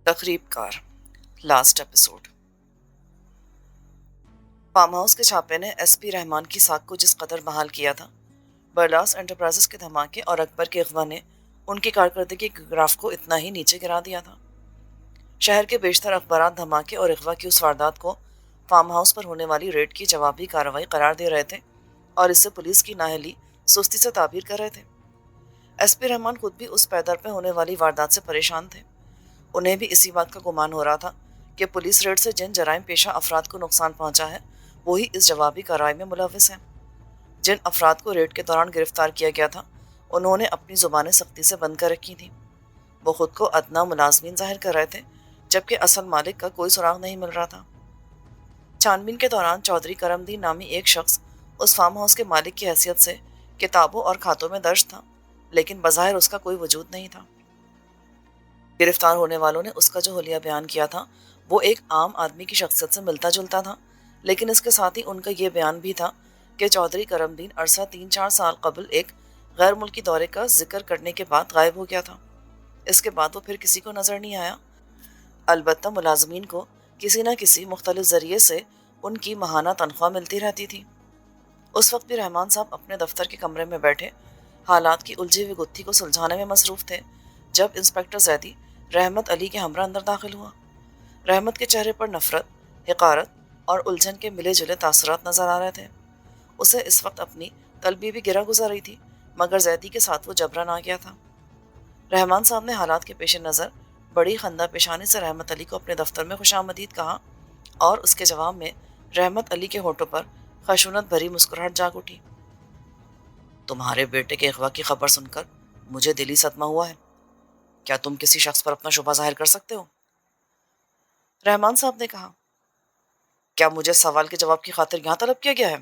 تقریب کار last episode. Farm house کے چھاپے نے ایس پی رحمان کی ساکھ کو جس قدر بحال کیا تھا، برلاس انٹرپرائزز کے دھماکے اور اکبر کے اغوا نے ان کی کارکردگی کے گراف کو اتنا ہی نیچے گرا دیا تھا۔ شہر کے بیشتر اخبارات دھماکے اور اغوا کی اس واردات کو فارم ہاؤس پر ہونے والی ریڈ کی جوابی کارروائی قرار دے رہے تھے اور اس سے پولیس کی نااہلی سستی سے تعبیر کر رہے تھے۔ ایس پی رحمان خود بھی اس پیدر پہ ہونے والی واردات سے پریشان تھے۔ انہیں بھی اسی بات کا گمان ہو رہا تھا کہ پولیس ریڈ سے جن جرائم پیشہ افراد کو نقصان پہنچا ہے وہی اس جوابی کارروائی میں ملوث ہیں۔ جن افراد کو ریڈ کے دوران گرفتار کیا گیا تھا انہوں نے اپنی زبانیں سختی سے بند کر رکھی تھیں۔ وہ خود کو ادنیٰ ملازمین ظاہر کر رہے تھے جبکہ اصل مالک کا کوئی سراغ نہیں مل رہا تھا۔ چھانبین کے دوران چودھری کرم دین نامی ایک شخص اس فارم ہاؤس کے مالک کی حیثیت سے کتابوں اور کھاتوں میں درج تھا، لیکن بظاہر اس کا کوئی وجود نہیں تھا۔ گرفتار ہونے والوں نے اس کا جو حلیہ بیان کیا تھا وہ ایک عام آدمی کی شخصیت سے ملتا جلتا تھا، لیکن اس کے ساتھ ہی ان کا یہ بیان بھی تھا کہ چودھری کرم دین عرصہ 3-4 سال قبل ایک غیر ملکی دورے کا ذکر کرنے کے بعد غائب ہو گیا تھا۔ اس کے بعد وہ پھر کسی کو نظر نہیں آیا، البتہ ملازمین کو کسی نہ کسی مختلف ذریعے سے ان کی ماہانہ تنخواہ ملتی رہتی تھی۔ اس وقت بھی رحمان صاحب اپنے دفتر کے کمرے میں بیٹھے حالات کی الجھی ہوئی گتھی کو سلجھانے میں مصروف تھے جب انسپکٹر زیدی رحمت علی کے ہمراہ اندر داخل ہوا۔ رحمت کے چہرے پر نفرت، حقارت اور الجھن کے ملے جلے تاثرات نظر آ رہے تھے۔ اسے اس وقت اپنی طلبی بھی گرا گزر رہی تھی، مگر زیدی کے ساتھ وہ جبران آ گیا تھا۔ رحمان صاحب نے حالات کے پیش نظر بڑی خندہ پیشانی سے رحمت علی کو اپنے دفتر میں خوش آمدید کہا اور اس کے جواب میں رحمت علی کے ہونٹوں پر خشونت بھری مسکراہٹ جاگ اٹھی۔ تمہارے بیٹے کے اغوا کی خبر سن کر مجھے دلی صدمہ ہوا ہے۔ کیا تم کسی شخص پر اپنا شبہ ظاہر کر سکتے ہو؟ رحمان صاحب نے کہا۔ کیا مجھے سوال کے جواب کی خاطر یہاں طلب کیا گیا ہے؟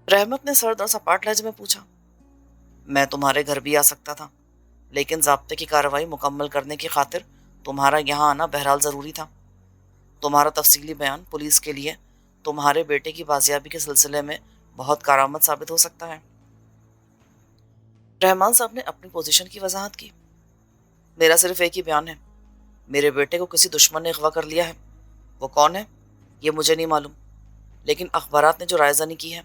رحمت نے سرد اور سپاٹ لہجے میں پوچھا۔ میں تمہارے گھر بھی آ سکتا تھا، لیکن ضابطے کی کارروائی مکمل کرنے کی خاطر تمہارا یہاں آنا بہرحال ضروری تھا۔ تمہارا تفصیلی بیان پولیس کے لیے تمہارے بیٹے کی بازیابی کے سلسلے میں بہت کارآمد ثابت ہو سکتا ہے۔ رحمان صاحب نے اپنی پوزیشن کی وضاحت کی۔ میرا صرف ایک ہی بیان ہے، میرے بیٹے کو کسی دشمن نے اغوا کر لیا ہے۔ وہ کون ہے یہ مجھے نہیں معلوم، لیکن اخبارات نے جو رائے زنی کی ہے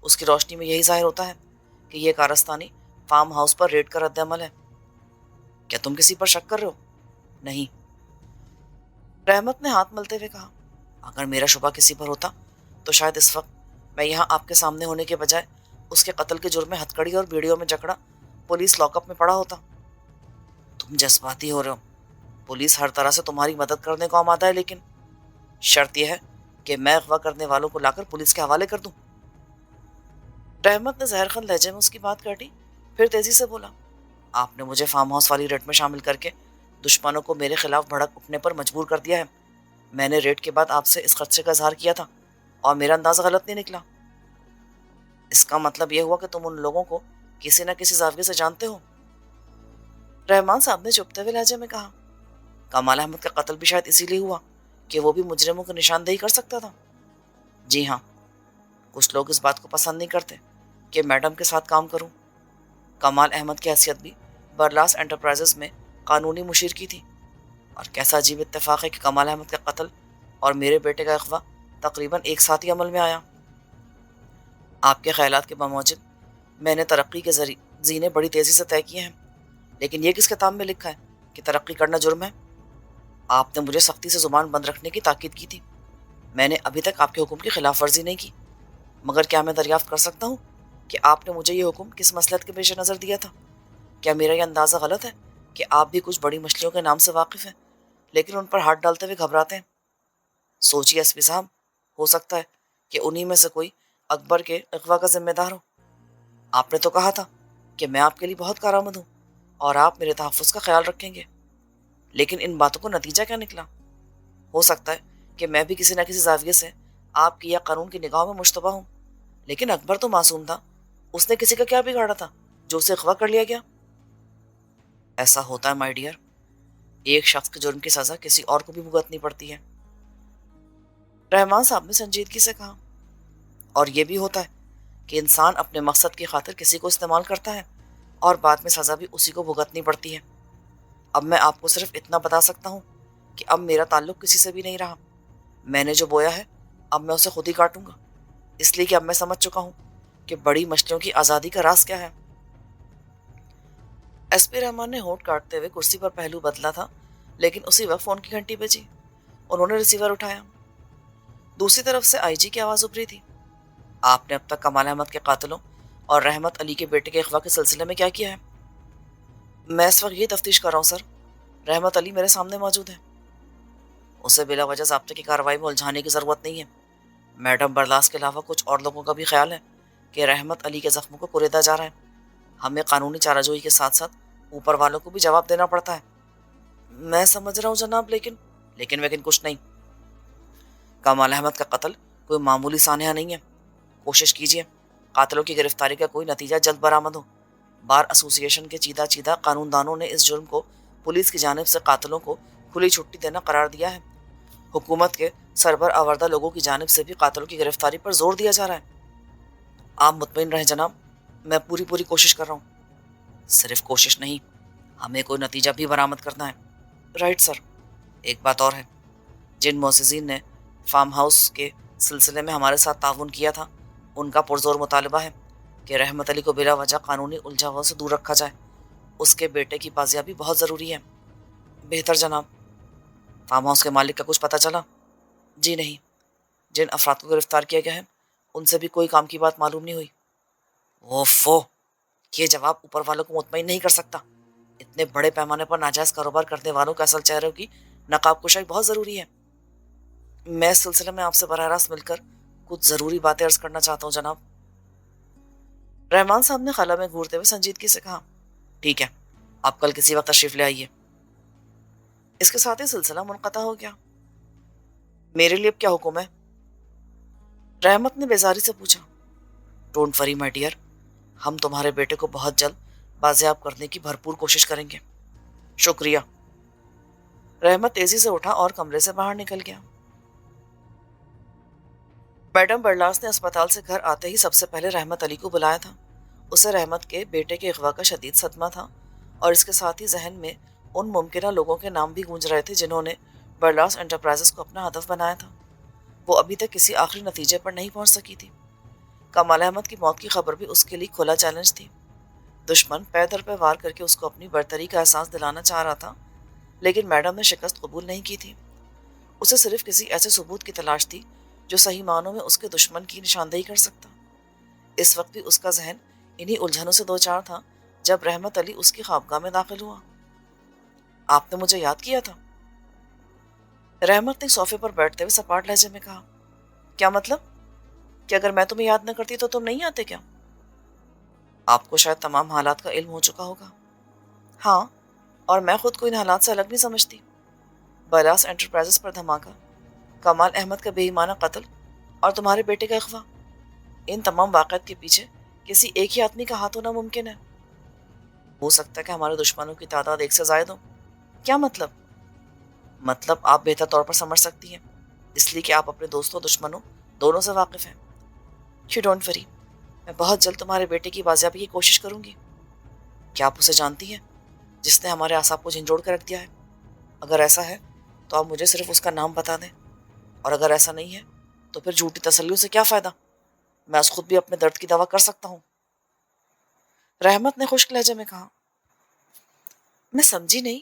اس کی روشنی میں یہی ظاہر ہوتا ہے کہ یہ کارستانی فارم ہاؤس پر ریڈ کا رد عمل ہے۔ کیا تم کسی پر شک کر رہے ہو؟ نہیں، رحمت نے ہاتھ ملتے ہوئے کہا۔ اگر میرا شبہ کسی پر ہوتا تو شاید اس وقت میں یہاں آپ کے سامنے ہونے کے بجائے اس کے قتل کے جرم میں ہتھکڑی اور بیڑیوں میں جکڑا پولیس لاک اپ میں پڑا ہوتا۔ تم جذباتی ہو رہے ہو۔ پولیس ہر طرح سے تمہاری مدد کرنے کو آمادہ ہے، لیکن شرط یہ ہے کہ میں اغوا کرنے والوں کو لا کر پولیس کے حوالے کر دوں۔ رحمت نے زہرخند لہجے میں اس کی بات کاٹی، پھر تیزی سے بولا۔ آپ نے مجھے فارم ہاؤس والی ریڈ میں شامل کر کے دشمنوں کو میرے خلاف بھڑک اٹھنے پر مجبور کر دیا ہے۔ میں نے ریڈ کے بعد آپ سے اس خدشے کا اظہار کیا تھا اور میرا اندازہ غلط نہیں نکلا۔ اس کا مطلب یہ ہوا کہ تم ان لوگوں کو کسی نہ کسی زاویے سے جانتے ہو؟ رحمان صاحب نے چپتے ہوئے لہجے میں کہا۔ کمال احمد کا قتل بھی شاید اسی لیے ہوا کہ وہ بھی مجرموں کی نشاندہی کر سکتا تھا۔ جی ہاں، کچھ لوگ اس بات کو پسند نہیں کرتے کہ میڈم کے ساتھ کام کروں۔ کمال احمد کی حیثیت بھی برلاس انٹرپرائزز میں قانونی مشیر کی تھی، اور کیسا عجیب اتفاق ہے کہ کمال احمد کا قتل اور میرے بیٹے کا اغوا تقریباً ایک ساتھ ہی عمل میں آیا۔ آپ کے خیالات کے بموجب میں نے ترقی کے زینے بڑی تیزی سے طے کیے ہیں، لیکن یہ کس کتاب میں لکھا ہے کہ ترقی کرنا جرم ہے؟ آپ نے مجھے سختی سے زبان بند رکھنے کی تاکید کی تھی۔ میں نے ابھی تک آپ کے حکم کی خلاف ورزی نہیں کی، مگر کیا میں دریافت کر سکتا ہوں کہ آپ نے مجھے یہ حکم کس مصلحت کے پیش نظر دیا تھا؟ کیا میرا یہ اندازہ غلط ہے کہ آپ بھی کچھ بڑی مچھلیوں کے نام سے واقف ہیں لیکن ان پر ہاتھ ڈالتے ہوئے گھبراتے ہیں؟ سوچیے ایس پی صاحب، ہو سکتا ہے کہ انہی میں سے کوئی اکبر کے اغوا کا ذمہ دار ہو۔ آپ نے تو کہا تھا کہ میں آپ کے لیے بہت کارآمد ہوں اور آپ میرے تحفظ کا خیال رکھیں گے، لیکن ان باتوں کو نتیجہ کیا نکلا؟ ہو سکتا ہے کہ میں بھی کسی نہ کسی زاویے سے آپ کی یا قانون کی نگاہوں میں مشتبہ ہوں، لیکن اکبر تو معصوم تھا۔ اس نے کسی کا کیا بگاڑا تھا جو اسے اغوا کر لیا گیا؟ ایسا ہوتا ہے مائی ڈیئر، ایک شخص کے جرم کی سزا کسی اور کو بھی بھگتنی پڑتی ہے۔ رحمان صاحب نے سنجیدگی سے کہا۔ اور یہ بھی ہوتا ہے کہ انسان اپنے مقصد کی خاطر کسی کو استعمال کرتا ہے اور بعد میں سزا بھی اسی کو بھگتنی پڑتی ہے۔ اب میں آپ کو صرف اتنا بتا سکتا ہوں کہ اب میرا تعلق کسی سے بھی نہیں رہا. میں نے جو بویا ہے اب میں اسے خود ہی کاٹوں گا، اس لیے کہ اب میں سمجھ چکا ہوں کہ بڑی مچھلیوں کی آزادی کا راز کیا ہے. ایس پی رحمان نے ہونٹ کاٹتے ہوئے کرسی پر پہلو بدلا تھا، لیکن اسی وقت فون کی گھنٹی بجی. انہوں نے ریسیور اٹھایا. دوسری طرف سے آئی جی کی آواز ابری تھی. آپ نے اب تک کمال احمد کے قاتلوں اور رحمت علی کے بیٹے کے اغوا کے سلسلے میں کیا کیا ہے؟ میں اس وقت یہ تفتیش کر رہا ہوں سر. رحمت علی میرے سامنے موجود ہے. اسے بلا وجہ ضابطے کی کارروائی میں الجھانے کی ضرورت نہیں ہے. میڈم برلاس کے علاوہ کچھ اور لوگوں کا بھی خیال ہے کہ رحمت علی کے زخموں کو کریدا جا رہا ہے. ہمیں قانونی چارہ جوئی کے ساتھ ساتھ اوپر والوں کو بھی جواب دینا پڑتا ہے. میں سمجھ رہا ہوں جناب، لیکن کچھ نہیں. کمال احمد کا قتل کوئی معمولی سانحہ نہیں ہے. کوشش کیجیے قاتلوں کی گرفتاری کا کوئی نتیجہ جلد برآمد ہو. بار ایسوسی ایشن کے چیدہ چیدہ قانون دانوں نے اس جرم کو پولیس کی جانب سے قاتلوں کو کھلی چھٹی دینا قرار دیا ہے. حکومت کے سربر آوردہ لوگوں کی جانب سے بھی قاتلوں کی گرفتاری پر زور دیا جا رہا ہے. آپ مطمئن رہیں جناب، میں پوری کوشش کر رہا ہوں. صرف کوشش نہیں، ہمیں کوئی نتیجہ بھی برآمد کرنا ہے. Right sir. ایک بات اور ہے، جن معززین نے فارم ہاؤس کے سلسلے میں ہمارے ساتھ تعاون کیا تھا ان کا پرزور مطالبہ ہے کہ رحمت علی کو بلا وجہ قانونی الجھاؤں سے دور رکھا جائے. اس کے بیٹے کی بازیابی بہت ضروری ہے. بہتر جناب. فارم ہاؤس کے مالک کا کچھ پتہ چلا؟ جی نہیں. جن افراد کو گرفتار کیا گیا ہے ان سے بھی کوئی کام کی بات معلوم نہیں ہوئی. اوفو، یہ جواب اوپر والوں کو مطمئن نہیں کر سکتا. اتنے بڑے پیمانے پر ناجائز کاروبار کرنے والوں کے اصل چہروں کی نقاب کشائی بہت ضروری ہے. میں اس سلسلے میں آپ سے براہ راست مل کر کچھ ضروری باتیں عرض کرنا چاہتا ہوں جناب. رحمان صاحب نے خلا میں گھورتے ہوئے سنجیدگی سے کہا. ٹھیک ہے، آپ کل کسی وقت تشریف لے آئیے. اس کے ساتھ ہی سلسلہ منقطع ہو گیا. میرے لیے اب کیا حکم ہے؟ رحمت نے بیزاری سے پوچھا. ڈونٹ وری مائی ڈیئر، ہم تمہارے بیٹے کو بہت جلد بازیاب کرنے کی بھرپور کوشش کریں گے. شکریہ. رحمت تیزی سے اٹھا اور کمرے سے باہر نکل گیا. میڈم برلاس نے اسپتال سے گھر آتے ہی سب سے پہلے رحمت علی کو بلایا تھا. اسے رحمت کے بیٹے کے اغوا کا شدید صدمہ تھا اور اس کے ساتھ ہی ذہن میں ان ممکنہ لوگوں کے نام بھی گونج رہے تھے جنہوں نے برلاس انٹرپرائزز کو اپنا ہدف بنایا تھا. وہ ابھی تک کسی آخری نتیجے پر نہیں پہنچ سکی تھی. کمال احمد کی موت کی خبر بھی اس کے لیے کھلا چیلنج تھی. دشمن پے در پہ وار کر کے اس کو اپنی برتری کا احساس دلانا چاہ رہا تھا، لیکن میڈم نے شکست قبول نہیں کی تھی. اسے صرف کسی ایسے ثبوت کی تلاش تھی جو صحیح معنوں میں اس کے دشمن کی نشاندہی کر سکتا. اس وقت بھی اس کا ذہن انہی الجھنوں سے دوچار تھا جب رحمت علی اس کی خوابگاہ میں داخل ہوا. آپ نے مجھے یاد کیا تھا؟ رحمت نے صوفے پر بیٹھتے ہوئے سپاٹ لہجے میں کہا. کیا مطلب؟ کہ اگر میں تمہیں یاد نہ کرتی تو تم نہیں آتے کیا؟ آپ کو شاید تمام حالات کا علم ہو چکا ہوگا. ہاں، اور میں خود کو ان حالات سے الگ نہیں سمجھتی. برلاس انٹرپرائزز پر دھماکہ، کمال احمد کا بے ایمانہ قتل اور تمہارے بیٹے کا اغوا، ان تمام واقعات کے پیچھے کسی ایک ہی آدمی کا ہاتھ ہونا ممکن ہے. ہو سکتا ہے کہ ہمارے دشمنوں کی تعداد ایک سے زائد ہو. کیا مطلب؟ مطلب آپ بہتر طور پر سمجھ سکتی ہیں، اس لیے کہ آپ اپنے دوستوں دشمنوں دونوں سے واقف ہیں. یو ڈونٹ وری، میں بہت جلد تمہارے بیٹے کی بازیابی کی کوشش کروں گی. کیا آپ اسے جانتی ہیں جس نے ہمارے اعصاب کو جھنجھوڑ کر رکھ دیا ہے؟ اگر ایسا ہے تو آپ مجھے صرف اس کا نام بتا دیں، اور اگر ایسا نہیں ہے تو پھر جھوٹی تسلیوں سے کیا فائدہ؟ میں از خود بھی اپنے درد کی دوا کر سکتا ہوں. رحمت نے خشک لہجے میں کہا. میں سمجھی نہیں،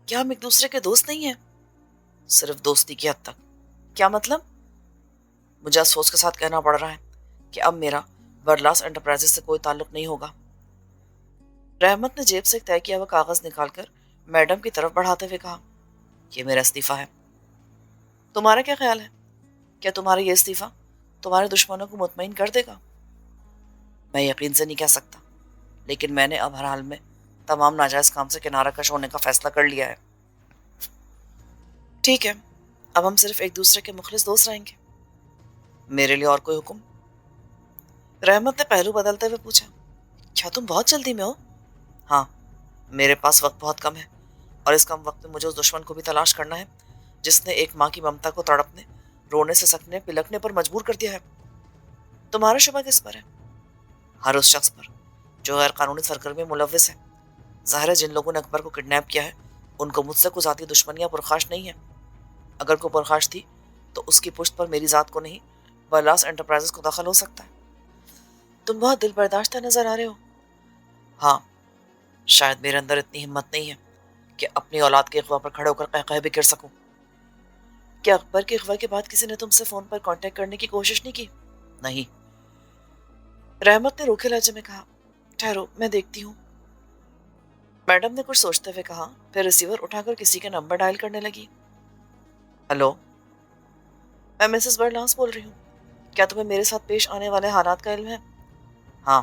کیا ہم ایک دوسرے کے دوست نہیں ہیں؟ صرف دوستی کی حد تک. کیا مطلب؟ مجھے افسوس کے ساتھ کہنا پڑ رہا ہے کہ اب میرا برلاس انٹرپرائزز سے کوئی تعلق نہیں ہوگا. رحمت نے جیب سے ایک طے کیا ہوا کاغذ نکال کر میڈم کی طرف بڑھاتے ہوئے کہا. یہ میرا استعفیٰ ہے. تمہارا کیا خیال ہے؟ کیا تمہارا یہ استعفیٰ تمہارے دشمنوں کو مطمئن کر دے گا؟ میں یقین سے نہیں کہہ سکتا، لیکن میں نے اب ہر حال میں تمام ناجائز کام سے کنارہ کش ہونے کا فیصلہ کر لیا ہے. ٹھیک ہے، اب ہم صرف ایک دوسرے کے مخلص دوست رہیں گے. میرے لیے اور کوئی حکم؟ رحمت نے پہلو بدلتے ہوئے پوچھا. کیا تم بہت جلدی میں ہو؟ ہاں، میرے پاس وقت بہت کم ہے، اور اس کم وقت میں مجھے اس دشمن کو بھی تلاش کرنا ہے جس نے ایک ماں کی ممتا کو تڑپنے، رونے سے سکنے، پلکنے پر مجبور کر دیا ہے. تمہارا شبہ کس پر ہے؟ ہر اس شخص پر جو غیر قانونی سرگرمی میں ملوث ہے. ظاہر ہے جن لوگوں نے اکبر کو کڈنیپ کیا ہے ان کو مجھ سے کوئی ذاتی دشمنیاں پرخاش نہیں ہے. اگر کوئی پرخاش تھی تو اس کی پشت پر میری ذات کو نہیں برلاس انٹرپرائزز کو دخل ہو سکتا ہے. تم بہت دل برداشتہ نظر آ رہے ہو. ہاں، شاید میرے اندر اتنی ہمت نہیں ہے کہ اپنی اولاد کے اغوا پر کھڑے ہو کر قہقہے بھی کر سکوں. کیا اکبر کے اغوا کے بعد کسی نے تم سے فون پر کانٹیکٹ کرنے کی کوشش نہیں کی؟ نہیں. رحمت نے روکھے لہجے میں کہا. ٹھہرو، میں دیکھتی ہوں. میڈم نے کچھ سوچتے ہوئے کہا، پھر ریسیور اٹھا کر کسی کا نمبر ڈائل کرنے لگی. ہلو، میں مسز برلاس بول رہی ہوں. کیا تمہیں میرے ساتھ پیش آنے والے حالات کا علم ہے؟ ہاں،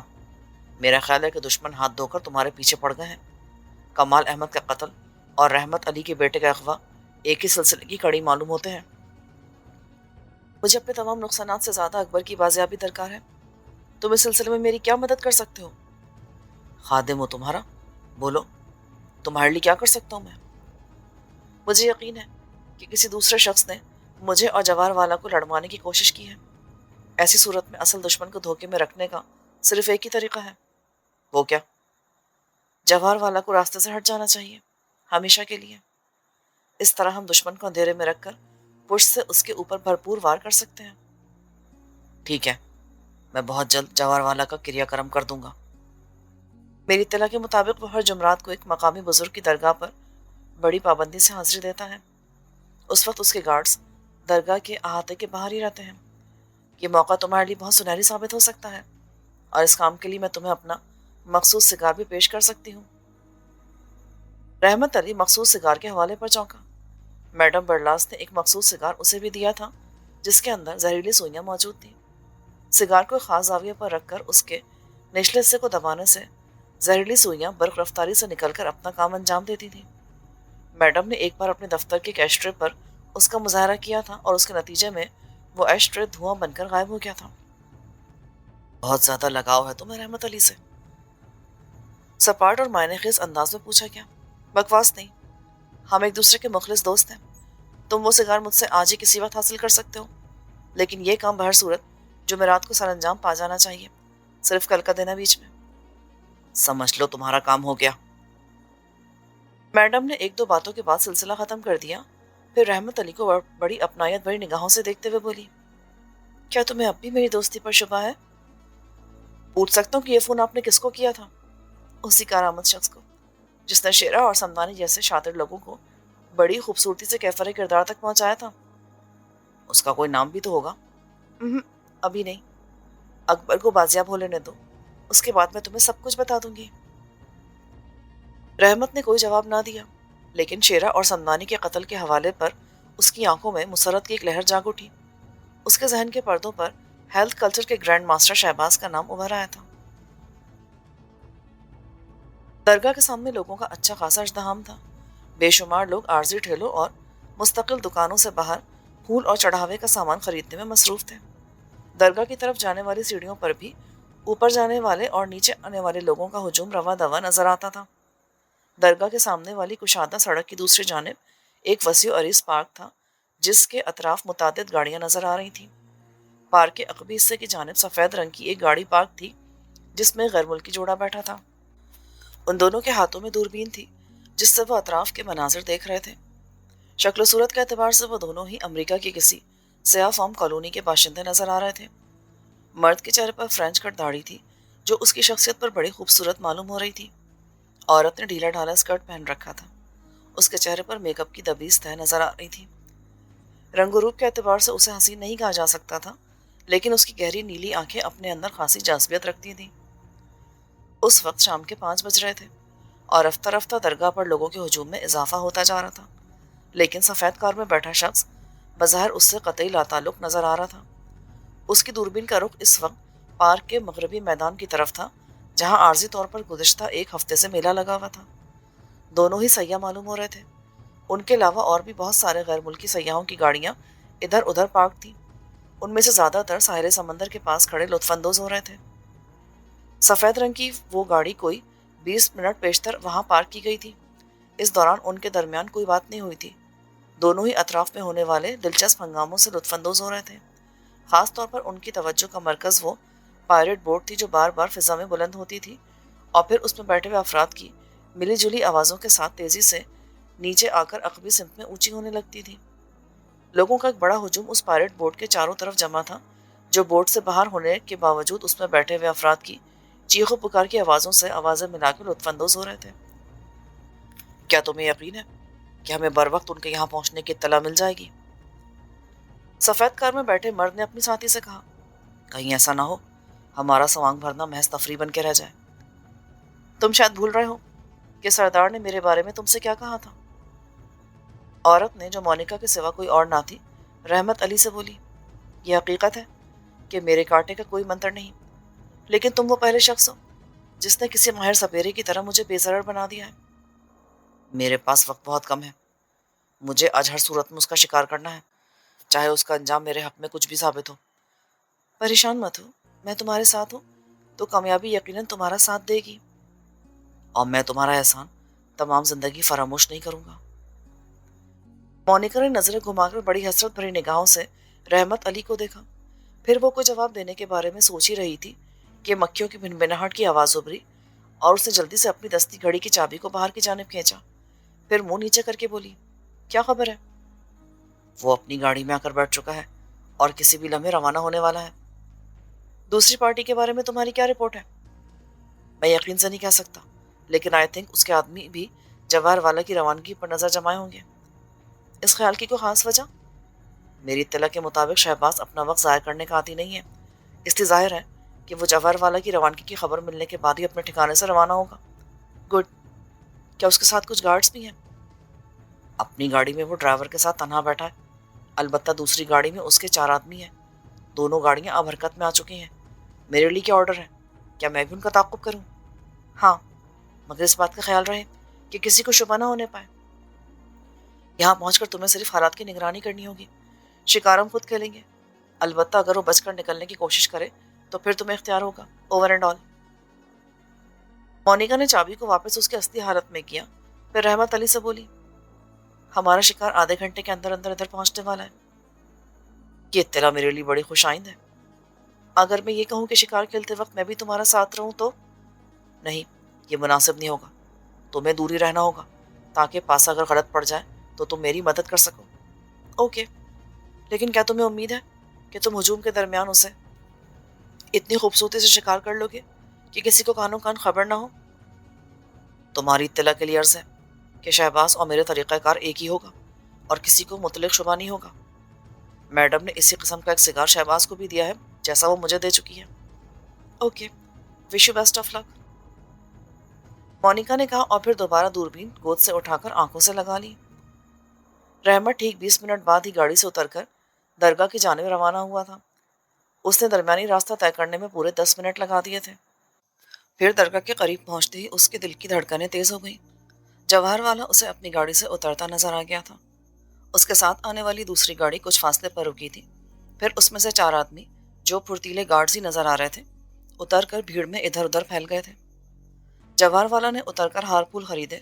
میرا خیال ہے کہ دشمن ہاتھ دھو کر تمہارے پیچھے پڑ گئے ہیں. کمال احمد کا قتل اور رحمت علی کے بیٹے کا اغوا ایک ہی سلسلے کی کڑی معلوم ہوتے ہیں. مجھے اپنے تمام نقصانات سے زیادہ اکبر کی بازیابی درکار ہے. تم اس سلسلے میں میری کیا مدد کر سکتے ہو؟ خادم ہو تمہارا، بولو، تمہارے لیے کیا کر سکتا ہوں میں؟ مجھے یقین ہے کہ کسی دوسرے شخص نے مجھے اور جوار والا کو لڑوانے کی کوشش کی ہے. ایسی صورت میں اصل دشمن کو دھوکے میں رکھنے کا صرف ایک ہی طریقہ ہے. وہ کیا؟ جوار والا کو راستے سے ہٹ جانا چاہیے، ہمیشہ کے لیے. اس طرح ہم دشمن کو اندھیرے میں رکھ کر پشت سے اس کے اوپر بھرپور وار کر سکتے ہیں. ٹھیک ہے، میں بہت جلد جوار والا کا کریا کرم کر دوں گا. میری اطلاع کے مطابق وہ ہر جمعرات کو ایک مقامی بزرگ کی درگاہ پر بڑی پابندی سے حاضری دیتا ہے. اس وقت اس کے گارڈز درگاہ کے احاطے کے باہر ہی رہتے ہیں. یہ موقع تمہارے لیے بہت سنہری ثابت ہو سکتا ہے، اور اس کام کے لیے میں تمہیں اپنا مخصوص سگار بھی پیش کر سکتی ہوں. رحمت علی مخصوص سگار کے حوالے پر چونکا. میڈم برلاس نے ایک مخصوص سگار اسے بھی دیا تھا جس کے اندر زہریلی سوئیاں موجود تھیں. سگار کو خاص زاویے پر رکھ کر اس کے نچلے حصے کو دبانے سے زہریلی سوئیاں برق رفتاری سے نکل کر اپنا کام انجام دیتی تھیں. میڈم نے ایک بار اپنے دفتر کے ایش ٹرے پر اس کا مظاہرہ کیا تھا اور اس کے نتیجے میں وہ ایش ٹرے دھواں بن کر غائب ہو گیا تھا. بہت زیادہ لگاؤ ہے تمہیں رحمت علی سے. سپاٹ اور معنی خیز انداز میں پوچھا گیا. بکواس نہیں، ہم ایک دوسرے کے مخلص دوست ہیں. تم وہ سگار مجھ سے آج ہی کسی وقت حاصل کر سکتے ہو، لیکن یہ کام بہر صورت جمعرات کو سر انجام پا جانا چاہیے، صرف کل کا دینا بیچ میں. سمجھ لو تمہارا کام ہو گیا. میڈم نے ایک دو باتوں کے بعد سلسلہ ختم کر دیا. پھر رحمت علی کو بڑی اپنائیت بھری نگاہوں سے دیکھتے ہوئے بولی. کیا تمہیں اب بھی میری دوستی پر شبہ ہے؟ پوچھ سکتا ہوں کہ یہ فون آپ نے کس کو کیا تھا؟ اسی کارآمد شخص کو جس نے شیرا اور سمدانی جیسے شاطر لوگوں کو بڑی خوبصورتی سے کیفر کردار تک پہنچایا تھا. اس کا کوئی نام بھی تو ہوگا؟ ابھی نہیں، اکبر کو بازیاب ہو لینے دو، اس کے بعد میں تمہیں سب کچھ بتا دوں گی. رحمت نے کوئی جواب نہ دیا، لیکن شیرا اور سمدانی کے قتل کے حوالے پر اس کی آنکھوں میں مسرت کی ایک لہر جاگ اٹھی. اس کے ذہن کے پردوں پر ہیلتھ کلچر کے گرینڈ ماسٹر شہباز کا نام ابھر آیا تھا. درگاہ کے سامنے لوگوں کا اچھا خاصا ازدحام تھا. بے شمار لوگ عارضی ٹھیلوں اور مستقل دکانوں سے باہر پھول اور چڑھاوے کا سامان خریدنے میں مصروف تھے. درگاہ کی طرف جانے والی سیڑھیوں پر بھی اوپر جانے والے اور نیچے آنے والے لوگوں کا ہجوم رواں دواں نظر آتا تھا. درگاہ کے سامنے والی کشادہ سڑک کی دوسری جانب ایک وسیع و عریض پارک تھا جس کے اطراف متعدد گاڑیاں نظر آ رہی تھیں. پارک کے عقبی حصے کی جانب سفید رنگ کی ایک گاڑی پارک تھی جس میں غیر ملکی جوڑا بیٹھا تھا. ان دونوں کے ہاتھوں میں دوربین تھی جس سے وہ اطراف کے مناظر دیکھ رہے تھے. شکل و صورت کے اعتبار سے وہ دونوں ہی امریکہ کی کسی سیاہ فام کالونی کے باشندے نظر آ رہے تھے. مرد کے چہرے پر فرینچ کٹ داڑھی تھی جو اس کی شخصیت پر بڑی خوبصورت معلوم ہو رہی تھی. عورت نے ڈھیلا ڈھالا اسکرٹ پہن رکھا تھا. اس کے چہرے پر میک اپ کی دبیز تہ نظر آ رہی تھی. رنگ و روپ کے اعتبار سے اسے حسین نہیں کہا جا سکتا تھا، لیکن اس کی گہری نیلی آنکھیں اپنے اندر خاصی جاذبیت رکھتی تھیں. اس وقت شام کے 5 بج رہے تھے اور رفتہ رفتہ درگاہ پر لوگوں کے ہجوم میں اضافہ ہوتا جا رہا تھا، لیکن سفید کار میں بیٹھا شخص بظاہر اس سے قطعی لاتعلق نظر آ رہا تھا. اس کی دوربین کا رخ اس وقت پارک کے مغربی میدان کی طرف تھا جہاں عارضی طور پر گزشتہ ایک ہفتے سے میلہ لگا ہوا تھا. دونوں ہی سیاح معلوم ہو رہے تھے. ان کے علاوہ اور بھی بہت سارے غیر ملکی سیاحوں کی گاڑیاں ادھر ادھر پارک تھیں. ان میں سے زیادہ تر ساحل سمندر کے پاس کھڑے لطف اندوز ہو رہے تھے. سفید رنگ کی وہ گاڑی کوئی 20 منٹ پیشتر وہاں پارک کی گئی تھی. اس دوران ان کے درمیان کوئی بات نہیں ہوئی تھی. دونوں ہی اطراف میں ہونے والے دلچسپ ہنگاموں سے لطف اندوز ہو رہے تھے. خاص طور پر ان کی توجہ کا مرکز وہ پائریٹ بوٹ تھی جو بار بار فضا میں بلند ہوتی تھی اور پھر اس میں بیٹھے ہوئے افراد کی ملی جلی آوازوں کے ساتھ تیزی سے نیچے آ کر عقبی سمت میں اونچی ہونے لگتی تھی۔ لوگوں کا ایک بڑا ہجوم اس پائلٹ بورڈ کے چاروں طرف جمع تھا، جو بورڈ سے باہر ہونے کے باوجود اس میں بیٹھے ہوئے افراد کی چیخ و پکار کی آوازوں سے آوازیں ملا کے لطف اندوز ہو رہے تھے۔ کیا تمہیں یقین ہے کہ ہمیں بر وقت ان کے یہاں پہنچنے کی اطلاع مل جائے گی؟ سفید کار میں بیٹھے مرد نے اپنی ساتھی سے کہا۔ کہیں ایسا نہ ہو ہمارا سوانگ بھرنا محض تفریح بن کے رہ جائے۔ تم شاید بھول رہے ہو کہ سردار نے میرے بارے میں تم سے کیا کہا تھا۔ عورت نے، جو مونیکا کے سوا کوئی اور نہ تھی، رحمت علی سے بولی، یہ حقیقت ہے کہ میرے کاٹنے کا کوئی منتر نہیں، لیکن تم وہ پہلے شخص ہو جس نے کسی ماہر سپیرے کی طرح مجھے بے ضرر بنا دیا ہے۔ میرے پاس وقت بہت کم ہے، مجھے آج ہر صورت میں اس کا شکار کرنا ہے، چاہے اس کا انجام میرے حق میں کچھ بھی ثابت ہو۔ پریشان مت ہو، میں تمہارے ساتھ ہوں تو کامیابی یقیناً تمہارا ساتھ دے گی، اور میں تمہارا احسان تمام زندگی فراموش نہیں کروں گا۔ مونیکا نے نظریں گھما کر بڑی حسرت بھری نگاہوں سے رحمت علی کو دیکھا، پھر وہ کوئی جواب دینے کے بارے میں سوچ ہی رہی تھی کہ مکھیوں کی بھنبھناہٹ کی آواز ابھری اور اس نے جلدی سے اپنی دستی گھڑی کی چابی کو باہر کی جانب کھینچا، پھر منہ نیچے کر کے بولی، کیا خبر ہے؟ وہ اپنی گاڑی میں آ کر بیٹھ چکا ہے اور کسی بھی لمحے روانہ ہونے والا ہے۔ دوسری پارٹی کے بارے میں تمہاری کیا رپورٹ ہے؟ میں یقین سے نہیں کہہ سکتا، لیکن آئی تھنک اس کے آدمی بھی جواہر والا کی روانگی پر نظر جمائے ہوں گے۔ اس خیال کی کوئی خاص وجہ؟ میری اطلاع کے مطابق شہباز اپنا وقت ضائع کرنے کا عادی نہیں ہے، اس لیے ظاہر ہے کہ وہ جواہر والا کی روانگی کی خبر ملنے کے بعد ہی اپنے ٹھکانے سے روانہ ہوگا۔ گڈ، کیا اس کے ساتھ کچھ گارڈز بھی ہیں؟ اپنی گاڑی میں وہ ڈرائیور کے ساتھ تنہا بیٹھا ہے، البتہ دوسری گاڑی میں اس کے 4 آدمی ہیں، دونوں گاڑیاں اب حرکت میں آ چکی ہیں۔ میرے لیے کیا آرڈر ہے؟ کیا میں بھی ان کا تعاقب کروں؟ ہاں، مگر اس بات کا خیال رہے کہ کسی کو شبہ نہ ہونے پائے۔ یہاں پہنچ کر تمہیں صرف حالات کی نگرانی کرنی ہوگی، شکار ہم خود کھیلیں گے، البتہ اگر وہ بچ کر نکلنے کی کوشش کرے تو پھر تمہیں اختیار ہوگا، اوور اینڈ آل۔ مونیکا نے چابی کو واپس اس کی اصلی حالت میں کیا، پھر رحمت علی سے بولی، ہمارا شکار آدھے گھنٹے کے اندر اندر ادھر پہنچنے والا ہے۔ یہ اطلاع میرے لیے بڑی خوش آئند ہے۔ اگر میں یہ کہوں کہ شکار کھیلتے وقت میں بھی تمہارا ساتھ رہوں تو؟ نہیں، یہ مناسب نہیں ہوگا، تمہیں دوری رہنا ہوگا تاکہ پاسا اگر غلط پڑ جائے تو تم میری مدد کر سکو۔ اوکے، لیکن کیا تمہیں امید ہے کہ تم ہجوم کے درمیان اسے اتنی خوبصورتی سے شکار کر لو گے کہ کسی کو کانوں کان خبر نہ ہو؟ تمہاری اطلاع کے لیے عرض ہے کہ شہباز اور میرے طریقہ کار ایک ہی ہوگا اور کسی کو مطلق شبہ نہیں ہوگا۔ میڈم نے اسی قسم کا ایک سگار شہباز کو بھی دیا ہے جیسا وہ مجھے دے چکی ہے۔ Okay, wish you best of luck, Monica نے کہا اور پھر دوبارہ دوربین گود سے اٹھا کر آنکھوں سے لگا لی۔ رحمت ٹھیک 20 منٹ بعد ہی گاڑی سے اتر کر درگاہ کی جانب روانہ ہوا تھا۔ اس نے درمیانی راستہ طے کرنے میں پورے 10 منٹ لگا دیے تھے۔ پھر درگاہ کے قریب پہنچتے ہی اس کے دل کی دھڑکنیں تیز ہو گئیں۔ جواہر والا اسے اپنی گاڑی سے اترتا نظر آ گیا تھا۔ اس کے ساتھ آنے والی دوسری گاڑی کچھ فاصلے پر رکی تھی، پھر اس میں سے 4 آدمی، جو پھرتیلے گارڈز ہی نظر آ رہے تھے، اتر کر بھیڑ میں ادھر ادھر پھیل گئے تھے۔ جواہر والا نے اتر کر ہار پھول خریدے،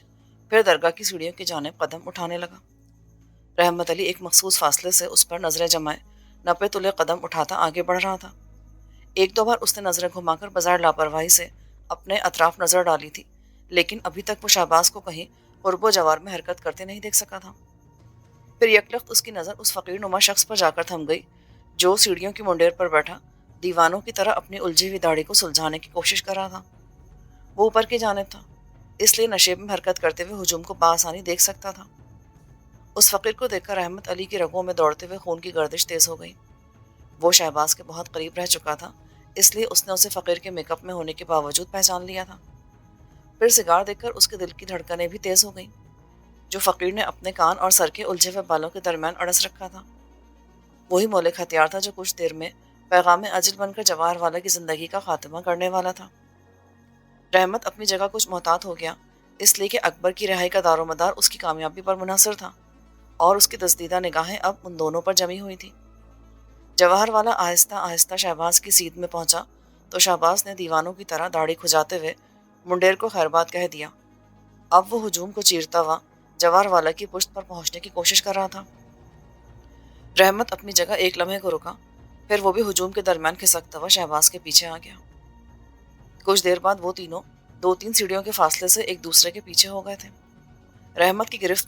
پھر درگاہ کی سیڑھیوں کی جانب قدم اٹھانے لگا۔ رحمت علی ایک مخصوص فاصلے سے اس پر نظریں جمائے 90 تلے قدم اٹھاتا آگے بڑھ رہا تھا۔ ایک دو بار اس نے نظریں گھما کر بظاہر لاپرواہی سے اپنے اطراف نظر ڈالی تھی، لیکن ابھی تک وہ شہباز کو کہیں قرب و جوار میں حرکت کرتے نہیں دیکھ سکا تھا۔ پھر یکلخت اس کی نظر اس فقیر نما شخص پر جا کر تھم گئی، جو سیڑھیوں کی منڈیر پر بیٹھا دیوانوں کی طرح اپنی الجھی ہوئی داڑھی کو سلجھانے کی کوشش کر رہا تھا۔ وہ اوپر کی جانب تھا، اس لیے نشیب میں حرکت کرتے ہوئے ہجوم کو بآسانی دیکھ سکتا تھا۔ اس فقیر کو دیکھ کر رحمت علی کی رگوں میں دوڑتے ہوئے خون کی گردش تیز ہو گئی۔ وہ شہباز کے بہت قریب رہ چکا تھا، اس لیے اس نے اسے فقیر کے میک اپ میں ہونے کے باوجود پہچان لیا تھا۔ پھر سگار دیکھ کر اس کے دل کی دھڑکنیں بھی تیز ہو گئیں، جو فقیر نے اپنے کان اور سر کے الجھے ہوئے بالوں کے درمیان اڑس رکھا تھا۔ وہی مولک ہتھیار تھا جو کچھ دیر میں پیغام اجل بن کر جواہر والا کی زندگی کا خاتمہ کرنے والا تھا۔ رحمت اپنی جگہ کچھ محتاط ہو گیا، اس لیے کہ اکبر کی رہائی کا دار و مدار اس کی کامیابی پر منحصر تھا اور اس کی دزدیدہ نگاہیں اب ان دونوں پر جمی ہوئی تھیں۔ جواہر والا آہستہ آہستہ شہباز کی سیدھ میں پہنچا تو شہباز نے دیوانوں کی طرح داڑھی کھجاتے ہوئے منڈیر کو خیر بات کہہ دیا۔ اب وہ ہجوم کو چیرتا ہوا جواہر والا کی پشت پر پہنچنے کی کوشش کر رہا تھا۔ رحمت اپنی جگہ ایک لمحے کو رکا، پھر وہ بھی ہجوم کے درمیان کھسکتا ہوا شہباز کے پیچھے آ گیا۔ کچھ دیر بعد وہ تینوں 2-3 سیڑھیوں کے فاصلے سے ایک دوسرے کے پیچھے ہو گئے تھے۔ رحمت کی گرفت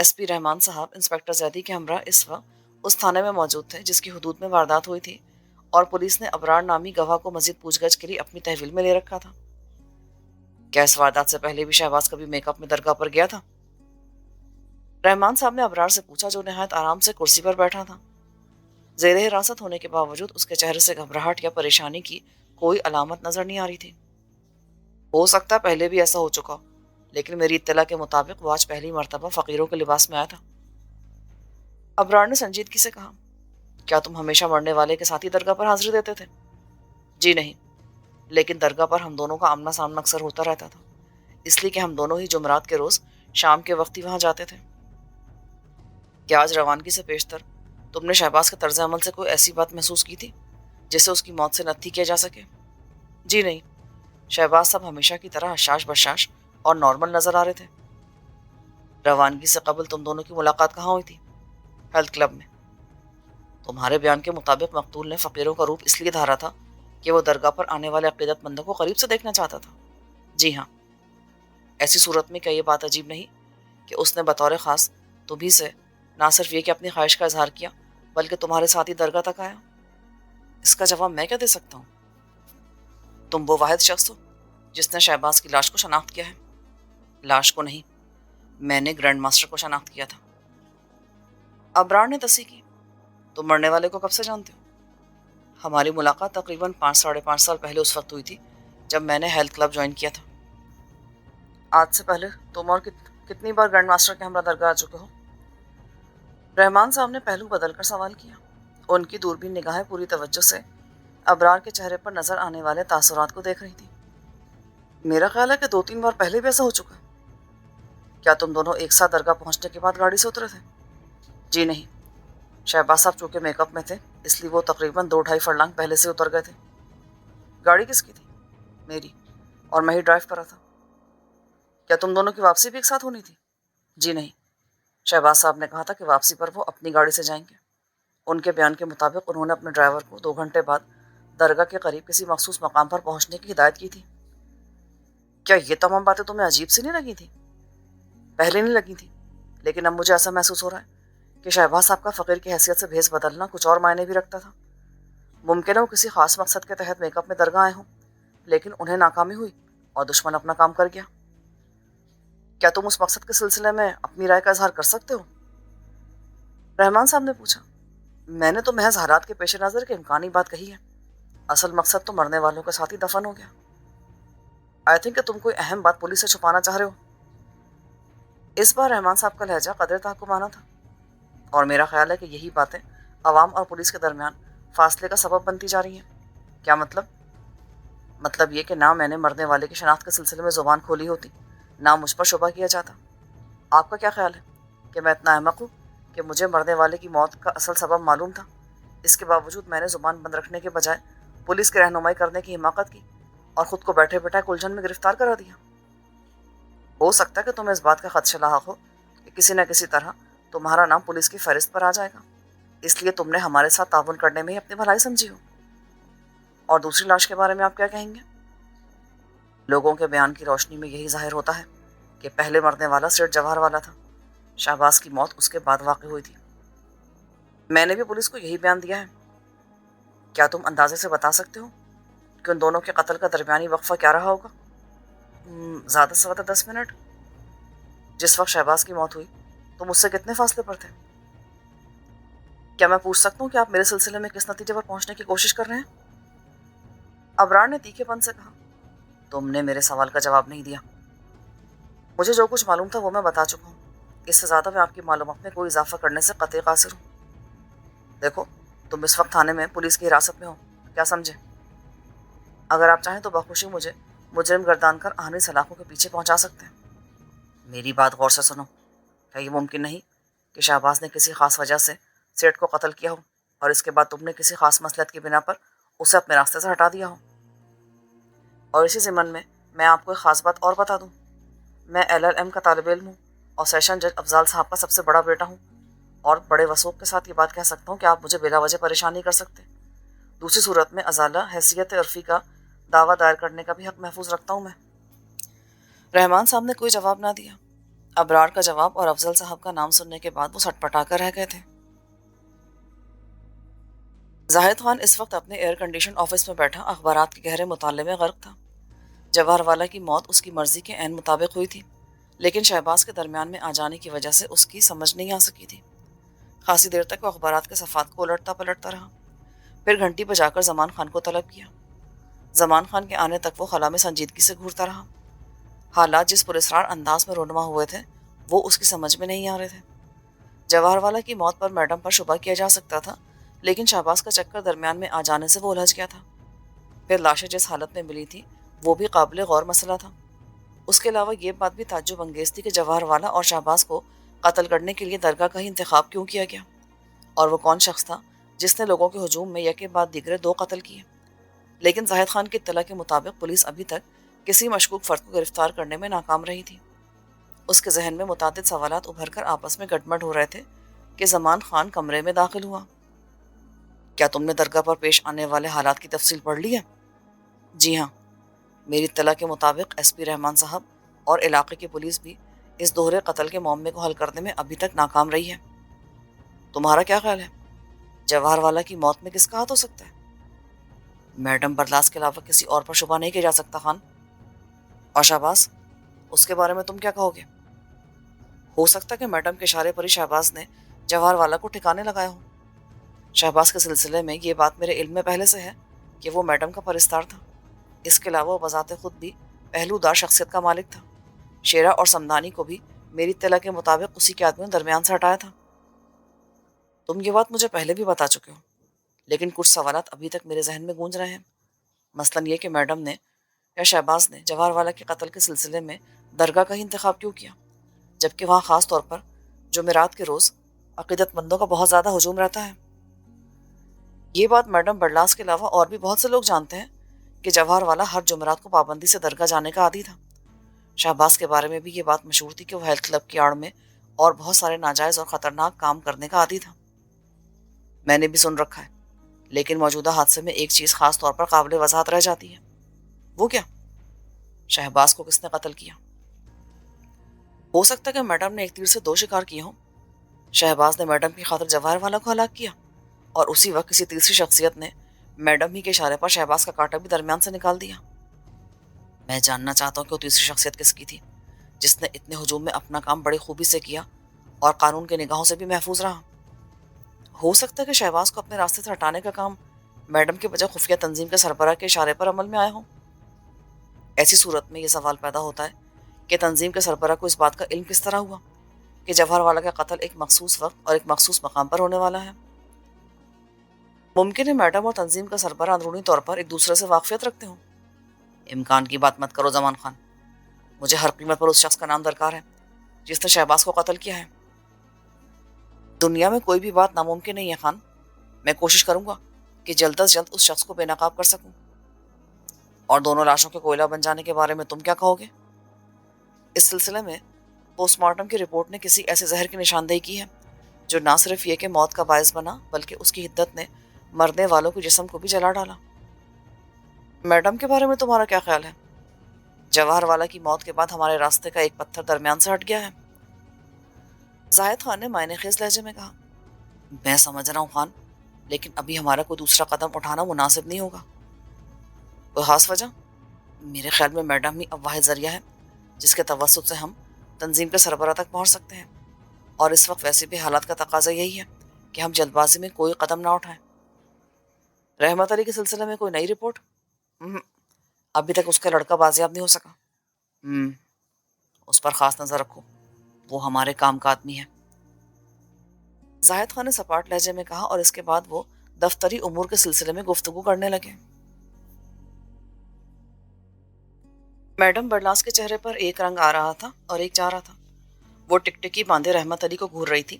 ایس پی رحمان صاحب انسپیکٹر زیدی کے ہمراہ اس وقت اس تھانے میں موجود تھے جس کی حدود میں واردات ہوئی تھی، اور پولیس نے ابرار نامی گواہ کو مزید پوچھ گچھ کے لیے اپنی تحویل میں لے رکھا تھا۔ کیا اس واردات سے پہلے بھی شہباز کبھی میک اپ میں درگاہ پر گیا تھا؟ رحمان صاحب نے ابرار سے پوچھا، جو نہایت آرام سے کرسی پر بیٹھا تھا۔ زیر حراست ہونے کے باوجود اس کے چہرے سے گھبراہٹ یا پریشانی کی کوئی علامت نظر نہیں آ رہی تھی۔ ہو سکتا پہلے بھی ایسا ہو چکا، لیکن میری اطلاع کے مطابق وہ آج پہلی مرتبہ فقیروں کے لباس میں آیا تھا۔ ابرار نے سنجیدگی سے کہا، کیا تم ہمیشہ مرنے والے کے ساتھ ہی درگاہ پر حاضری دیتے تھے؟ جی نہیں، لیکن درگاہ پر ہم دونوں کا آمنا سامنا اکثر ہوتا رہتا تھا، اس لیے کہ ہم دونوں ہی جمعرات کے روز شام کے وقت ہی وہاں جاتے تھے۔ کیا آج روانگی سے پیشتر تم نے شہباز کے طرز عمل سے کوئی ایسی بات محسوس کی تھی جسے اس کی موت سے نتھی کیا جا سکے؟ جی نہیں، شہباز صاحب ہمیشہ کی طرح حشاش بشاش اور نارمل نظر آ رہے تھے۔ روانگی سے قبل تم دونوں کی ملاقات کہاں ہوئی تھی؟ ہیلتھ کلب میں۔ تمہارے بیان کے مطابق مقتول نے فقیروں کا روپ اس لیے دھارا تھا کہ وہ درگاہ پر آنے والے عقیدت مندوں کو قریب سے دیکھنا چاہتا تھا؟ جی ہاں۔ ایسی صورت میں کیا یہ بات عجیب نہیں کہ اس نے بطور خاص تمہیں سے نہ صرف یہ کہ اپنی خواہش کا اظہار کیا، بلکہ تمہارے ساتھ ہی درگاہ تک آیا؟ اس کا جواب میں کیا دے سکتا ہوں؟ تم وہ واحد شخص ہو جس نے شہباز کی لاش کو شناخت کیا ہے۔ لاش کو نہیں، میں نے گرینڈ ماسٹر کو شناخت کیا تھا۔ ابرار نے تصحیح کی، تم مرنے والے کو کب سے جانتے ہو؟ ہماری ملاقات تقریباً 5 ساڑھے 5 سال پہلے اس وقت ہوئی تھی جب میں نے ہیلتھ کلب جوائن کیا تھا۔ آج سے پہلے تم اور کتنی بار گرینڈ ماسٹر کے ہمراہ درگاہ آ چکے ہو؟ رحمان صاحب نے پہلو بدل کر سوال کیا۔ ان کی دوربین نگاہیں پوری توجہ سے ابرار کے چہرے پر نظر آنے والے تاثرات کو دیکھ رہی تھی۔ میرا خیال ہے کہ 2-3 بار پہلے بھی ایسا ہو چکا ہے۔ کیا تم دونوں ایک ساتھ درگاہ پہنچنے کے بعد گاڑی سے اترے تھے؟ جی نہیں، شہباز صاحب چونکہ میک اپ میں تھے اس لیے وہ تقریباً 2-2.5 فرلانگ پہلے سے اتر گئے تھے۔ گاڑی کس کی تھی؟ میری، اور میں ہی ڈرائیو کرا تھا۔ کیا تم دونوں کی واپسی بھی ایک ساتھ ہونی تھی؟ جی نہیں، شہباز صاحب نے کہا تھا کہ واپسی پر وہ اپنی گاڑی سے جائیں گے۔ ان کے بیان کے مطابق انہوں نے اپنے ڈرائیور کو 2 گھنٹے بعد درگاہ کے قریب کسی مخصوص مقام پر پہنچنے کی ہدایت کی تھی۔ کیا یہ تمام باتیں تمہیں عجیب سی نہیں لگی تھی؟ پہلے نہیں لگی تھی، لیکن اب مجھے ایسا محسوس ہو رہا ہے کہ شہباز صاحب کا فقیر کی حیثیت سے بھیس بدلنا کچھ اور معنی بھی رکھتا تھا۔ ممکن ہے وہ کسی خاص مقصد کے تحت میک اپ میں درگاہ آئے ہوں، لیکن انہیں ناکامی ہوئی اور دشمن اپنا کام کر گیا۔ کیا تم اس مقصد کے سلسلے میں اپنی رائے کا اظہار کر سکتے ہو؟ رحمان صاحب نے پوچھا۔ میں نے تو محض حالات کے پیش نظر کے امکانی بات کہی ہے، اصل مقصد تو مرنے والوں کے ساتھ ہی دفن ہو گیا۔ آئی تھنک کہ تم کوئی اہم بات پولیس سے چھپانا چاہ رہے ہو۔ اس بار رحمان صاحب کا لہجہ قدر تحکمانہ تھا، اور میرا خیال ہے کہ یہی باتیں عوام اور پولیس کے درمیان فاصلے کا سبب بنتی جا رہی ہیں۔ کیا مطلب؟ مطلب یہ کہ نہ میں نے مرنے والے کی شناخت کے سلسلے میں زبان کھولی ہوتی، نہ مجھ پر شبہ کیا جاتا۔ آپ کا کیا خیال ہے کہ میں اتنا احمق ہوں کہ مجھے مرنے والے کی موت کا اصل سبب معلوم تھا، اس کے باوجود میں نے زبان بند رکھنے کے بجائے پولیس کی رہنمائی کرنے کی حماقت کی اور خود کو بیٹھے بیٹھے الجھن میں گرفتار کرا دیا؟ ہو سکتا ہے کہ تمہیں اس بات کا خدشہ لاحق ہو کہ کسی نہ کسی طرح تمہارا نام پولیس کی فہرست پر آ جائے گا، اس لیے تم نے ہمارے ساتھ تعاون کرنے میں ہی اپنی بھلائی سمجھی ہو۔ اور دوسری لاش کے بارے میں آپ کیا کہیں گے؟ لوگوں کے بیان کی روشنی میں یہی ظاہر ہوتا ہے کہ پہلے مرنے والا سیٹ جواہر والا تھا، شہباز کی موت اس کے بعد واقع ہوئی تھی۔ میں نے بھی پولیس کو یہی بیان دیا ہے۔ کیا تم اندازے سے بتا سکتے ہو کہ ان دونوں کے قتل کا درمیانی وقفہ کیا رہا ہوگا؟ زیادہ سے زیادہ 10 منٹ۔ جس وقت شہباز کی موت ہوئی تم اس سے کتنے فاصلے پر تھے؟ کیا میں پوچھ سکتا ہوں کہ آپ میرے سلسلے میں کس نتیجے پر پہنچنے کی کوشش کر رہے ہیں؟ ابرار نے تیکھے پن سے کہا، تم نے میرے سوال کا جواب نہیں دیا۔ مجھے جو کچھ معلوم تھا وہ میں بتا چکا ہوں، اس سے زیادہ میں آپ کی معلومات میں کوئی اضافہ کرنے سے قطعی قاصر ہوں۔ دیکھو، تم اس وقت تھانے میں پولیس کی حراست میں ہو، کیا سمجھے؟ اگر آپ چاہیں تو بخوشی مجھے مجرم گردان کر آہنی سلاخوں کے پیچھے پہنچا سکتے ہیں۔ میری بات غور سے سنو، کیا یہ ممکن نہیں کہ شہباز نے کسی خاص وجہ سے سیٹ کو قتل کیا ہو اور اس کے بعد تم نے کسی خاص مصلحت کی بنا پر اسے اپنے راستے سے ہٹا دیا ہو؟ اور اسی ضمن میں آپ کو ایک خاص بات اور بتا دوں، میں LLM کا طالب علم ہوں اور سیشن جج افضال صاحب کا سب سے بڑا بیٹا ہوں، اور بڑے وثوق کے ساتھ یہ بات کہہ سکتا ہوں کہ آپ مجھے بلا وجہ پریشان نہیں کر سکتے۔ دوسری صورت میں ازالہ حیثیت عرفی کا دعویٰ دائر کرنے کا بھی حق محفوظ رکھتا ہوں میں۔ رحمان صاحب نے کوئی جواب نہ دیا۔ ابرار کا جواب اور افضل صاحب کا نام سننے کے بعد وہ سٹپٹا کر رہ گئے تھے۔ زاہد خان اس وقت اپنے ایئر کنڈیشن آفس میں بیٹھا اخبارات کے گہرے مطالعے میں غرق تھا۔ جواہر والا کی موت اس کی مرضی کے عین مطابق ہوئی تھی، لیکن شہباز کے درمیان میں آ جانے کی وجہ سے اس کی سمجھ نہیں آ سکی تھی۔ خاصی دیر تک وہ اخبارات کے صفحات کو الٹتا پلٹتا رہا، پھر گھنٹی پہ جا کر زمان خان کو طلب کیا۔ زمان خان کے آنے تک وہ خلا میں سنجیدگی سے گھورتا رہا۔ حالات جس پراسرار انداز میں رونما ہوئے تھے وہ اس کی سمجھ میں نہیں آ رہے تھے۔ جواہر والا کی موت پر میڈم پر شبہ کیا جا سکتا تھا، لیکن شہباز کا چکر درمیان میں آ جانے سے وہ الجھ گیا تھا۔ پھر لاشیں جس حالت میں ملی تھی وہ بھی قابل غور مسئلہ تھا۔ اس کے علاوہ یہ بات بھی تعجب انگیز تھی کہ جواہر والا اور شہباز کو قتل کرنے کے لیے درگاہ کا ہی انتخاب کیوں کیا گیا، اور وہ کون شخص تھا جس نے لوگوں کے ہجوم میں یکے بعد دیگرے 2 قتل کیے۔ لیکن زاہد خان کی اطلاع کے مطابق پولیس ابھی تک کسی مشکوک فرد کو گرفتار کرنے میں ناکام رہی تھی۔ اس کے ذہن میں متعدد سوالات ابھر کر آپس میں گٹمٹ ہو رہے تھے کہ زمان خان کمرے میں داخل ہوا۔ کیا تم نے درگاہ پر پیش آنے والے حالات کی تفصیل پڑھ لی ہے؟ جی ہاں، میری اطلاع کے مطابق ایس پی رحمان صاحب اور علاقے کی پولیس بھی اس دوہرے قتل کے معمے کو حل کرنے میں ابھی تک ناکام رہی ہے۔ تمہارا کیا خیال ہے؟ جواہر والا کی موت میں کس کا ہاتھ ہو سکتا ہے؟ میڈم برلاس کے علاوہ کسی اور پر شبہ نہیں کیا جا سکتا خان۔ اور شہباز، اس کے بارے میں تم کیا کہو گے؟ ہو سکتا کہ میڈم کے اشارے پر ہی شہباز نے جواہر والا کو ٹھکانے لگایا ہو۔ شہباز کے سلسلے میں یہ بات میرے علم میں پہلے سے ہے کہ وہ میڈم کا پرستار تھا۔ اس کے علاوہ وہ بذات خود بھی پہلو دار شخصیت کا مالک تھا۔ شیرہ اور سمدانی کو بھی میری اطلاع کے مطابق اسی کے آدمی نے درمیان سے ہٹایا تھا۔ تم یہ بات مجھے پہلے بھی بتا چکے ہو، لیکن کچھ سوالات ابھی تک میرے ذہن میں گونج رہے ہیں۔ مثلاً یہ کہ میڈم نے یا شہباز نے جواہر والا کے قتل کے سلسلے میں درگاہ کا ہی انتخاب کیوں کیا، جبکہ وہاں خاص طور پر جمعرات کے روز عقیدت مندوں کا بہت زیادہ ہجوم رہتا ہے۔ یہ بات میڈم برلاس کے علاوہ اور بھی بہت سے لوگ جانتے ہیں کہ جواہر والا ہر جمعرات کو پابندی سے درگاہ جانے کا عادی تھا۔ شہباز کے بارے میں بھی یہ بات مشہور تھی کہ وہ ہیلتھ کلب کی آڑ میں اور بہت سارے ناجائز اور خطرناک کام کرنے کا عادی تھا۔ میں نے بھی سن رکھا ہے، لیکن موجودہ حادثے میں ایک چیز خاص طور پر قابل وضاحت رہ جاتی ہے۔ وہ کیا؟ شہباز کو کس نے قتل کیا؟ ہو سکتا ہے کہ میڈم نے ایک تیر سے 2 شکار کیے ہوں۔ شہباز نے میڈم کی خاطر جواہر والا کو ہلاک کیا، اور اسی وقت کسی تیسری شخصیت نے میڈم ہی کے اشارے پر شہباز کا کانٹا بھی درمیان سے نکال دیا۔ میں جاننا چاہتا ہوں کہ وہ تیسری شخصیت کس کی تھی جس نے اتنے ہجوم میں اپنا کام بڑی خوبی سے کیا اور قانون کے نگاہوں سے بھی محفوظ رہا۔ ہو سکتا ہے کہ شہباز کو اپنے راستے سے ہٹانے کا کام میڈم کے بجائے خفیہ تنظیم کے سربراہ کے اشارے پر عمل میں آئے ہوں۔ ایسی صورت میں یہ سوال پیدا ہوتا ہے کہ تنظیم کے سربراہ کو اس بات کا علم کس طرح ہوا کہ جواہر والا کا قتل ایک مخصوص وقت اور ایک مخصوص مقام پر ہونے والا ہے۔ ممکن ہے میڈم اور تنظیم کا سربراہ اندرونی طور پر ایک دوسرے سے واقفیت رکھتے ہوں۔ امکان کی بات مت کرو زمان خان، مجھے ہر قیمت پر اس شخص کا نام درکار ہے جس نے شہباز کو قتل کیا ہے۔ دنیا میں کوئی بھی بات ناممکن نہیں ہے خان، میں کوشش کروں گا کہ جلد از جلد اس شخص کو بے نقاب کر سکوں۔ اور دونوں لاشوں کے کوئلہ بن جانے کے بارے میں تم کیا کہو گے؟ اس سلسلے میں پوسٹ مارٹم کی رپورٹ نے کسی ایسے زہر کی نشاندہی کی ہے جو نہ صرف یہ کہ موت کا باعث بنا بلکہ اس کی حدت نے مرنے والوں کے جسم کو بھی جلا ڈالا۔ میڈم کے بارے میں تمہارا کیا خیال ہے؟ جواہر والا کی موت کے بعد ہمارے راستے کا ایک پتھر درمیان سے ہٹ گیا ہے۔ زاہد خان نے معنی خیز لہجے میں کہا، میں سمجھ رہا ہوں خان، لیکن ابھی ہمارا کوئی دوسرا قدم اٹھانا مناسب نہیں ہوگا۔ کوئی خاص وجہ؟ میرے خیال میں میڈم ہی اب واحد ذریعہ ہے جس کے توسط سے ہم تنظیم کے سربراہ تک پہنچ سکتے ہیں، اور اس وقت ویسے بھی حالات کا تقاضا یہی ہے کہ ہم جلد بازی میں کوئی قدم نہ اٹھائیں۔ رحمت علی کے سلسلے میں کوئی نئی رپورٹ؟ ابھی تک اس کا لڑکا بازیاب نہیں ہو سکا۔ اس پر خاص نظر رکھو، وہ ہمارے کام کا آدمی ہے، زاہد خان نے سپاٹ لہجے میں کہا، اور اس کے بعد وہ دفتری امور کے سلسلے میں گفتگو کرنے لگے۔ میڈم برلاس کے چہرے پر ایک رنگ آ رہا تھا اور ایک جا رہا تھا۔ وہ ٹکٹکی باندھے رحمت علی کو گھور رہی تھی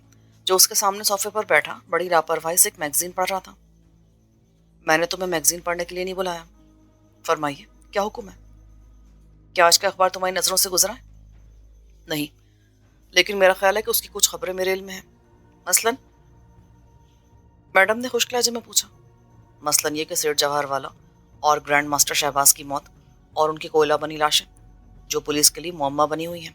جو اس کے سامنے صوفے پر بیٹھا بڑی لاپرواہی سے ایک میگزین پڑھ رہا تھا۔ میں نے تمہیں میگزین پڑھنے کے لیے نہیں بلایا، فرمائیے کیا حکم ہے؟ کیا آج کا اخبار تمہاری نظروں سے گزرا ہے؟ نہیں، لیکن میرا خیال ہے کہ اس کی کچھ خبریں میرے علم میں ہیں۔ مثلاً؟ میڈم نے خشک لہجے میں پوچھا۔ مثلاً یہ کہ سیٹھ جواہر والا اور گرینڈ ماسٹر شہباز کی موت اور ان کی کوئلہ بنی لاشیں جو پولیس کے لیے معمہ بنی ہوئی ہیں۔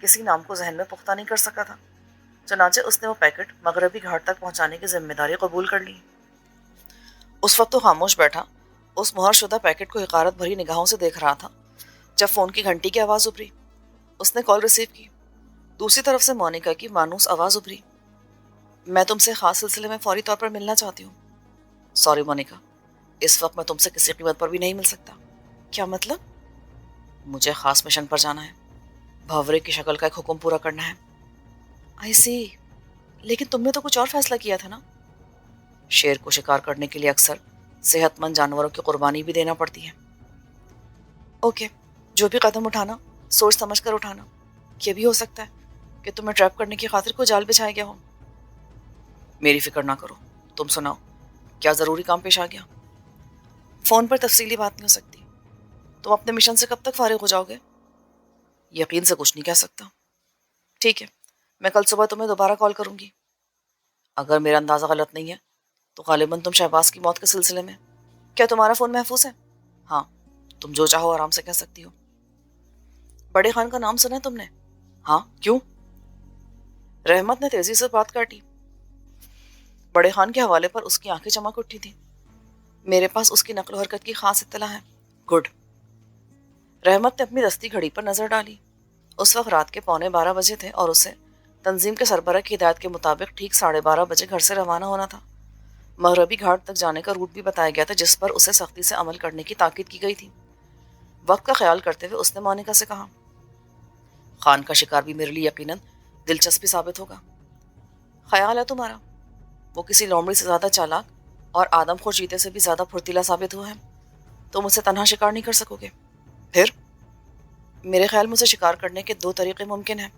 کسی نام کو ذہن میں پختہ نہیں کر سکا تھا، چنانچہ اس نے وہ پیکٹ مغربی گھاٹ تک پہنچانے کی ذمہ داری قبول کر لی۔ اس وقت وہ خاموش بیٹھا اس مہر شدہ پیکٹ کو حقارت بھری نگاہوں سے دیکھ رہا تھا جب فون کی گھنٹی کی آواز ابھری۔ اس نے کال ریسیو کی۔ دوسری طرف سے مونیکا کی مانوس آواز ابھری، میں تم سے خاص سلسلے میں فوری طور پر ملنا چاہتی ہوں۔ سوری مونیکا، اس وقت میں تم سے کسی قیمت پر بھی نہیں مل سکتا۔ کیا مطلب؟ مجھے خاص مشن پر جانا ہے، بھاورے کی شکل کا ایک حکم پورا کرنا ہے۔ آئی سی، لیکن تم نے تو کچھ اور فیصلہ کیا تھا نا؟ شیر کو شکار کرنے کے لیے اکثر صحت مند جانوروں کی قربانی بھی دینا پڑتی ہے۔ اوکے، جو بھی قدم اٹھانا سوچ سمجھ کر اٹھانا۔ یہ بھی ہو سکتا ہے کہ تمہیں ٹریپ کرنے کی خاطر کوئی جال بچھایا گیا ہو۔ میری فکر نہ کرو، تم سناؤ، کیا ضروری کام پیش آ گیا؟ فون پر تفصیلی بات نہیں ہو سکتی۔ تم اپنے مشن سے کب تک فارغ ہو جاؤ گے؟ یقین سے کچھ نہیں کہہ سکتا۔ ٹھیک ہے، میں کل صبح تمہیں دوبارہ کال کروں گی۔ اگر میرا اندازہ غلط نہیں ہے تو غالباً تم شہباز کی موت کے سلسلے میں۔ کیا تمہارا فون محفوظ ہے؟ ہاں، تم جو چاہو آرام سے کہہ سکتی ہو۔ بڑے خان کا نام سنا ہے تم نے؟ ہاں، کیوں؟ رحمت نے تیزی سے بات کاٹی۔ بڑے خان کے حوالے پر اس کی آنکھیں چمک اٹھی تھیں۔ میرے پاس اس کی نقل و حرکت کی خاص اطلاع ہے۔ گڈ۔ رحمت نے اپنی دستی گھڑی پر نظر ڈالی۔ اس وقت رات کے 11:45 بجے تھے اور اسے تنظیم کے سربراہ کی ہدایت کے مطابق ٹھیک 12:30 بجے گھر سے روانہ ہونا تھا۔ مغربی گھاٹ تک جانے کا روٹ بھی بتایا گیا تھا جس پر اسے سختی سے عمل کرنے کی تاکید کی گئی تھی۔ وقت کا خیال کرتے ہوئے اس نے مونیکا سے کہا، خان کا شکار بھی میرے لیے یقیناً دلچسپی ثابت ہوگا۔ خیال ہے تمہارا وہ کسی لومڑی سے زیادہ چالاک اور آدم خور چیتے سے بھی زیادہ پھرتیلا ثابت ہوا ہے؟ تم اسے تنہا شکار نہیں کر سکو گے۔ پھر میرے خیال میں اسے شکار کرنے کے 2 طریقے ممکن ہیں۔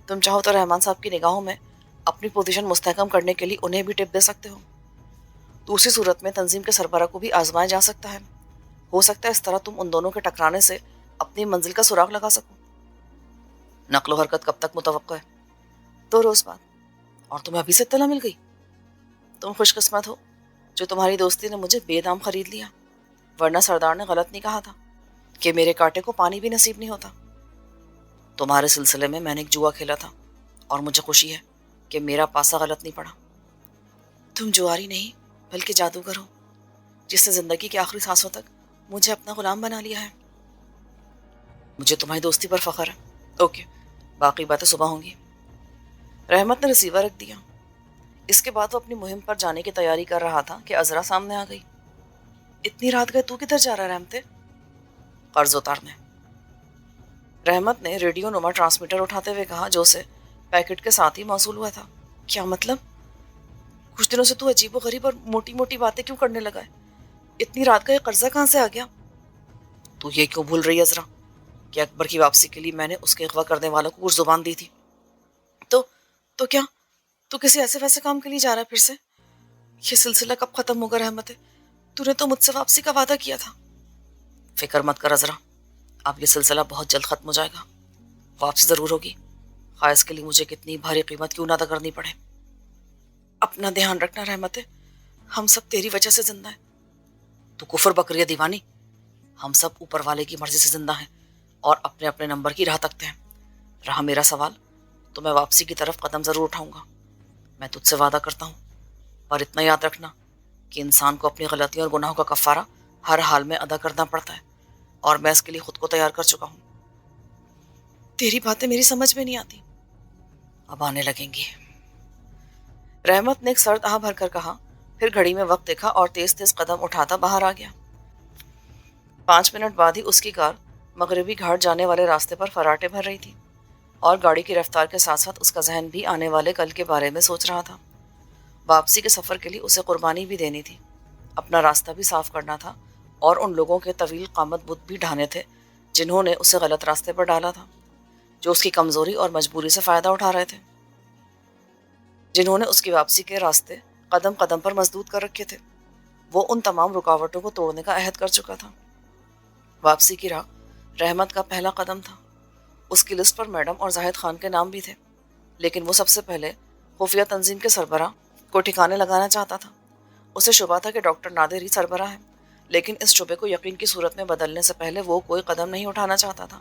تم چاہو تو رحمان صاحب کی نگاہوں میں اپنی پوزیشن مستحکم کرنے کے لیے انہیں بھی ٹپ دے سکتے ہو۔ دوسری صورت میں تنظیم کے سربراہ کو بھی آزمایا جا سکتا ہے۔ ہو سکتا ہے اس طرح تم ان دونوں کے ٹکرانے سے اپنی منزل کا سراغ لگا سکو۔ نقل و حرکت کب تک متوقع ہے؟ 2 روز بعد۔ اور تمہیں ابھی سے اطلاع مل گئی؟ تم خوش قسمت ہو جو تمہاری دوستی نے مجھے بے دام خرید لیا، ورنہ سردار نے غلط نہیں کہا تھا کہ میرے کانٹے کو پانی بھی نصیب نہیں ہوتا۔ تمہارے سلسلے میں نے ایک جوا کھیلا تھا اور مجھے خوشی ہے کہ میرا پاسا غلط نہیں پڑا۔ تم جواری نہیں بلکہ جادوگر ہو جس نے زندگی کے آخری سانسوں تک مجھے اپنا غلام بنا لیا ہے۔ مجھے تمہاری دوستی پر فخر ہے۔ اوکے، باقی باتیں صبح ہوں گی۔ رحمت نے ریسیور رکھ دیا۔ اس کے بعد وہ اپنی مہم پر جانے کی تیاری کر رہا تھا کہ عذرا سامنے آ گئی۔ اتنی رات گئے تو کدھر جا رہا ہے رحمتے؟ قرض اتارنے۔ رحمت نے ریڈیو نما ٹرانسمیٹر اٹھاتے ہوئے کہا جو اسے پیکٹ کے ساتھ ہی موصول ہوا تھا۔ کیا مطلب؟ کچھ دنوں سے تو عجیب و غریب اور موٹی موٹی باتیں کیوں کرنے لگا ہے؟ اتنی رات کا یہ قرضہ کہاں سے آ گیا؟ تو یہ کیوں بھول رہی عذرا کہ اکبر کی واپسی کے لیے میں نے اس کے اغوا کرنے والوں کو کچھ زبان دی تھی؟ تو کیا تو کسی ایسے ویسے کام کے لیے جا رہا ہے پھر سے؟ یہ سلسلہ کب ختم ہوگا رحمت؟ تو نے تو مجھ سے واپسی کا وعدہ کیا تھا۔ فکر مت کر عذرا، اب یہ سلسلہ بہت جلد ختم ہو جائے گا۔ واپسی ضرور ہوگی، خواہ اس کے لیے مجھے کتنی بھاری قیمت کیوں نہ ادا کرنی پڑے۔ اپنا دھیان رکھنا رحمت، ہم سب تیری وجہ سے زندہ ہیں۔ تو کفر بکری دیوانی، ہم سب اوپر والے کی مرضی سے زندہ ہیں اور اپنے اپنے نمبر کی راہ تکتے ہیں۔ رہا میرا سوال تو میں واپسی کی طرف قدم ضرور اٹھاؤں گا، میں تجھ سے وعدہ کرتا ہوں، پر اتنا یاد رکھنا کہ انسان کو اپنی غلطیوں اور گناہوں کا کفارہ ہر حال میں ادا کرنا پڑتا ہے، اور میں اس کے لیے خود کو تیار کر چکا ہوں۔ تیری باتیں میری سمجھ میں نہیں آتی۔ اب آنے لگیں گی۔ رحمت نے ایک سرد آہ بھر کر کہا، پھر گھڑی میں وقت دیکھا اور تیز تیز قدم اٹھاتا باہر آ گیا۔ 5 منٹ بعد ہی اس کی کار مغربی گھاٹ جانے والے راستے پر فراٹے بھر رہی تھی، اور گاڑی کی رفتار کے ساتھ ساتھ اس کا ذہن بھی آنے والے کل کے بارے میں سوچ رہا تھا۔ واپسی کے سفر کے لیے اسے قربانی بھی دینی تھی، اپنا راستہ بھی صاف کرنا تھا، اور ان لوگوں کے طویل قامت بت بھی ڈھانے تھے جنہوں نے اسے غلط راستے پر ڈالا تھا، جو اس کی کمزوری اور مجبوری سے فائدہ اٹھا رہے تھے، جنہوں نے اس کی واپسی کے راستے قدم قدم پر مسدود کر رکھے تھے۔ وہ ان تمام رکاوٹوں کو توڑنے کا عہد کر چکا تھا۔ واپسی کی راہ رحمت کا پہلا قدم تھا۔ اس کی لسٹ پر میڈم اور زاہد خان کے نام بھی تھے، لیکن وہ سب سے پہلے خفیہ تنظیم کے سربراہ کو ٹھکانے لگانا چاہتا تھا۔ اسے شبہ تھا کہ ڈاکٹر نادر ہی سربراہ ہے، لیکن اس شبے کو یقین کی صورت میں بدلنے سے پہلے وہ کوئی قدم نہیں اٹھانا چاہتا تھا۔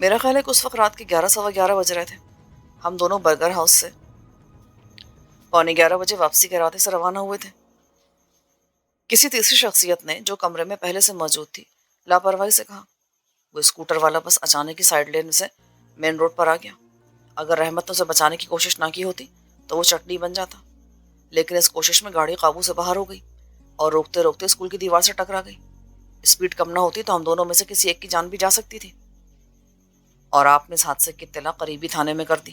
میرا خیال ہے کہ اس وقت رات کے 11 سوا 11 بج رہے تھے۔ ہم دونوں برگر ہاؤس سے 11:15 بجے واپسی کے ارادے سے روانہ ہوئے تھے۔ کسی تیسری شخصیت نے جو کمرے میں پہلے سے موجود تھی لاپرواہی سے کہا، وہ اسکوٹر والا بس اچانک ہی سائڈ لین سے مین روڈ پر آ گیا۔ اگر رحمت نے اسے بچانے کی کوشش نہ کی ہوتی تو وہ چٹنی بن جاتا، لیکن اس کوشش میں گاڑی قابو سے باہر ہو گئی اور روکتے روکتے اسکول کی دیوار سے ٹکرا گئی۔ اسپیڈ کم نہ ہوتی تو ہم دونوں میں سے کسی ایک کی جان بھی جا سکتی تھی، اور آپ نے اس حادثے کی اطلاع قریبی تھانے میں کر دی۔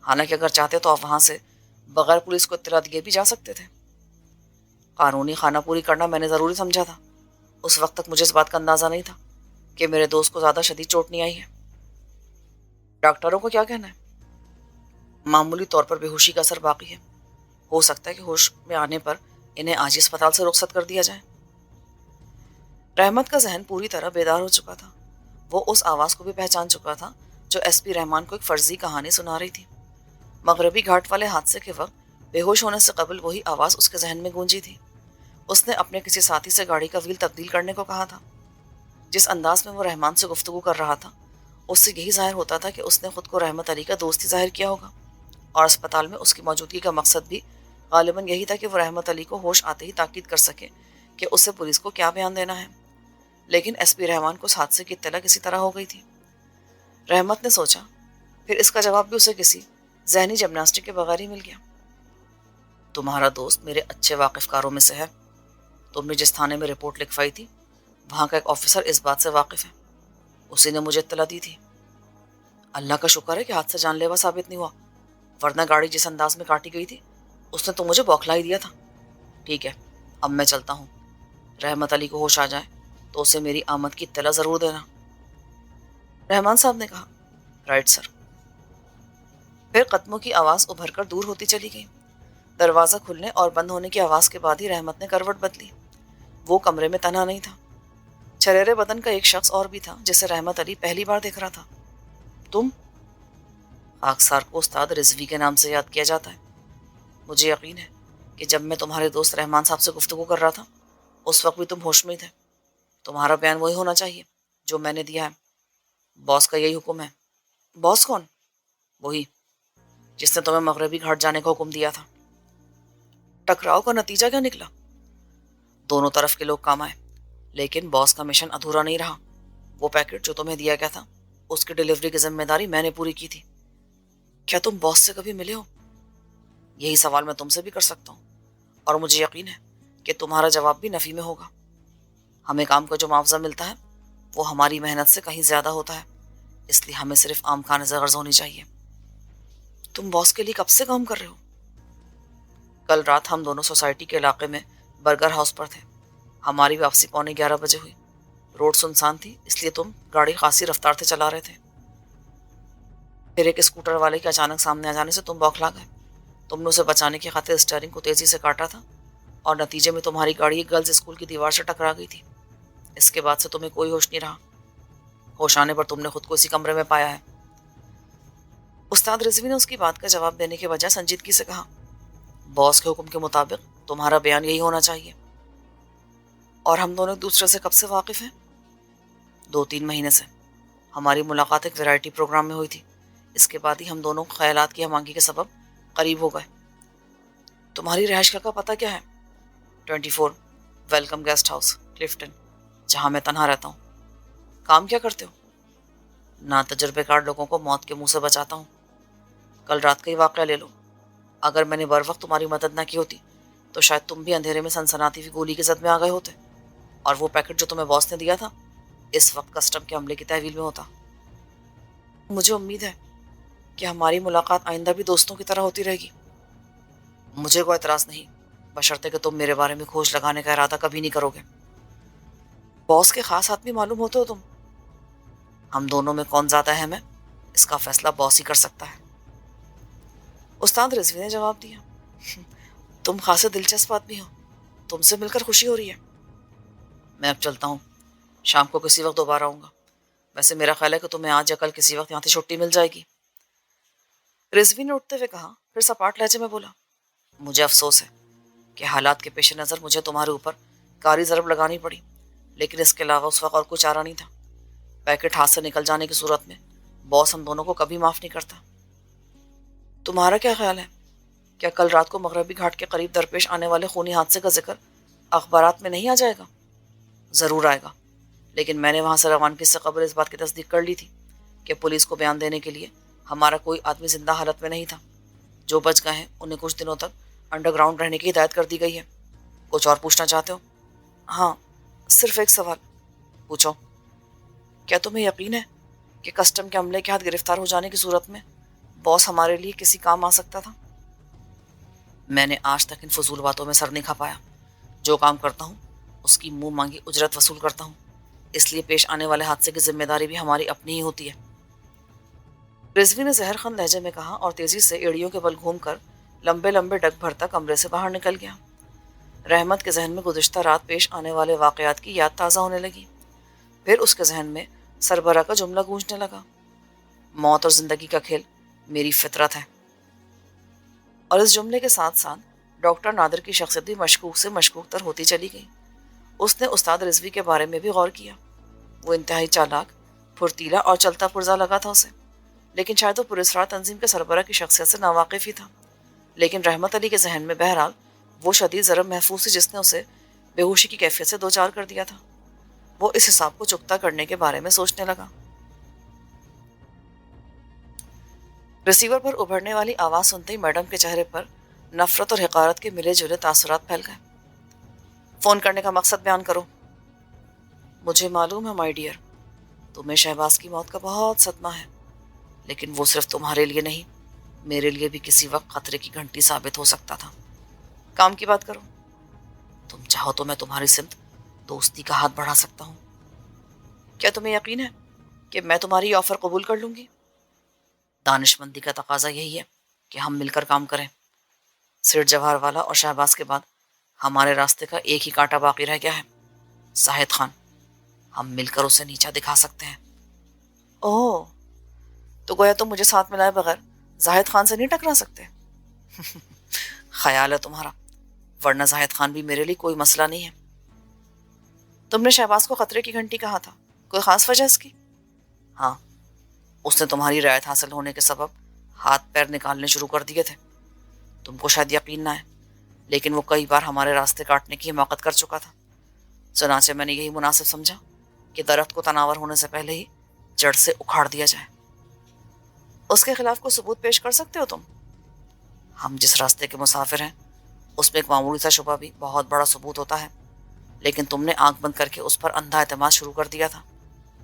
حالانکہ اگر چاہتے تو آپ وہاں سے بغیر پولیس کو اطلاع دیے بھی جا سکتے تھے۔ قانونی خانہ پوری کرنا میں نے ضروری سمجھا تھا۔ اس وقت تک مجھے اس بات کا اندازہ نہیں تھا کہ میرے دوست کو زیادہ شدید چوٹ نہیں آئی ہے۔ ڈاکٹروں کو کیا کہنا ہے؟ معمولی طور پر بے ہوشی کا اثر باقی ہے، ہو سکتا ہے کہ ہوش میں آنے پر انہیں آج اسپتال سے رخصت کر دیا جائے۔ رحمت کا ذہن پوری طرح بیدار ہو چکا تھا۔ وہ اس آواز کو بھی پہچان چکا تھا جو ایس پی رحمان کو ایک فرضی کہانی سنا رہی تھی۔ مغربی گھاٹ والے حادثے کے وقت بے ہوش ہونے سے قبل وہی آواز اس کے ذہن میں گونجی تھی۔ اس نے اپنے کسی ساتھی سے گاڑی کا ویل تبدیل کرنے کو کہا تھا۔ جس انداز میں وہ رحمان سے گفتگو کر رہا تھا، اس سے یہی ظاہر ہوتا تھا کہ اس نے خود کو رحمت علی کا دوست ہی ظاہر کیا ہوگا، اور اسپتال میں اس کی موجودگی کا مقصد بھی غالباً یہی تھا کہ وہ رحمت علی کو ہوش آتے ہی تاکید کر سکے کہ اسے پولیس کو کیا بیان دینا ہے۔ لیکن ایس پی رحمان کو اس حادثے کی اطلاع کسی طرح ہو گئی تھی۔ رحمت نے سوچا، پھر اس کا جواب بھی اسے کسی ذہنی جمناسٹک کے بغیر ہی مل گیا۔ تمہارا دوست میرے اچھے واقف کاروں میں سے ہے۔ تم نے جس تھانے میں رپورٹ لکھوائی تھی وہاں کا ایک آفیسر اس بات سے واقف ہے، اسی نے مجھے اطلاع دی تھی۔ اللہ کا شکر ہے کہ حادثہ جان لیوا ثابت نہیں ہوا، ورنہ گاڑی جس انداز میں کاٹی گئی تھی اس نے تو مجھے بوکھلا ہی دیا تھا۔ ٹھیک ہے، اب میں چلتا ہوں۔ رحمت علی کو ہوش آ جائے تو اسے میری آمد کی اطلاع ضرور دینا۔ رحمان صاحب نے کہا، رائٹ سر۔ پھر قدموں کی آواز ابھر کر دور ہوتی چلی گئی۔ دروازہ کھلنے اور بند ہونے کی آواز کے بعد ہی رحمت نے کروٹ بدلی۔ وہ کمرے میں تنہا نہیں تھا، چھریرے بدن کا ایک شخص اور بھی تھا جسے رحمت علی پہلی بار دیکھ رہا تھا۔ تم؟ خاکسار کو استاد رضوی کے نام سے یاد کیا جاتا ہے۔ مجھے یقین ہے کہ جب میں تمہارے دوست رحمان صاحب سے گفتگو کر رہا تھا اس وقت بھی تم ہوش میں تھے۔ تمہارا بیان وہی ہونا چاہیے جو میں نے دیا ہے۔ باس کا یہی حکم ہے۔ باس کون؟ وہی جس نے تمہیں مغربی گھاٹ جانے کا حکم دیا تھا۔ ٹکراؤ کا نتیجہ کیا نکلا؟ دونوں طرف کے لوگ کام آئے، لیکن باس کا مشن ادھورا نہیں رہا۔ وہ پیکٹ جو تمہیں دیا گیا تھا اس کی ڈیلیوری کی ذمہ داری میں نے پوری کی تھی۔ کیا تم باس سے کبھی ملے ہو؟ یہی سوال میں تم سے بھی کر سکتا ہوں، اور مجھے یقین ہے کہ تمہارا جواب بھی نفی میں ہوگا۔ ہمیں کام کا جو معاوضہ ملتا ہے وہ ہماری محنت سے کہیں زیادہ ہوتا ہے، اس لیے ہمیں صرف عام کھانے سے غرض ہونی چاہیے۔ تم باس کے لیے کب سے کام کر رہے ہو؟ کل رات ہم دونوں سوسائٹی کے علاقے میں برگر ہاؤس پر تھے۔ ہماری واپسی 11:15 ہوئی۔ روڈ سنسان تھی، اس لیے تم گاڑی خاصی رفتار سے چلا رہے تھے۔ پھر ایک اسکوٹر والے کے اچانک سامنے آ جانے سے تم بوکھلا گئے۔ تم نے اسے بچانے کی خاطر اسٹیئرنگ کو تیزی سے کاٹا تھا اور نتیجے میں تمہاری گاڑی ایک گرلز اسکول کی دیوار سے ٹکرا گئی تھی۔ اس کے بعد سے تمہیں کوئی ہوش نہیں رہا۔ ہوش آنے پر تم نے خود کو اسی کمرے میں پایا ہے۔ استاد رضوی نے اس کی بات کا جواب دینے کے بجائے سنجیدگی سے کہا، باس کے حکم کے مطابق تمہارا بیان یہی ہونا چاہیے۔ اور ہم دونوں ایک دوسرے سے کب سے واقف ہیں؟ 2-3 مہینے سے۔ ہماری ملاقات ایک ویرائٹی پروگرام میں ہوئی تھی۔ اس کے بعد ہی ہم دونوں خیالات کی ہم آہنگی کے سبب قریب ہو گئے۔ تمہاری رہائش گاہ کا پتہ کیا ہے؟ 24 ویلکم گیسٹ ہاؤس، کلفٹن، جہاں میں تنہا رہتا ہوں۔ کام کیا کرتے ہو؟ نا تجربے کار لوگوں کو موت کے منہ سے بچاتا ہوں۔ کل رات کا ہی واقعہ لے لو۔ اگر میں نے بر وقت تمہاری مدد نہ کی ہوتی تو شاید تم بھی اندھیرے میں سنسناتی ہوئی گولی کی زد میں آ گئے ہوتے، اور وہ پیکٹ جو تمہیں باس نے دیا تھا اس وقت کسٹم کے عملے کی تحویل میں ہوتا۔ مجھے امید ہے کہ ہماری ملاقات آئندہ بھی دوستوں کی طرح ہوتی رہے گی۔ مجھے کوئی اعتراض نہیں، بشرطے کہ تم میرے بارے میں کھوج لگانے کا ارادہ کبھی نہیں کرو گے۔ باس کے خاص آدمی معلوم ہوتے ہو تم۔ ہم دونوں میں کون زیادہ اہم ہے اس کا فیصلہ باس ہی کر سکتا ہے۔ استاد رضوی نے جواب دیا، تم خاصے دلچسپ آدمی ہو، تم سے مل کر خوشی ہو رہی ہے۔ میں اب چلتا ہوں، شام کو کسی وقت دوبارہ آؤں گا۔ ویسے میرا خیال ہے کہ تمہیں آج یا کل کسی وقت یہاں سے چھٹی مل جائے گی۔ رضوی نے اٹھتے ہوئے کہا، پھر سپاٹ لہجے میں بولا، مجھے افسوس ہے کہ حالات کے پیش نظر مجھے تمہارے اوپر کاری ضرب لگانی پڑی، لیکن اس کے علاوہ اس وقت اور کوئی چارہ نہیں تھا۔ پیکٹ ہاتھ سے نکل جانے کی صورت میں باس ہم دونوں کو کبھی معاف نہیں کرتا۔ تمہارا کیا خیال ہے؟ کیا کل رات کو مغربی گھاٹ کے قریب درپیش آنے والے خونی حادثے کا ذکر اخبارات میں نہیں آ جائے گا؟ ضرور آئے گا، لیکن میں نے وہاں سے روانگی سے قبل اس بات کی تصدیق کر لی تھی کہ پولیس کو بیان دینے کے لیے ہمارا کوئی آدمی زندہ حالت میں نہیں تھا۔ جو بچ گئے ہیں انہیں کچھ دنوں تک انڈر گراؤنڈ رہنے کی ہدایت کر دی گئی ہے۔ کچھ اور پوچھنا چاہتے ہو؟ ہاں، صرف ایک سوال۔ پوچھو۔ کیا تمہیں یقین ہے کہ کسٹم کے عملے کے ہاتھ گرفتار ہو جانے کی صورت میں باس ہمارے لیے کسی کام آ سکتا تھا؟ میں نے آج تک ان فضول باتوں میں سر نہیں کھپایا۔ جو کام کرتا ہوں اس کی منہ مانگی اجرت وصول کرتا ہوں، اس لیے پیش آنے والے حادثے کی ذمہ داری بھی ہماری اپنی ہی ہوتی ہے۔ رضوی نے زہر خند لہجے میں کہا اور تیزی سے ایڑیوں کے بل گھوم کر لمبے لمبے ڈگ بھرتا کمرے سے باہر نکل گیا۔ رحمت کے ذہن میں گزشتہ رات پیش آنے والے واقعات کی یاد تازہ ہونے لگی۔ پھر اس کے ذہن میں سربراہ کا جملہ گونجنے لگا، موت اور زندگی کا کھیل میری فطرت ہے۔ اور اس جملے کے ساتھ ساتھ ڈاکٹر نادر کی شخصیت بھی مشکوک سے مشکوک تر ہوتی چلی گئی۔ اس نے استاد رضوی کے بارے میں بھی غور کیا۔ وہ انتہائی چالاک، پھرتیلا اور چلتا پرزا لگا تھا اسے، لیکن شاید وہ پراسرار تنظیم کے سربراہ کی شخصیت سے ناواقف ہی تھا۔ لیکن رحمت علی کے ذہن میں بہرحال وہ شدید ضرب محفوظ تھی جس نے اسے بے ہوشی کی کیفیت سے دوچار کر دیا تھا۔ وہ اس حساب کو چکتا کرنے کے بارے میں سوچنے لگا۔ ریسیور پر ابھرنے والی آواز سنتے ہی میڈم کے چہرے پر نفرت اور حقارت کے ملے جلے تاثرات پھیل گئے۔ فون کرنے کا مقصد بیان کرو۔ مجھے معلوم ہے مائی ڈیئر، تمہیں شہباز کی موت کا بہت صدمہ ہے، لیکن وہ صرف تمہارے لیے نہیں، میرے لیے بھی کسی وقت خطرے کی گھنٹی ثابت ہو سکتا تھا۔ کام کی بات کرو۔ تم چاہو تو میں تمہاری سمت دوستی کا ہاتھ بڑھا سکتا ہوں۔ کیا تمہیں یقین ہے کہ میں تمہاری یہ آفر قبول کر لوں گی؟ دانش مندی کا تقاضا یہی ہے کہ ہم مل کر کام کریں۔ سیٹ جواہر والا اور شہباز کے بعد ہمارے راستے کا ایک ہی کانٹا باقی رہ گیا ہے، زاہد خان۔ ہم مل کر اسے نیچا دکھا سکتے ہیں۔ اوہ، تو گویا تم مجھے ساتھ ملائے بغیر زاہد خان سے نہیں ٹکرا سکتے؟ خیال ہے تمہارا، ورنہ زاہد خان بھی میرے لیے کوئی مسئلہ نہیں ہے۔ تم نے شہباز کو خطرے کی گھنٹی کہا تھا، کوئی خاص وجہ اس کی؟ ہاں، اس نے تمہاری رعایت حاصل ہونے کے سبب ہاتھ پیر نکالنے شروع کر دیے تھے۔ تم کو شاید یقین نہ ہے، لیکن وہ کئی بار ہمارے راستے کاٹنے کی حماقت کر چکا تھا۔ چنانچہ میں نے یہی مناسب سمجھا کہ درخت کو تناور ہونے سے پہلے ہی جڑ سے اکھاڑ دیا جائے۔ اس کے خلاف کوئی ثبوت پیش کر سکتے ہو تم؟ ہم جس راستے کے مسافر ہیں اس میں ایک معمولی سا شبہ بھی بہت بڑا ثبوت ہوتا ہے، لیکن تم نے آنکھ بند کر کے اس پر اندھا اعتماد شروع کر دیا تھا،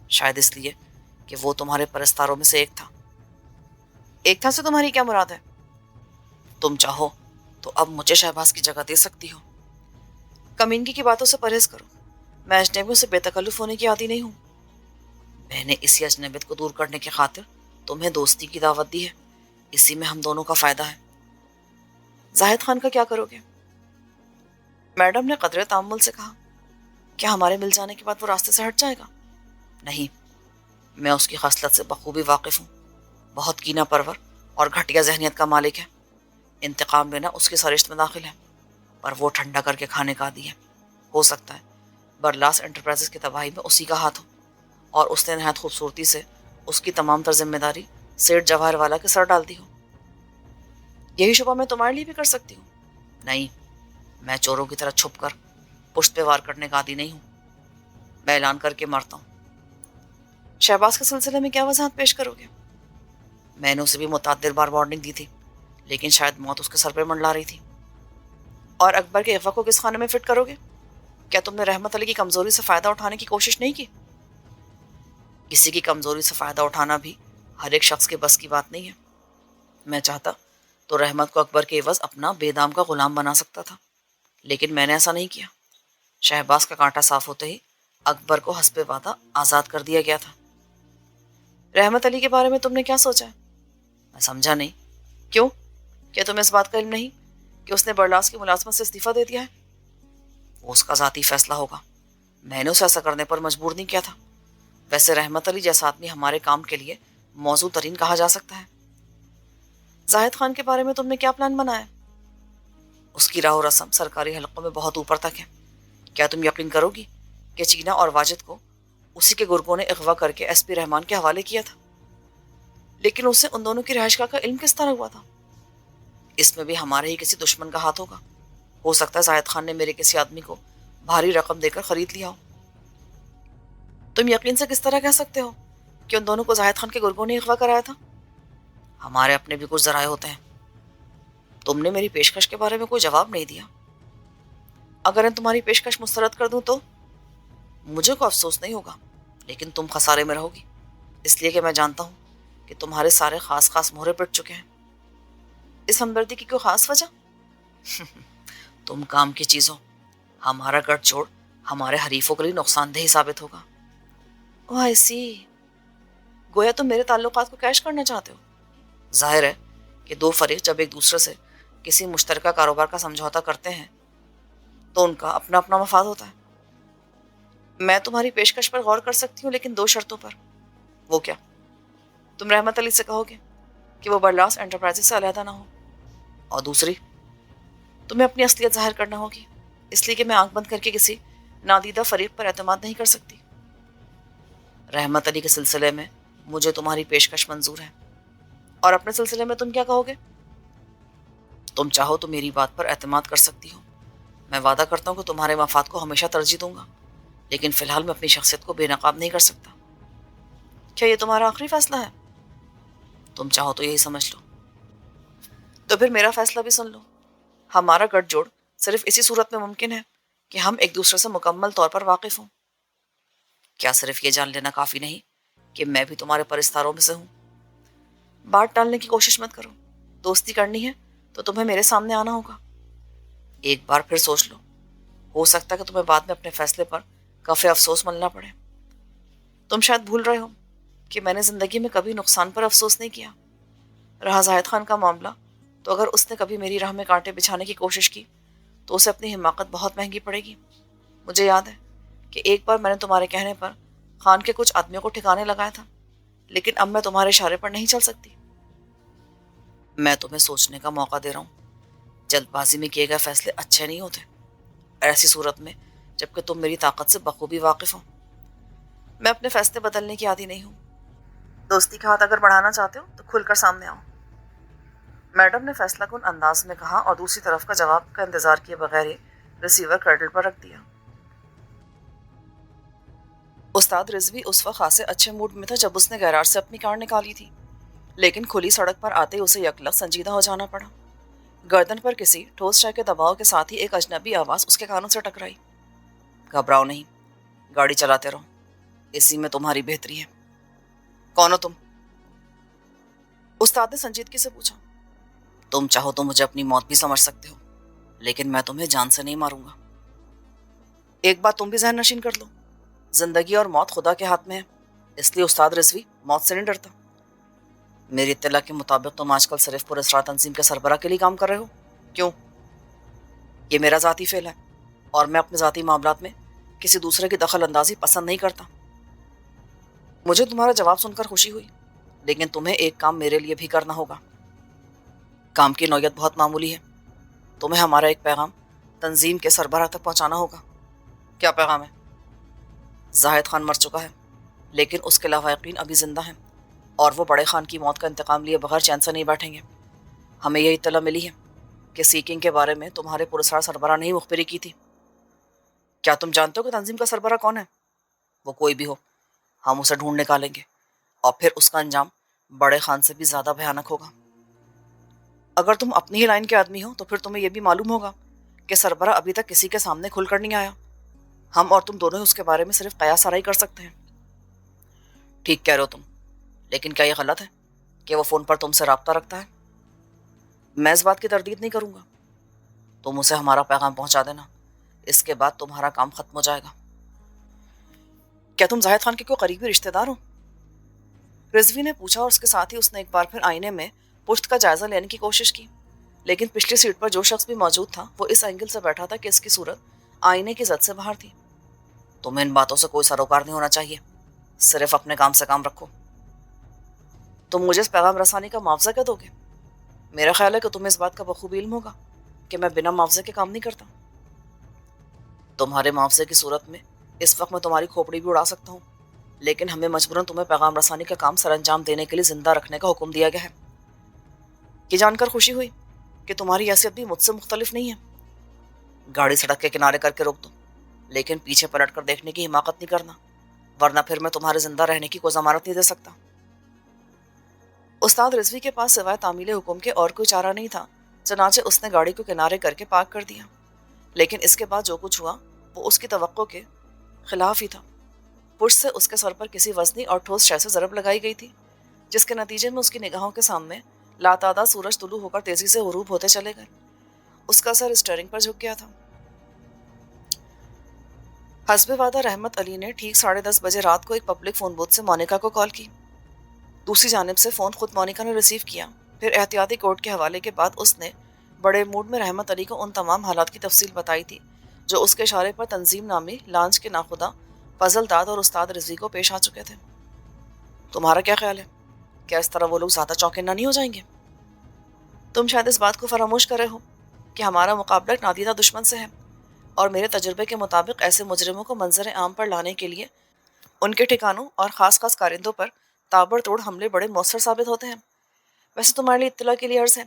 شاید اس لیے کہ وہ تمہارے پرستاروں میں سے ایک تھا۔ ایک تھا سے تمہاری کیا مراد ہے؟ تم چاہو تو اب مجھے شہباز کی جگہ دے سکتی ہو۔ کمینگی کی باتوں سے پرہیز کرو، میں اجنبیوں سے بے تکلف ہونے کی عادی نہیں ہوں۔ میں نے اسی اجنبیت کو دور کرنے کی خاطر تمہیں دوستی کی دعوت دی ہے، اسی میں ہم دونوں کا فائدہ ہے۔ زاہد خان کا کیا کرو گے؟ میڈم نے قدرے تامل سے کہا، کیا ہمارے مل جانے کے بعد وہ راستے سے ہٹ جائے گا؟ نہیں، میں اس کی خصلت سے بخوبی واقف ہوں۔ بہت کینہ پرور اور گھٹیا ذہنیت کا مالک ہے۔ انتقام لینا اس کی سرشت میں داخل ہے، پر وہ ٹھنڈا کر کے کھانے کا عادی ہے۔ ہو سکتا ہے برلاس انٹرپرائزز کی تباہی میں اسی کا ہاتھ ہو، اور اس نے نہایت خوبصورتی سے اس کی تمام تر ذمہ داری سیٹ جواہر والا کے سر ڈال دی ہو۔ یہی شبہ میں تمہارے لیے بھی کر سکتی ہوں۔ نہیں، میں چوروں کی طرح چھپ کر پشت پہ وار کرنے کا عادی نہیں ہوں۔ میں اعلان کر کے مرتا ہوں۔ شہباز کے سلسلے میں کیا وضاحت پیش کرو گے؟ میں نے اسے بھی متعدد بار وارننگ دی تھی، لیکن شاید موت اس کے سر پہ منڈلا رہی تھی۔ اور اکبر کے اغوا کو کس خانے میں فٹ کرو گے؟ کیا تم نے رحمت علی کی کمزوری سے فائدہ اٹھانے کی کوشش نہیں کی؟ کسی کی کمزوری سے فائدہ اٹھانا بھی ہر ایک شخص کے بس کی بات نہیں ہے۔ میں چاہتا تو رحمت کو اکبر کے عوض اپنا بے دام کا غلام بنا سکتا تھا، لیکن میں نے ایسا نہیں کیا۔ شہباز کا کانٹا صاف ہوتے ہی اکبر کو حسب وعدہ آزاد کر دیا گیا تھا۔ رحمت علی کے بارے میں تم نے کیا سوچا ہے؟ میں سمجھا نہیں۔ کیوں؟ کیا تمہیں اس بات کا علم نہیں کہ اس نے برلاس کی ملازمت سے استعفیٰ دے دیا ہے؟ وہ اس کا ذاتی فیصلہ ہوگا، میں نے اسے ایسا کرنے پر مجبور نہیں کیا تھا۔ ویسے رحمت علی جیسا آدمی ہمارے کام کے لیے موزوں ترین کہا جا سکتا ہے۔ زاہد خان کے بارے میں تم نے کیا پلان بنایا؟ اس کی راہ و رسم سرکاری حلقوں میں بہت اوپر تک ہے۔ کیا تم یقین کرو گی کہ چینا اور واجد کو اسی کے گرگوں نے اغوا کر کے ایس پی رحمان کے حوالے کیا تھا، لیکن اسے ان دونوں کی رہائش گاہ کا علم کس طرح ہوا تھا؟ اس میں بھی ہمارے ہی کسی دشمن کا ہاتھ ہوگا۔ ہو سکتا ہے زاہد خان نے میرے کسی آدمی کو بھاری رقم دے کر خرید لیا ہو۔ تم یقین سے کس طرح کہہ سکتے ہو کہ ان دونوں کو زاہد خان کے گرگوں نے اغوا کرایا تھا؟ ہمارے اپنے بھی کچھ ذرائع ہوتے ہیں۔ تم نے میری پیشکش کے بارے میں کوئی جواب نہیں دیا۔ اگر ان تمہاری پیشکش مسترد کر دوں تو مجھے کوئی افسوس نہیں ہوگا، لیکن تم خسارے میں رہو گی، اس لیے کہ میں جانتا ہوں کہ تمہارے سارے خاص مہرے پٹ چکے ہیں۔ اس ہمدردی کی کوئی خاص وجہ؟ تم کام کی چیز ہو، ہمارا گٹھ جوڑ ہمارے حریفوں کے لیے نقصان دہ ثابت ہوگا۔ اوہ آئی سی، گویا تم میرے تعلقات کو کیش کرنا چاہتے ہو۔ ظاہر ہے کہ دو فریق جب ایک دوسرے سے کسی مشترکہ کاروبار کا سمجھوتا کرتے ہیں تو ان کا اپنا اپنا مفاد ہوتا ہے۔ میں تمہاری پیشکش پر غور کر سکتی ہوں، لیکن دو شرطوں پر۔ وہ کیا؟ تم رحمت علی سے کہو گے کہ وہ برلاس انٹرپرائزز سے علیحدہ نہ ہو، اور دوسری، تمہیں اپنی اصلیت ظاہر کرنا ہوگی، اس لیے کہ میں آنکھ بند کر کے کسی نادیدہ فریق پر اعتماد نہیں کر سکتی۔ رحمت علی کے سلسلے میں مجھے تمہاری پیشکش منظور ہے، اور اپنے سلسلے میں تم کیا کہو گے؟ تم چاہو تو میری بات پر اعتماد کر سکتی ہو۔ میں وعدہ کرتا ہوں کہ تمہارے مفاد کو ہمیشہ ترجیح دوں گا، لیکن فی الحال میں اپنی شخصیت کو بے نقاب نہیں کر سکتا۔ کیا یہ تمہارا آخری فیصلہ ہے؟ تم چاہو تو یہی سمجھ لو۔ تو پھر میرا فیصلہ بھی سن لو۔ ہمارا گٹھ جوڑ صرف اسی صورت میں ممکن ہے کہ ہم ایک دوسرے سے مکمل طور پر واقف ہوں۔ کیا صرف یہ جان لینا کافی نہیں کہ میں بھی تمہارے پرستاروں میں سے ہوں؟ بات ٹالنے کی کوشش مت کرو۔ دوستی کرنی ہے تو تمہیں میرے سامنے آنا ہوگا۔ ایک بار پھر سوچ لو، ہو سکتا ہے کہ تمہیں بعد میں اپنے فیصلے پر کافی افسوس ملنا پڑے۔ تم شاید بھول رہے ہو کہ میں نے زندگی میں کبھی نقصان پر افسوس نہیں کیا۔ رہا زاہد خان کا معاملہ، تو اگر اس نے کبھی میری راہ میں کانٹے بچھانے کی کوشش کی تو اسے اپنی حماقت بہت مہنگی پڑے گی۔ مجھے یاد ہے کہ ایک بار میں نے تمہارے کہنے پر خان کے کچھ آدمیوں کو ٹھکانے لگایا تھا، لیکن اب میں تمہارے اشارے پر نہیں چل سکتی۔ میں تمہیں سوچنے کا موقع دے رہا ہوں۔ جلد بازی میں کیے گئے فیصلے اچھے نہیں ہوتے، ایسی صورت میں جبکہ تم میری طاقت سے بخوبی واقف ہو۔ میں اپنے فیصلے بدلنے کی عادی نہیں ہوں۔ دوستی کا ہاتھ اگر بڑھانا چاہتے ہو تو کھل کر سامنے آؤ، میڈم نے فیصلہ کن انداز میں کہا، اور دوسری طرف کا جواب کا انتظار کیے بغیر ہی ریسیور کرڈل پر رکھ دیا۔ استاد رضوی اس وقت خاصے اچھے موڈ میں تھا جب اس نے گیراج سے اپنی کار نکالی تھی، لیکن کھلی سڑک پر آتے ہی اسے یکلخت سنجیدہ ہو جانا پڑا۔ گردن پر کسی ٹھوس شے کے دباؤ کے ساتھ ہی ایک اجنبی آواز اس کے کانوں سے ٹکرائی۔ گھبراؤ نہیں، گاڑی چلاتے رہو، اسی میں تمہاری بہتری ہے۔ کون ہو تم؟ استاد نے سنجیدگی سے پوچھا۔ تم چاہو تو مجھے اپنی موت بھی سمجھ سکتے ہو، لیکن میں تمہیں جان سے نہیں ماروں گا۔ ایک بات تم بھی ذہن نشین کر لو، زندگی اور موت خدا کے ہاتھ میں ہے، اس لیے استاد رضوی موت سے نہیں ڈرتا۔ میری اطلاع کے مطابق تم آج کل صرف پر اسرار تنظیم کے سربراہ کے لیے کام کر رہے ہو، کیوں؟ یہ میرا ذاتی فعل ہے، اور میں اپنے ذاتی معاملات میں کسی دوسرے کی دخل اندازی پسند نہیں کرتا۔ مجھے تمہارا جواب سن کر خوشی ہوئی، لیکن تمہیں ایک کام میرے لیے بھی کرنا ہوگا۔ کام کی نوعیت بہت معمولی ہے، تمہیں ہمارا ایک پیغام تنظیم کے سربراہ تک پہنچانا ہوگا۔ کیا پیغام ہے؟ زاہد خان مر چکا ہے، لیکن اس کے لاوائقین ابھی زندہ ہیں، اور وہ بڑے خان کی موت کا انتقام لیے بغیر چین سے نہیں بیٹھیں گے۔ ہمیں یہ اطلاع ملی ہے کہ سیکنگ کے بارے میں تمہارے پراسرار سربراہ نے ہی مخبری کی تھی۔ کیا تم جانتے ہو کہ تنظیم کا سربراہ کون ہے؟ وہ کوئی بھی ہو، ہم اسے ڈھونڈ نکالیں گے، اور پھر اس کا انجام بڑے خان سے بھی زیادہ بھیانک ہوگا۔ اگر تم اپنی ہی لائن کے آدمی ہو تو پھر تمہیں یہ بھی معلوم ہوگا کہ سربراہ ابھی تک کسی کے سامنے کھل کر نہیں آیا۔ ہم اور تم دونوں ہی اس کے بارے میں صرف قیاس آرائی کر سکتے ہیں۔ ٹھیک کہہ رہے ہو تم، لیکن کیا یہ غلط ہے کہ وہ فون پر تم سے رابطہ رکھتا ہے؟ میں اس بات کی تردید نہیں کروں گا۔ تم اسے ہمارا پیغام پہنچا دینا، اس کے بعد تمہارا کام ختم ہو جائے گا۔ کیا تم زاہد خان کے کوئی قریبی رشتہ دار ہو؟ رضوی نے پوچھا، اور اس کے ساتھ ہی اس نے ایک بار پھر آئینے میں پشت کا جائزہ لینے کی کوشش کی، لیکن پچھلی سیٹ پر جو شخص بھی موجود تھا وہ اس اینگل سے بیٹھا تھا کہ اس کی صورت آئینے کی زد سے باہر تھی۔ تمہیں ان باتوں سے کوئی سروکار نہیں ہونا چاہیے، صرف اپنے کام سے کام رکھو۔ تم مجھے اس پیغام رسانی کا معاوضہ کیا دو گے؟ میرا خیال ہے کہ تمہیں اس بات کا بخوبی علم ہوگا کہ میں بنا معاوضے کے کام نہیں کرتا۔ تمہارے معاوضے کی صورت میں اس وقت میں تمہاری کھوپڑی بھی اڑا سکتا ہوں، لیکن ہمیں مجبوراً تمہیں پیغام رسانی کا کام سر انجام دینے کے لیے زندہ رکھنے کا حکم دیا گیا ہے۔ یہ جان کر خوشی ہوئی کہ تمہاری حیثیت بھی مجھ سے مختلف نہیں ہے۔ گاڑی سڑک کے کنارے کر کے روک دو، لیکن پیچھے پلٹ کر دیکھنے کی حماقت نہیں کرنا، ورنہ پھر میں تمہارے زندہ رہنے کی کوئی ضمانت نہیں دے سکتا۔ استاد رضوی کے پاس سوائے تعمیل حکم کے اور کوئی چارہ نہیں تھا، چنانچہ اس نے گاڑی کو کنارے کر کے پارک کر دیا۔ لیکن اس کے بعد جو کچھ ہوا وہ اس کی توقع کے خلاف ہی تھا۔ پشت سے اس کے سر پر کسی وزنی اور ٹھوس شے سے ضرب لگائی گئی تھی، جس کے نتیجے میں اس کی نگاہوں کے سامنے لاتعداد سورج طلوع ہو کر تیزی سے غروب ہوتے چلے گئے۔ اس کا سر اسٹیئرنگ پر جھک گیا تھا۔ حسب وعدہ رحمت علی نے ٹھیک 10:30 بجے رات کو ایک پبلک فون بوتھ سے مونیکا کو کال کی۔ دوسری جانب سے فون خود مونیکا نے ریسیو کیا۔ پھر احتیاطی کوڈ کے حوالے کے بعد اس نے بڑے موڈ میں رحمت علی کو ان تمام حالات کی تفصیل بتائی تھی جو اس کے اشارے پر تنظیم نامی لانچ کے ناخدا فضل داد اور استاد رضوی کو پیش آ چکے تھے۔ تمہارا کیا خیال ہے؟ کیا اس طرح وہ لوگ زیادہ چوکنا نہیں ہو جائیں گے؟ تم شاید اس بات کو فراموش کر رہے ہو کہ ہمارا مقابلہ ایک نادیدہ دشمن سے ہے، اور میرے تجربے کے مطابق ایسے مجرموں کو منظر عام پر لانے کے لیے ان کے ٹھکانوں اور خاص خاص کارندوں پر تابڑ توڑ حملے بڑے مؤثر ثابت ہوتے ہیں۔ ویسے تمہارے لیے اطلاع کے لیے عرض ہے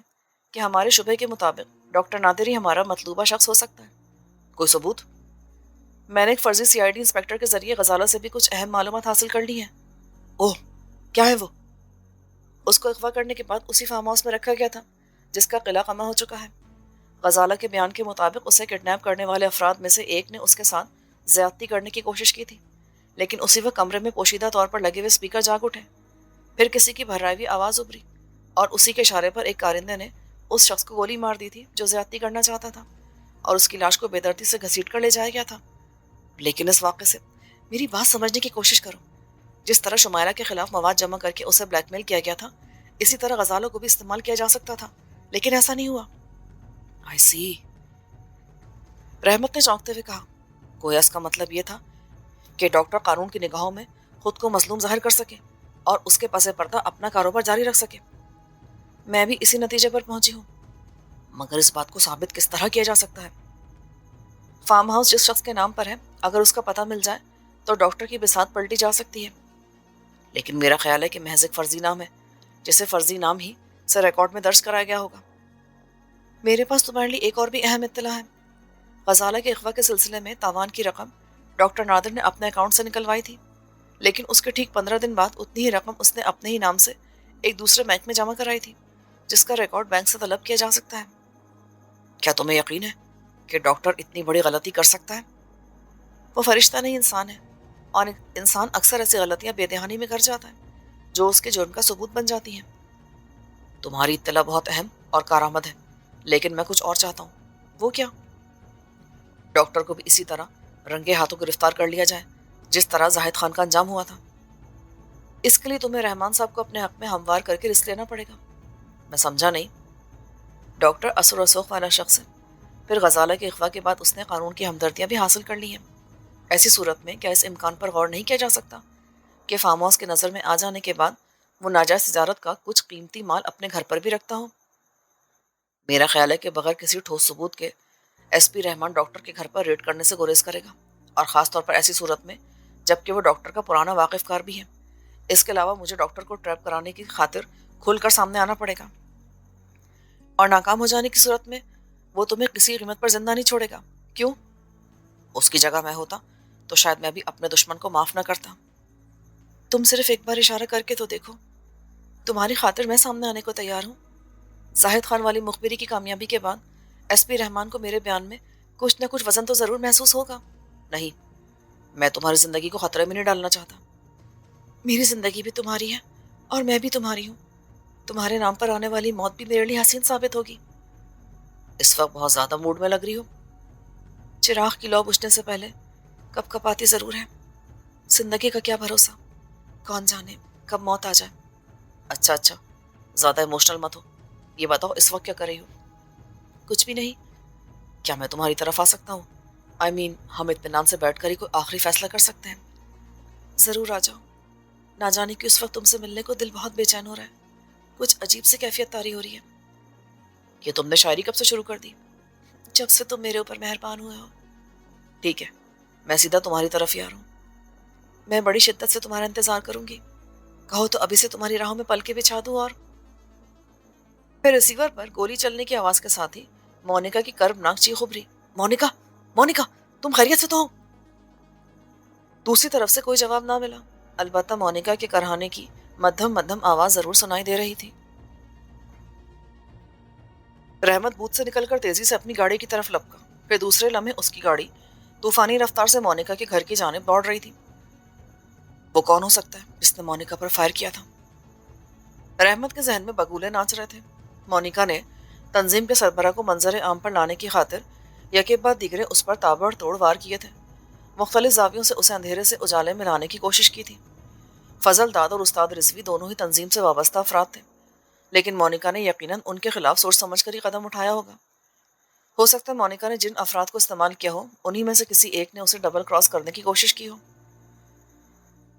کہ ہمارے شبے کے مطابق ڈاکٹر نادر ہی ہمارا مطلوبہ شخص ہو سکتا ہے۔ کوئی ثبوت؟ میں نے ایک فرضی CID انسپیکٹر کے ذریعے غزالہ سے بھی کچھ اہم معلومات حاصل کر لی ہیں۔ اوہ، کیا ہے وہ؟ اس کو اغوا کرنے کے بعد اسی فارم ہاؤس میں رکھا گیا تھا جس کا قلعہ قمع ہو چکا ہے۔ غزالہ کے بیان کے مطابق اسے کڈنیپ کرنے والے افراد میں سے ایک نے اس کے ساتھ زیادتی کرنے کی کوشش کی تھی، لیکن اسی وقت کمرے میں پوشیدہ طور پر لگے ہوئے اسپیکر جاگ اٹھے۔ پھر کسی کی بھررائی آواز ابھری اور اسی کے اشارے پر ایک کارندے نے اس شخص کو گولی مار دی تھی جو زیادتی کرنا چاہتا تھا، اور اس کی لاش کو بے دردی سے گھسیٹ کر لے جایا گیا تھا۔ لیکن اس واقعے سے میری بات سمجھنے کی کوشش کرو۔ جس طرح شمائرہ کے خلاف مواد جمع کر کے اسے بلیک میل کیا گیا تھا، اسی طرح غزالہ کو بھی استعمال کیا جا سکتا تھا، لیکن ایسا نہیں ہوا۔ آئی سی، رحمت نے چونکتے ہوئے کہا۔ گویا اس کا مطلب یہ تھا کہ ڈاکٹر قانون کی نگاہوں میں خود کو مظلوم ظاہر کر سکے اور اس کے پس پردہ اپنا کاروبار جاری رکھ سکے۔ میں بھی اسی نتیجے پر پہنچی ہوں، مگر اس بات کو ثابت کس طرح کیا جا سکتا ہے؟ فارم ہاؤس جس شخص کے نام پر ہے، اگر اس کا پتہ مل جائے تو ڈاکٹر کی بساط پلٹی جا سکتی ہے۔ لیکن میرا خیال ہے کہ محض ایک فرضی نام ہے جسے فرضی نام ہی سے ریکارڈ میں درج کرایا گیا ہوگا۔ میرے پاس تمہارے لیے ایک اور بھی اہم اطلاع ہے۔ غزالہ کے اغوا کے سلسلے میں تاوان کی رقم ڈاکٹر نادر نے اپنے اکاؤنٹ سے نکلوائی تھی، لیکن اس کے ٹھیک 15 دن بعد اتنی ہی رقم اس نے اپنے ہی نام سے ایک دوسرے بینک میں جمع کرائی تھی، جس کا ریکارڈ بینک سے طلب کیا جا سکتا ہے۔ کیا تمہیں یقین ہے کہ ڈاکٹر اتنی بڑی غلطی کر سکتا ہے؟ وہ فرشتہ نہیں، انسان ہے، اور انسان اکثر ایسی غلطیاں بے دہانی میں کر جاتا ہے جو اس کے جرم کا ثبوت بن جاتی ہیں۔ تمہاری اطلاع بہت اہم اور کارآمد ہے، لیکن میں کچھ اور چاہتا ہوں۔ وہ کیا؟ ڈاکٹر کو بھی اسی طرح رنگے ہاتھوں گرفتار کر لیا جائے جس طرح زاہد خان کا انجام ہوا تھا۔ اس کے لیے تمہیں رحمان صاحب کو اپنے حق میں ہموار کر کے رسک لینا پڑے گا۔ میں سمجھا نہیں۔ ڈاکٹر اثر و رسوخ والا شخص ہے، پھر غزالہ کے اغوا کے بعد اس نے قانون کی ہمدردیاں بھی حاصل کر لی ہیں۔ ایسی صورت میں کیا اس امکان پر غور نہیں کیا جا سکتا کہ فارم ہاؤس کے نظر میں آ جانے کے بعد وہ ناجائز تجارت کا کچھ قیمتی مال اپنے گھر پر بھی رکھتا ہو؟ میرا خیال ہے کہ بغیر کسی ٹھوس ثبوت کے SP رحمان ڈاکٹر کے گھر پر ریڈ کرنے سے گریز کرے گا، اور خاص طور پر ایسی صورت میں جبکہ وہ ڈاکٹر کا پرانا واقف کار بھی ہے۔ اس کے علاوہ مجھے ڈاکٹر کو ٹریپ کرانے کی خاطر کھل کر سامنے آنا پڑے گا، اور ناکام ہو جانے کی صورت میں وہ تمہیں کسی قیمت پر زندہ نہیں چھوڑے گا۔ کیوں؟ اس کی جگہ میں ہوتا تو شاید میں بھی اپنے دشمن کو معاف نہ کرتا۔ تم صرف ایک بار اشارہ کر کے تو دیکھو، تمہاری خاطر میں سامنے آنے کو تیار ہوں۔ زاہد خان والی مخبری کی کامیابی کے بعد SP رحمان کو میرے بیان میں کچھ نہ کچھ وزن تو ضرور محسوس ہوگا۔ نہیں، میں تمہاری زندگی کو خطرے میں نہیں ڈالنا چاہتا۔ میری زندگی بھی تمہاری ہے اور میں بھی تمہاری ہوں۔ تمہارے نام پر آنے والی موت بھی میرے لیے حسین ثابت ہوگی۔ اس وقت بہت زیادہ موڈ میں لگ رہی ہو۔ چراغ کی لو بجھنے سے پہلے کب کب آتی ضرور ہے۔ زندگی کا کیا بھروسہ، کون جانے کب موت آ جائے۔ اچھا، زیادہ ایموشنل مت ہو۔ یہ بتاؤ اس وقت کیا کر رہی ہو؟ کچھ بھی نہیں۔ کیا میں تمہاری طرف آ سکتا ہوں؟ ہم اطمینان سے بیٹھ کر ہی کوئی آخری فیصلہ کر سکتے ہیں۔ ضرور آ جاؤ۔ نہ جانے کہ اس وقت تم سے ملنے کو دل بہت بے چین ہو رہا ہے، کچھ عجیب سی کیفیت طاری ہو رہی ہے۔ یہ تم نے شاعری کب سے شروع کر دی؟ جب سے تم میرے اوپر مہربان ہوئے ہو۔ ٹھیک ہے، میں سیدھا تمہاری طرف ہی آ رہا ہوں۔ میں بڑی شدت سے تمہارا انتظار کروں گی، کہو تو ابھی سے تمہاری راہوں میں پلکیں بچھا دوں۔ اور پھر ریسیور پر گولی چلنے کی آواز کے ساتھ ہی مونیکا کی کربناک چیخ ابھری، مونیکا، مونیکا، تم خیریت سے تو ہو؟ دوسری طرف سے کوئی جواب نہ ملا، البتہ مونیکا کے کرہانے کی مدھم مدھم آواز ضرور سنائی دے رہی تھی۔ رحمت بوتھ سے نکل کر تیزی سے اپنی گاڑی کی طرف لپکا، پھر دوسرے لمحے اس کی گاڑی طوفانی رفتار سے مونیکا کے گھر کی جانب دوڑ رہی تھی۔ وہ کون ہو سکتا ہے جس نے مونیکا پر فائر کیا تھا؟ رحمت کے ذہن میں بگولے ناچ رہے تھے۔ مونیکا نے تنظیم کے سربراہ کو منظر عام پر لانے کی خاطر یکے بعد دیگرے اس پر تابڑ توڑ وار کیے تھے، مختلف زاویوں سے اسے اندھیرے سے اجالے میں لانے کی کوشش کی تھی۔ فضل داد اور استاد رضوی دونوں ہی تنظیم سے وابستہ افراد تھے، لیکن مونیکا نے یقیناً ان کے خلاف سوچ سمجھ کر ہی قدم اٹھایا ہوگا۔ ہو سکتا ہے مونیکا نے جن افراد کو استعمال کیا ہو انہی میں سے کسی ایک نے اسے ڈبل کراس کرنے کی کوشش کی ہو۔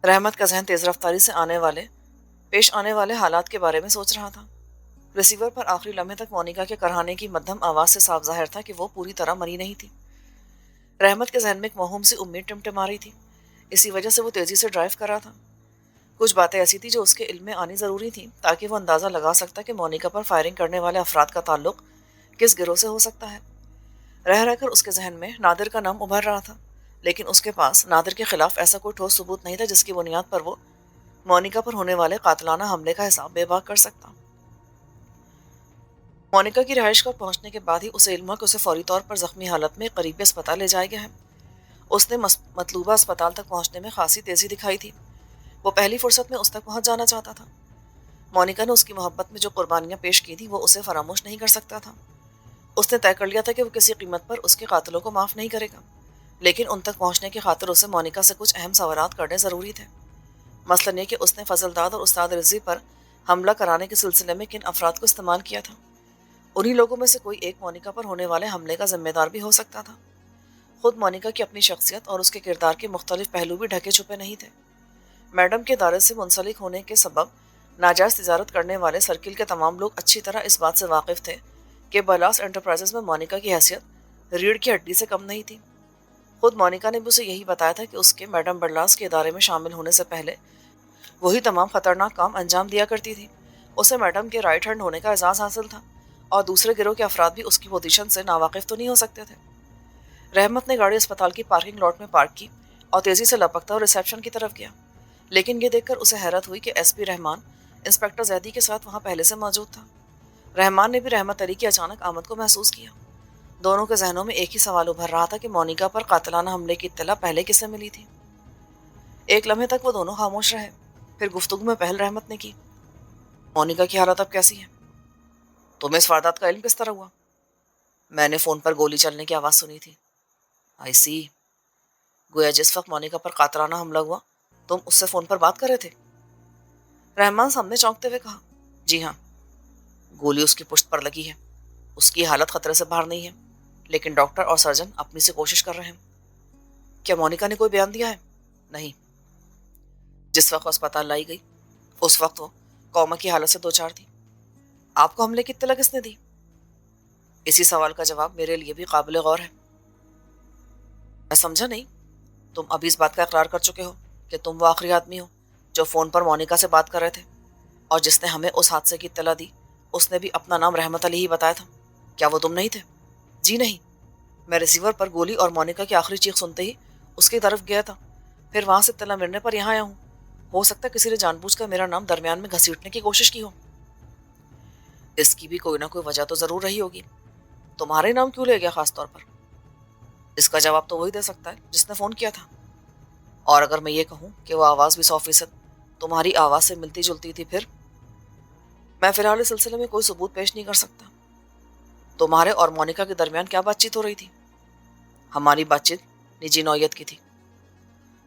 رحمت کا ذہن تیز رفتاری سے پیش آنے والے حالات کے بارے میں سوچ رہا تھا۔ ریسیور پر آخری لمحے تک مونیکا کے کرہانے کی مدھم آواز سے صاف ظاہر تھا کہ وہ پوری طرح مری نہیں تھی۔ رحمت کے ذہن میں ایک موہوم سی امید ٹمٹما رہی تھی، اسی وجہ سے وہ تیزی سے ڈرائیو کر رہا تھا۔ کچھ باتیں ایسی تھی جو اس کے علم میں آنی ضروری تھی تاکہ وہ اندازہ لگا سکتا کہ مونیکا پر فائرنگ کرنے والے افراد کا تعلق کس گروہ سے ہو سکتا ہے۔ رہ رہ کر اس کے ذہن میں نادر کا نام ابھر رہا تھا، لیکن اس کے پاس نادر کے خلاف ایسا کوئی ٹھوس ثبوت نہیں تھا جس کی بنیاد پر وہ مونیکا پر ہونے والے قاتلانہ حملے کا حساب بے باک کر سکتا۔ مونیکا کی رہائش پر پہنچنے کے بعد ہی اسے علم ہوا کہ اسے فوری طور پر زخمی حالت میں قریبی اسپتال لے جایا گیا ہے۔ اس نے مطلوبہ اسپتال تک پہنچنے میں خاصی تیزی دکھائی تھی، وہ پہلی فرصت میں اس تک پہنچ جانا چاہتا تھا۔ مونیکا نے اس کی محبت میں جو قربانیاں پیش کی تھیں وہ اسے فراموش نہیں کر سکتا تھا۔ اس نے طے کر لیا تھا کہ وہ کسی قیمت پر اس کے قاتلوں کو معاف نہیں کرے گا، لیکن ان تک پہنچنے کی خاطر اسے مونیکا سے کچھ اہم سوالات کرنے ضروری تھے۔ مثلاً یہ کہ اس نے فضل داد اور استاد رضوی پر حملہ کرانے کے سلسلے میں کن افراد کو استعمال کیا تھا۔ انہی لوگوں میں سے کوئی ایک مونیکا پر ہونے والے حملے کا ذمہ دار بھی ہو سکتا تھا۔ خود مونیکا کی اپنی شخصیت اور اس کے کردار کے مختلف پہلو بھی ڈھکے چھپے نہیں تھے۔ میڈم کے دائرے سے منسلک ہونے کے سبب ناجائز تجارت کرنے والے سرکل کے تمام لوگ اچھی طرح اس بات سے واقف تھے کہ برلاس انٹرپرائزز میں مونیکا کی حیثیت ریڑھ کی ہڈی سے کم نہیں تھی۔ خود مونیکا نے بھی اسے یہی بتایا تھا کہ اس کے میڈم برلاس کے ادارے میں شامل ہونے سے پہلے وہی تمام خطرناک کام انجام دیا کرتی تھی۔ اسے میڈم کے رائٹ ہینڈ ہونے کا اعزاز حاصل تھا، اور دوسرے گروہ کے افراد بھی اس کی پوزیشن سے ناواقف تو نہیں ہو سکتے تھے۔ رحمت نے گاڑی اسپتال کی پارکنگ لاٹ میں پارک کی اور تیزی سے لپکتا اور ریسیپشن کی طرف گیا، لیکن یہ دیکھ کر اسے حیرت ہوئی کہ ایس پی رحمان انسپکٹر زیدی کے ساتھ وہاں پہلے سے موجود تھا۔ رحمان نے بھی رحمت علی کی اچانک آمد کو محسوس کیا۔ دونوں کے ذہنوں میں ایک ہی سوال ابھر رہا تھا کہ مونیکا پر قاتلانہ حملے کی اطلاع پہلے کس سے ملی تھی۔ ایک لمحے تک وہ دونوں خاموش رہے، پھر گفتگو میں پہل رحمت نے کی، مونیکا کی حالت اب کیسی ہے؟ تمہیں اس واردات کا علم کس طرح ہوا؟ میں نے فون پر گولی چلنے کی آواز سنی تھی۔ آئی سی، گویا جس وقت مونیکا پر قاتلانہ حملہ ہوا تم اس سے فون پر بات کر رہے تھے؟ رحمان سامنے چونکتے ہوئے کہا، جی ہاں۔ گولی اس کی پشت پر لگی ہے، اس کی حالت خطرے سے باہر نہیں ہے، لیکن ڈاکٹر اور سرجن اپنی سے کوشش کر رہے ہیں۔ کیا مونیکا نے کوئی بیان دیا ہے؟ نہیں۔ جس وقت اسپتال لائی گئی اس وقت وہ کوما کی حالت سے دوچار تھی۔ آپ کو حملے کی اطلاع کس نے دی؟ اسی سوال کا جواب میرے لیے بھی قابل غور ہے۔ میں سمجھا نہیں۔ تم ابھی اس بات کا اقرار کر چکے ہو کہ تم وہ آخری آدمی ہو جو فون پر مونیکا سے بات کر رہے تھے، اور جس نے ہمیں اس حادثے کی اطلاع دی اس نے بھی اپنا نام رحمت علی ہی بتایا تھا۔ کیا وہ تم نہیں تھے؟ جی نہیں، میں ریسیور پر گولی اور مونیکا کی آخری چیخ سنتے ہی اس کی طرف گیا تھا، پھر وہاں سے اطلاع ملنے پر یہاں آیا ہوں۔ ہو سکتا ہے کسی نے جان بوجھ کر میرا نام درمیان میں گھسیٹنے کی کوشش کی ہو۔ اس کی بھی کوئی نہ کوئی وجہ تو ضرور رہی ہوگی۔ تمہارے نام کیوں لے گیا خاص طور پر؟ اس کا جواب تو وہی دے سکتا ہے جس نے فون کیا تھا۔ اور اگر میں یہ کہوں کہ وہ آواز بھی 100% تمہاری آواز سے ملتی جلتی تھی، پھر؟ میں فی الحال اس سلسلے میں کوئی ثبوت پیش نہیں کر سکتا۔ تمہارے اور مونیکا کے درمیان کیا بات چیت ہو رہی تھی؟ ہماری بات چیت نجی نوعیت کی تھی۔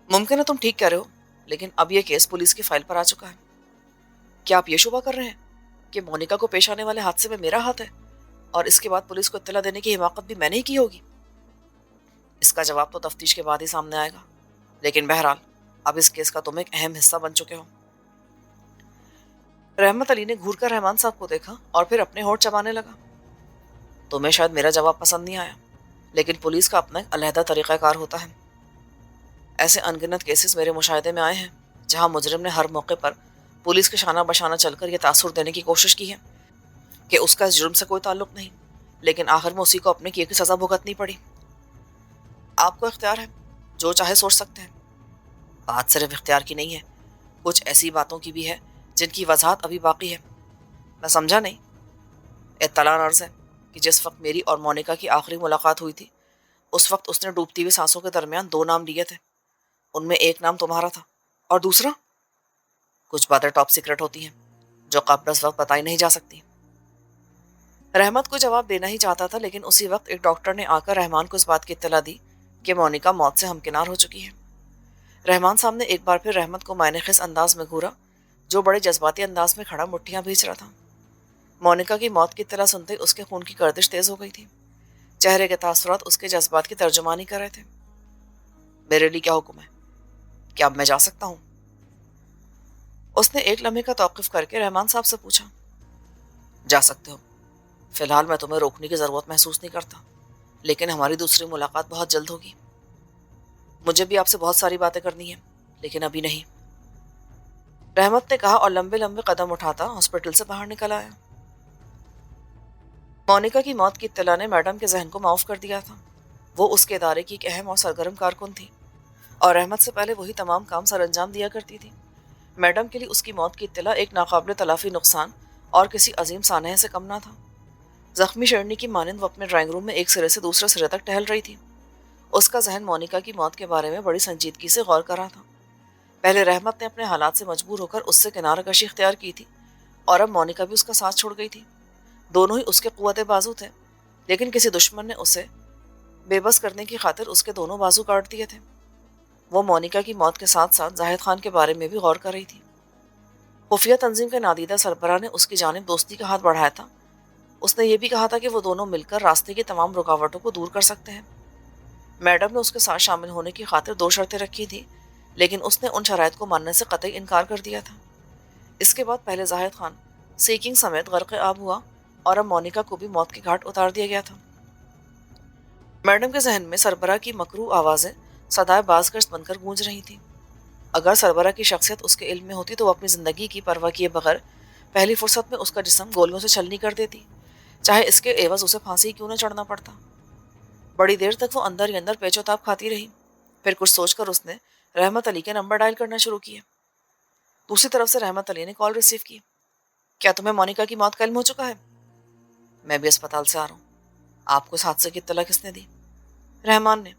ممکن ہے تم ٹھیک کہہ رہے ہو، لیکن اب یہ کیس پولیس کی فائل پر آ چکا ہے۔ کیا آپ یہ شبہ کر رہے ہیں کہ مونیکا کو پیش آنے والے حادثے میں میرا ہاتھ ہے، اور اس کے بعد پولیس کو اطلاع دینے کی حماقت بھی میں نے ہی کی ہوگی؟ اس کا جواب تو تفتیش کے بعد ہی سامنے آئے گا، لیکن بہرحال اب اس کیس کا تم ایک اہم حصہ بن چکے ہو۔ رحمت علی نے گھور کر رحمان صاحب کو دیکھا اور پھر اپنے ہونٹ چبانے لگا۔ تمہیں شاید میرا جواب پسند نہیں آیا، لیکن پولیس کا اپنا ایک علیحدہ طریقہ کار ہوتا ہے۔ ایسے انگنت کیسز میرے مشاہدے میں آئے ہیں جہاں مجرم نے ہر موقع پر پولیس کے شانہ بشانہ چل کر یہ تاثر دینے کی کوشش کی ہے کہ اس کا اس جرم سے کوئی تعلق نہیں، لیکن آخر میں اسی کو اپنے کیے کی سزا بھگتنی پڑی۔ آپ کو اختیار ہے، جو چاہے سوچ سکتے ہیں۔ بات صرف اختیار کی نہیں ہے، کچھ ایسی باتوں کی بھی ہے جن کی وضاحت ابھی باقی ہے۔ میں سمجھا نہیں۔ اطلاع عرض ہے کہ جس وقت میری اور مونیکا کی آخری ملاقات ہوئی تھی، اس وقت اس نے ڈوبتی ہوئی سانسوں کے درمیان 2 نام لیے تھے۔ ان میں ایک نام تمہارا تھا اور دوسرا؟ کچھ باتیں ٹاپ سیکرٹ ہوتی ہیں جو قبل اس وقت بتائی نہیں جا سکتی۔ رحمت کو جواب دینا ہی چاہتا تھا، لیکن اسی وقت ایک ڈاکٹر نے آ کر رحمان کو اس بات کی اطلاع دی کہ مونیکا موت سے ہمکنار ہو چکی ہے۔ رحمان صاحب نے ایک بار پھر رحمت کو معنی خیز انداز میں گھورا، جو بڑے جذباتی انداز میں کھڑا مٹھیاں بھیج رہا تھا۔ مونیکا کی موت کی اطلاع سنتے ہی اس کے خون کی گردش تیز ہو گئی تھی۔ چہرے کے تاثرات اس کے جذبات کی ترجمانی کر رہے تھے۔ میرے لیے کیا حکم ہے؟ کیا اب میں جا سکتا ہوں؟ اس نے ایک لمحے کا توقف کر کے رحمان صاحب سے پوچھا۔ جا سکتے ہو، فی الحال میں تمہیں روکنے کی ضرورت محسوس نہیں کرتا، لیکن ہماری دوسری ملاقات بہت جلد ہوگی۔ مجھے بھی آپ سے بہت ساری باتیں کرنی ہیں، لیکن ابھی نہیں، رحمت نے کہا اور لمبے لمبے قدم اٹھاتا ہاسپٹل سے باہر نکل آیا۔ مونیکا کی موت کی اطلاع نے میڈم کے ذہن کو معاف کر دیا تھا۔ وہ اس کے ادارے کی ایک اہم اور سرگرم کارکن تھی اور رحمت سے پہلے وہی تمام کام سر انجام دیا کرتی تھی۔ میڈم کے لیے اس کی موت کی اطلاع ایک ناقابل تلافی نقصان اور کسی عظیم سانحے سے کم نہ تھا۔ زخمی شیرنی کی مانند وہ اپنے ڈرائنگ روم میں ایک سرے سے دوسرے سرے تک ٹہل رہی تھی۔ اس کا ذہن مونیکا کی موت کے بارے میں بڑی سنجیدگی سے غور کر رہا تھا۔ پہلے رحمت نے اپنے حالات سے مجبور ہو کر اس سے کنارہ کشی اختیار کی تھی، اور اب مونیکا بھی اس کا ساتھ چھوڑ گئی تھی۔ دونوں ہی اس کے قوت بازو تھے، لیکن کسی دشمن نے اسے بے بس کرنے کی خاطر اس کے دونوں بازو کاٹ دیے تھے۔ وہ مونیکا کی موت کے ساتھ ساتھ زاہد خان کے بارے میں بھی غور کر رہی تھی۔ خفیہ تنظیم کے نادیدہ سربراہ نے اس کی جانب دوستی کا ہاتھ بڑھایا تھا۔ اس نے یہ بھی کہا تھا کہ وہ دونوں مل کر راستے کی تمام رکاوٹوں کو دور کر سکتے ہیں۔ میڈم نے اس کے ساتھ شامل ہونے کی خاطر 2 شرطیں رکھی تھی، لیکن اس نے ان شرائط کو ماننے سے قطعی انکار کر دیا تھا۔ اس کے بعد پہلے زاہد خان سیکنگ سمیت غرق آب ہوا اور اب مونیکا کو بھی موت کے گھاٹ اتار دیا گیا تھا۔ میڈم کے ذہن میں سربراہ کی مکروہ آوازیں صدائے بازگشت بن کر گونج رہی تھیں۔ اگر سربراہ کی شخصیت اس کے علم میں ہوتی تو وہ اپنی زندگی کی پرواہ کیے بغیر پہلی فرصت میں اس کا جسم گولیوں سے چھلنی کر دیتی، چاہے اس کے عوض اسے پھانسی کیوں نہ چڑھنا پڑتا۔ بڑی دیر تک وہ اندر ہی اندر پیچ و تاب کھاتی رہی، پھر کچھ سوچ کر اس نے رحمت علی کے نمبر ڈائل کرنا شروع کیا۔ دوسری طرف سے رحمت علی نے کال ریسیو کی۔ کیا تمہیں مونیکا کی موت کا علم ہو چکا ہے؟ میں بھی اسپتال سے آ رہا ہوں۔ آپ کو اس حادثے کی اطلاع کس نے دی؟ رحمان نے۔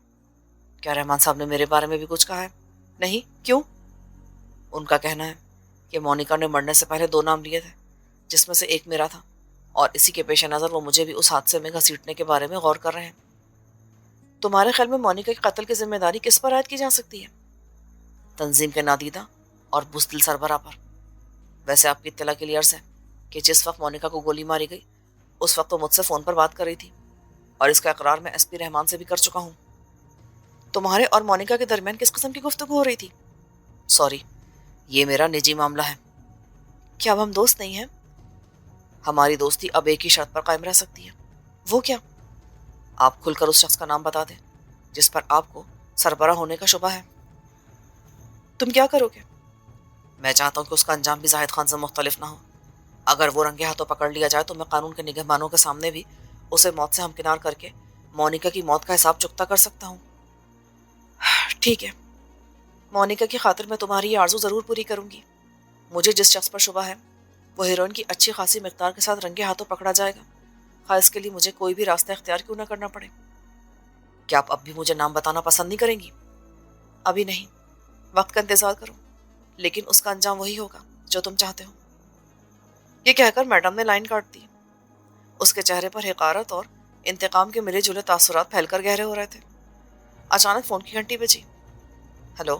کیا رحمان صاحب نے میرے بارے میں بھی کچھ کہا ہے؟ نہیں، کیوں؟ ان کا کہنا ہے کہ مونیکا نے مرنے سے پہلے 2 نام لیے تھے، جس میں سے ایک میرا تھا، اور اسی کے پیش نظر وہ مجھے بھی اس حادثے میں گھسیٹنے کے بارے میں غور کر رہے ہیں۔ تمہارے خیال میں مونیکا کے قتل کی ذمہ داری کس پر عائد کی جا سکتی ہے؟ تنظیم کے نادیدہ اور بزدل سربراہ پر۔ ویسے آپ کی اطلاع کے لیے عرض ہے کہ جس وقت مونیکا کو گولی ماری گئی، اس وقت وہ مجھ سے فون پر بات کر رہی تھی، اور اس کا اقرار میں ایس پی رحمان سے بھی کر چکا ہوں۔ تمہارے اور مونیکا کے درمیان کس قسم کی گفتگو ہو رہی تھی؟ سوری، یہ میرا نجی معاملہ ہے۔ کیا اب ہم دوست نہیں ہیں؟ ہماری دوستی اب ایک ہی شرط پر قائم رہ سکتی ہے۔ وہ کیا؟ آپ کھل کر اس شخص کا نام بتا دیں جس پر آپ کو سربراہ ہونے کا شبہ ہے۔ تم کیا کرو گے؟ میں چاہتا ہوں کہ اس کا انجام بھی زاہد خان سے مختلف نہ ہو۔ اگر وہ رنگے ہاتھوں پکڑ لیا جائے تو میں قانون کے نگہبانوں کے سامنے بھی اسے موت سے ہمکنار کر کے مونیکا کی موت کا حساب چکتا کر سکتا ہوں۔ ٹھیک ہے، مونیکا کی خاطر میں تمہاری یہ آرزو ضرور پوری کروں گی۔ مجھے جس شخص پر شبہ ہے وہ ہیروئن کی اچھی خاصی مقدار کے ساتھ رنگے ہاتھوں پکڑا جائے گا، خواہ اس کے لیے مجھے کوئی بھی راستہ اختیار کیوں نہ کرنا پڑے۔ کیا آپ اب بھی مجھے نام بتانا پسند نہیں کریں گی؟ ابھی نہیں، وقت کا انتظار کرو، لیکن اس کا انجام وہی ہوگا جو تم چاہتے ہو۔ یہ کہہ کر میڈم نے لائن کاٹ دی۔ اس کے چہرے پر حقارت اور انتقام کے ملے جلے تاثرات پھیل کر گہرے ہو رہے تھے۔ اچانک فون کی گھنٹی بجی۔ ہلو،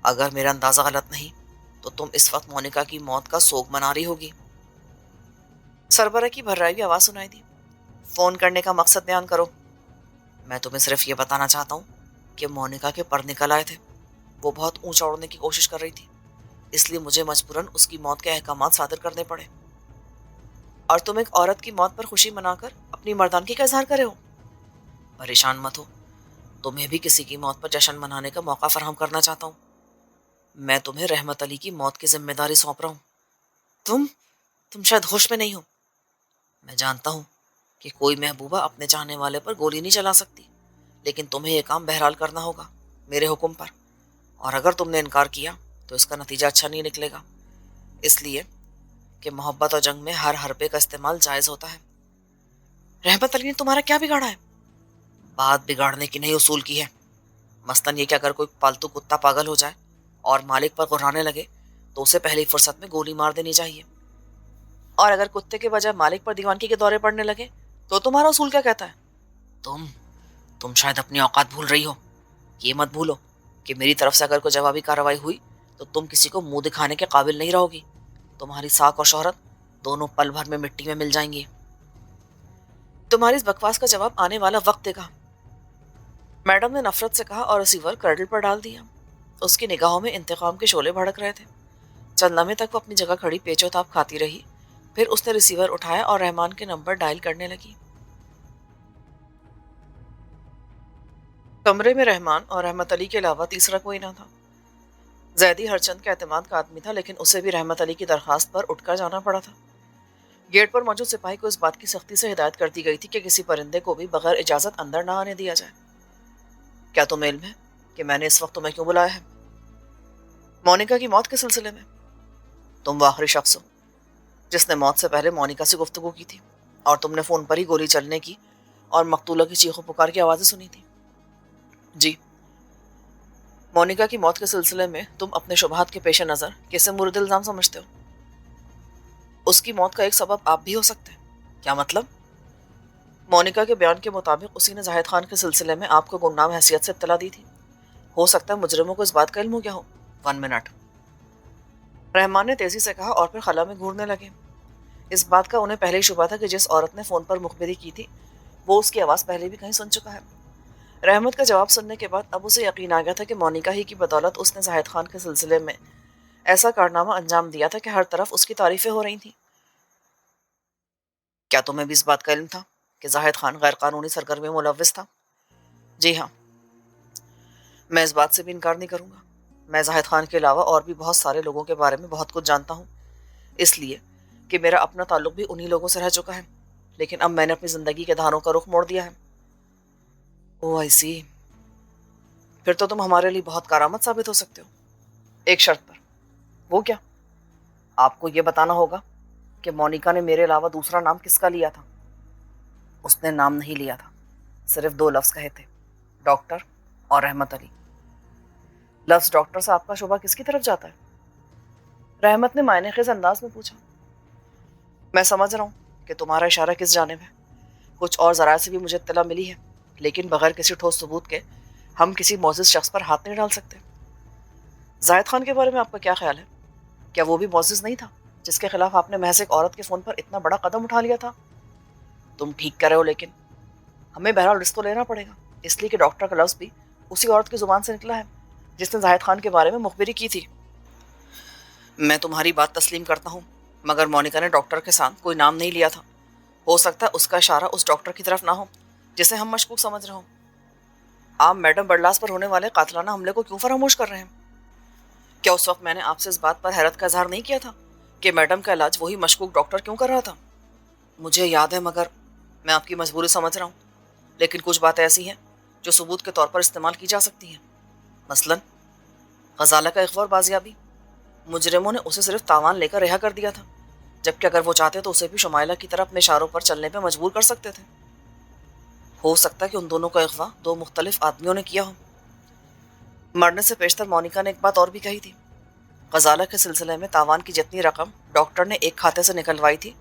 اگر میرا اندازہ غلط نہیں تو تم اس وقت مونیکا کی موت کا سوگ منا رہی ہوگی۔ سربراہ کی بھررائی ہوئی آواز سنائی دی۔ فون کرنے کا مقصد بیان کرو۔ میں تمہیں صرف یہ بتانا چاہتا ہوں کہ مونیکا کے پر نکل آئے تھے۔ وہ بہت اونچا اڑنے کی کوشش کر رہی تھی، اس لیے مجھے مجبوراً اس کی موت کے احکامات صادر کرنے پڑے۔ اور تم ایک عورت کی موت پر خوشی منا کر اپنی مردانگی کا اظہار کرے ہو؟ پریشان مت ہو، تمہیں بھی کسی کی موت پر جشن منانے کا موقع فراہم کرنا چاہتا ہوں۔ میں تمہیں رحمت علی کی موت کی ذمہ داری سونپ رہا ہوں۔ تم تم شاید ہوش میں نہیں ہو۔ میں جانتا ہوں کہ کوئی محبوبہ اپنے چاہنے والے پر گولی نہیں چلا سکتی، لیکن تمہیں یہ کام بہرحال کرنا ہوگا میرے حکم پر، اور اگر تم نے انکار کیا تو اس کا نتیجہ اچھا نہیں نکلے گا، اس لیے کہ محبت اور جنگ میں ہر حربے کا استعمال جائز ہوتا ہے۔ رحمت علی نے تمہارا کیا بگاڑا ہے؟ بات بگاڑنے کی نہیں، اصول کی ہے۔ مثلاً یہ کہ اگر کوئی پالتو کتا پاگل ہو جائے اور مالک پر غرانے لگے تو اسے پہلی فرصت میں گولی مار دینی چاہیے، اور اگر کتے کے بجائے مالک پر دیوانگی کے دورے پڑنے لگے تو تمہارا اصول کیا کہتا ہے؟ تم شاید اپنی اوقات بھول رہی ہو۔ یہ مت بھولو کہ میری طرف سے اگر کوئی جوابی کارروائی ہوئی تو تم کسی کو منہ دکھانے کے قابل نہیں رہو گی۔ تمہاری ساکھ اور شہرت دونوں پل بھر میں مٹی میں مل جائیں گی۔ تمہاری اس بکواس کا جواب آنے والا وقت دے گا، میڈم نے نفرت سے کہا اور ریسیور کرڈل پر ڈال دیا۔ اس کی نگاہوں میں انتقام کے شعلے بھڑک رہے تھے۔ چند لمحے تک وہ اپنی جگہ کھڑی پیچ و تاب کھاتی رہی، پھر اس نے ریسیور اٹھایا اور رحمان کے نمبر ڈائل کرنے لگی۔ کمرے میں رحمان اور رحمت علی کے علاوہ تیسرا کوئی نہ تھا۔ زیدی ہر چند کا اعتماد کا آدمی تھا، لیکن اسے بھی رحمت علی کی درخواست پر اٹھ کر جانا پڑا تھا۔ گیٹ پر موجود سپاہی کو اس بات کی سختی سے ہدایت کر دی گئی تھی کہ کسی پرندے کو بھی بغیر اجازت اندر نہ آنے دیا جائے۔ کیا تمہیں علم ہے کہ میں نے اس وقت تمہیں کیوں بلایا ہے؟ مونیکا کی موت کے سلسلے میں۔ تم وہ آخری شخص ہو جس نے موت سے پہلے مونیکا سے گفتگو کی تھی، اور تم نے فون پر ہی گولی چلنے کی اور مقتولہ کی چیخ و پکار کی آوازیں سنی تھی۔ جی۔ مونیکا کی موت کے سلسلے میں تم اپنے شبہات کے پیش نظر کیسے مورد الزام سمجھتے ہو؟ اس کی موت کا ایک سبب آپ بھی ہو سکتے ہیں۔ کیا مطلب؟ مونیکا کے بیان کے مطابق اسی نے زاہد خان کے سلسلے میں آپ کو گمنام حیثیت سے اطلاع دی تھی۔ ہو سکتا ہے مجرموں کو اس بات کا علم ہو گیا ہو۔ 1 منٹ، رحمان نے تیزی سے کہا اور پھر خلا میں گھورنے لگے۔ اس بات کا انہیں پہلے ہی شبہ تھا کہ جس عورت نے فون پر مخبری کی تھی وہ اس کی آواز پہلے بھی کہیں سن چکا ہے۔ رحمت کا جواب سننے کے بعد اب اسے یقین آ گیا تھا کہ مونیکا ہی کی بدولت اس نے زاہد خان کے سلسلے میں ایسا کارنامہ انجام دیا تھا کہ ہر طرف اس کی تعریفیں ہو رہی تھیں۔ کیا تمہیں بھی اس بات کا علم تھا کہ زاہد خان غیر قانونی سرگرمی میں ملوث تھا؟ جی ہاں، میں اس بات سے بھی انکار نہیں کروں گا۔ میں زاہد خان کے علاوہ اور بھی بہت سارے لوگوں کے بارے میں بہت کچھ جانتا ہوں، اس لیے کہ میرا اپنا تعلق بھی انہی لوگوں سے رہ چکا ہے، لیکن اب میں نے اپنی زندگی کے دھاروں کا رخ موڑ دیا ہے۔ او آئی سی، پھر تو تم ہمارے لیے بہت کارآمد ثابت ہو سکتے ہو، ایک شرط پر۔ وہ کیا؟ آپ کو یہ بتانا ہوگا کہ مونیکا نے میرے علاوہ دوسرا نام کس کا لیا تھا۔ اس نے نام نہیں لیا تھا، صرف 2 لفظ کہے تھے، ڈاکٹر اور رحمت علی۔ لفظ ڈاکٹر سے آپ کا شبہ کس کی طرف جاتا ہے؟ رحمت نے معنی خیز انداز میں پوچھا۔ میں سمجھ رہا ہوں کہ تمہارا اشارہ کس جانب ہے۔ کچھ اور ذرائع سے بھی مجھے اطلاع ملی ہے، لیکن بغیر کسی ٹھوس ثبوت کے ہم کسی معزز شخص پر ہاتھ نہیں ڈال سکتے۔ زاہد خان کے بارے میں آپ کا کیا خیال ہے؟ کیا وہ بھی معزز نہیں تھا جس کے خلاف آپ نے محض ایک عورت کے فون پر اتنا بڑا قدم اٹھا لیا تھا؟ تم ٹھیک کر رہے ہو، لیکن ہمیں بہرحال رسک تو لینا پڑے گا، اس لیے کہ ڈاکٹر کا لفظ بھی اسی عورت کی زبان سے نکلا ہے جس نے زاہد خان کے بارے میں مخبری کی تھی۔ میں تمہاری بات تسلیم کرتا ہوں، مگر مونیکا نے ڈاکٹر کے ساتھ کوئی نام نہیں لیا تھا۔ ہو سکتا ہے اس کا اشارہ اس ڈاکٹر کی طرف نہ ہو جسے ہم مشکوک سمجھ رہے ہوں۔ آپ میڈم برلاس پر ہونے والے قاتلانہ حملے کو کیوں فراموش کر رہے ہیں؟ کیا اس وقت میں نے آپ سے اس بات پر حیرت کا اظہار نہیں کیا تھا کہ میڈم کا علاج وہی مشکوک ڈاکٹر کیوں کر رہا تھا؟ مجھے یاد ہے، مگر میں آپ کی مجبوری سمجھ رہا ہوں، لیکن کچھ باتیں ایسی ہیں جو ثبوت کے طور پر استعمال کی جا سکتی ہیں۔ مثلاً غزالہ کا اغوا اور بازیابی۔ مجرموں نے اسے صرف تاوان لے کر رہا کر دیا تھا، جبکہ اگر وہ چاہتے تو اسے بھی شمائلہ کی طرح اپنے اشاروں پر چلنے پہ مجبور کر سکتے تھے۔ ہو سکتا ہے کہ ان دونوں کا اغوا 2 مختلف آدمیوں نے کیا ہو۔ مرنے سے پیشتر مونیکا نے ایک بات اور بھی کہی تھی۔ غزالہ کے سلسلے میں تاوان کی جتنی رقم ڈاکٹر نے ایک کھاتے سے نکلوائی تھی،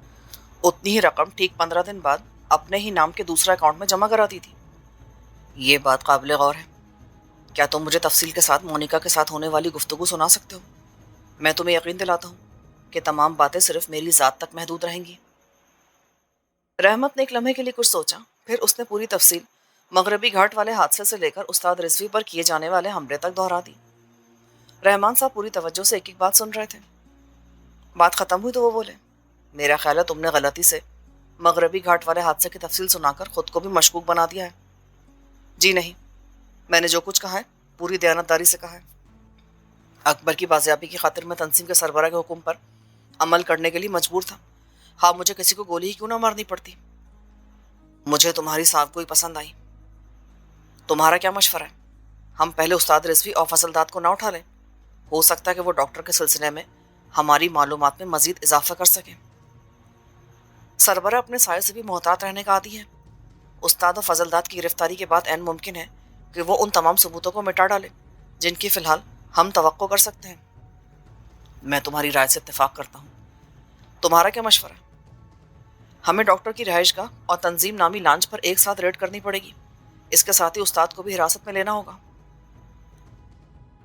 اتنی ہی رقم ٹھیک 15 دن بعد اپنے ہی نام کے دوسرے اکاؤنٹ میں جمع کراتی تھی۔ یہ بات قابل غور ہے۔ کیا تم مجھے تفصیل کے ساتھ مونیکا کے ساتھ ہونے والی گفتگو سنا سکتے ہو؟ میں تمہیں یقین دلاتا ہوں کہ تمام باتیں صرف میری ذات تک محدود رہیں گی۔ رحمت نے ایک لمحے کے لیے کچھ سوچا، پھر اس نے پوری تفصیل مغربی گھاٹ والے حادثے سے لے کر استاد رضوی پر کیے جانے والے حملے تک دہرا دی۔ رحمان صاحب پوری توجہ سے ایک ایک بات سن رہے تھے۔ بات ختم ہوئی تو وہ بولے، میرا خیال ہے تم نے غلطی سے مغربی گھاٹ والے حادثے کی تفصیل سنا کر خود کو بھی مشکوک بنا دیا ہے۔ جی نہیں، میں نے جو کچھ کہا ہے پوری دیانتداری سے کہا ہے. اکبر کی بازیابی کی خاطر میں تنظیم کے سربراہ کے حکم پر عمل کرنے کے لیے مجبور تھا. ہاں مجھے کسی کو گولی ہی کیوں نہ مارنی پڑتی. مجھے تمہاری صاف گوئی پسند آئی. تمہارا کیا مشورہ ہے؟ ہم پہلے استاد رضوی اور فضلداد کو نہ اٹھا لیں. ہو سکتا ہے کہ وہ ڈاکٹر کے سلسلے میں ہماری معلومات میں مزید اضافہ کر سکیں. سربراہ اپنے سائے سے بھی محتاط رہنے کا عادی ہے. استاد اور فضلداد کی گرفتاری کے بعد عین ممکن ہے کہ وہ ان تمام ثبوتوں کو مٹا ڈالے جن کی فی الحال ہم توقع کر سکتے ہیں. میں تمہاری رائے سے اتفاق کرتا ہوں. تمہارا کیا مشورہ ہے؟ ہمیں ڈاکٹر کی رہائش گاہ اور تنظیم نامی لانچ پر ایک ساتھ ریڈ کرنی پڑے گی. اس کے ساتھ ہی استاد کو بھی حراست میں لینا ہوگا.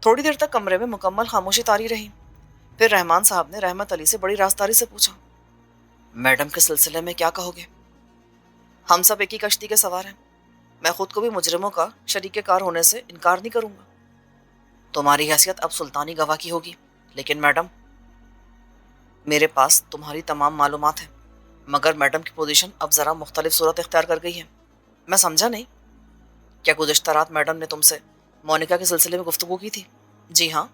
تھوڑی دیر تک کمرے میں مکمل خاموشی طاری رہی. پھر رحمان صاحب نے رحمت علی سے بڑی رازداری سے پوچھا، میڈم کے سلسلے میں کیا کہو گے؟ ہم سب ایک ہی کشتی کے سوار ہیں. میں خود کو بھی مجرموں کا شریک کار ہونے سے انکار نہیں کروں گا. تمہاری حیثیت اب سلطانی گواہ کی ہوگی، لیکن میڈم میرے پاس تمہاری تمام معلومات ہیں، مگر میڈم کی پوزیشن اب ذرا مختلف صورت اختیار کر گئی ہے. میں سمجھا نہیں. کیا گزشتہ رات میڈم نے تم سے مونیکا کے سلسلے میں گفتگو کی تھی؟ جی ہاں.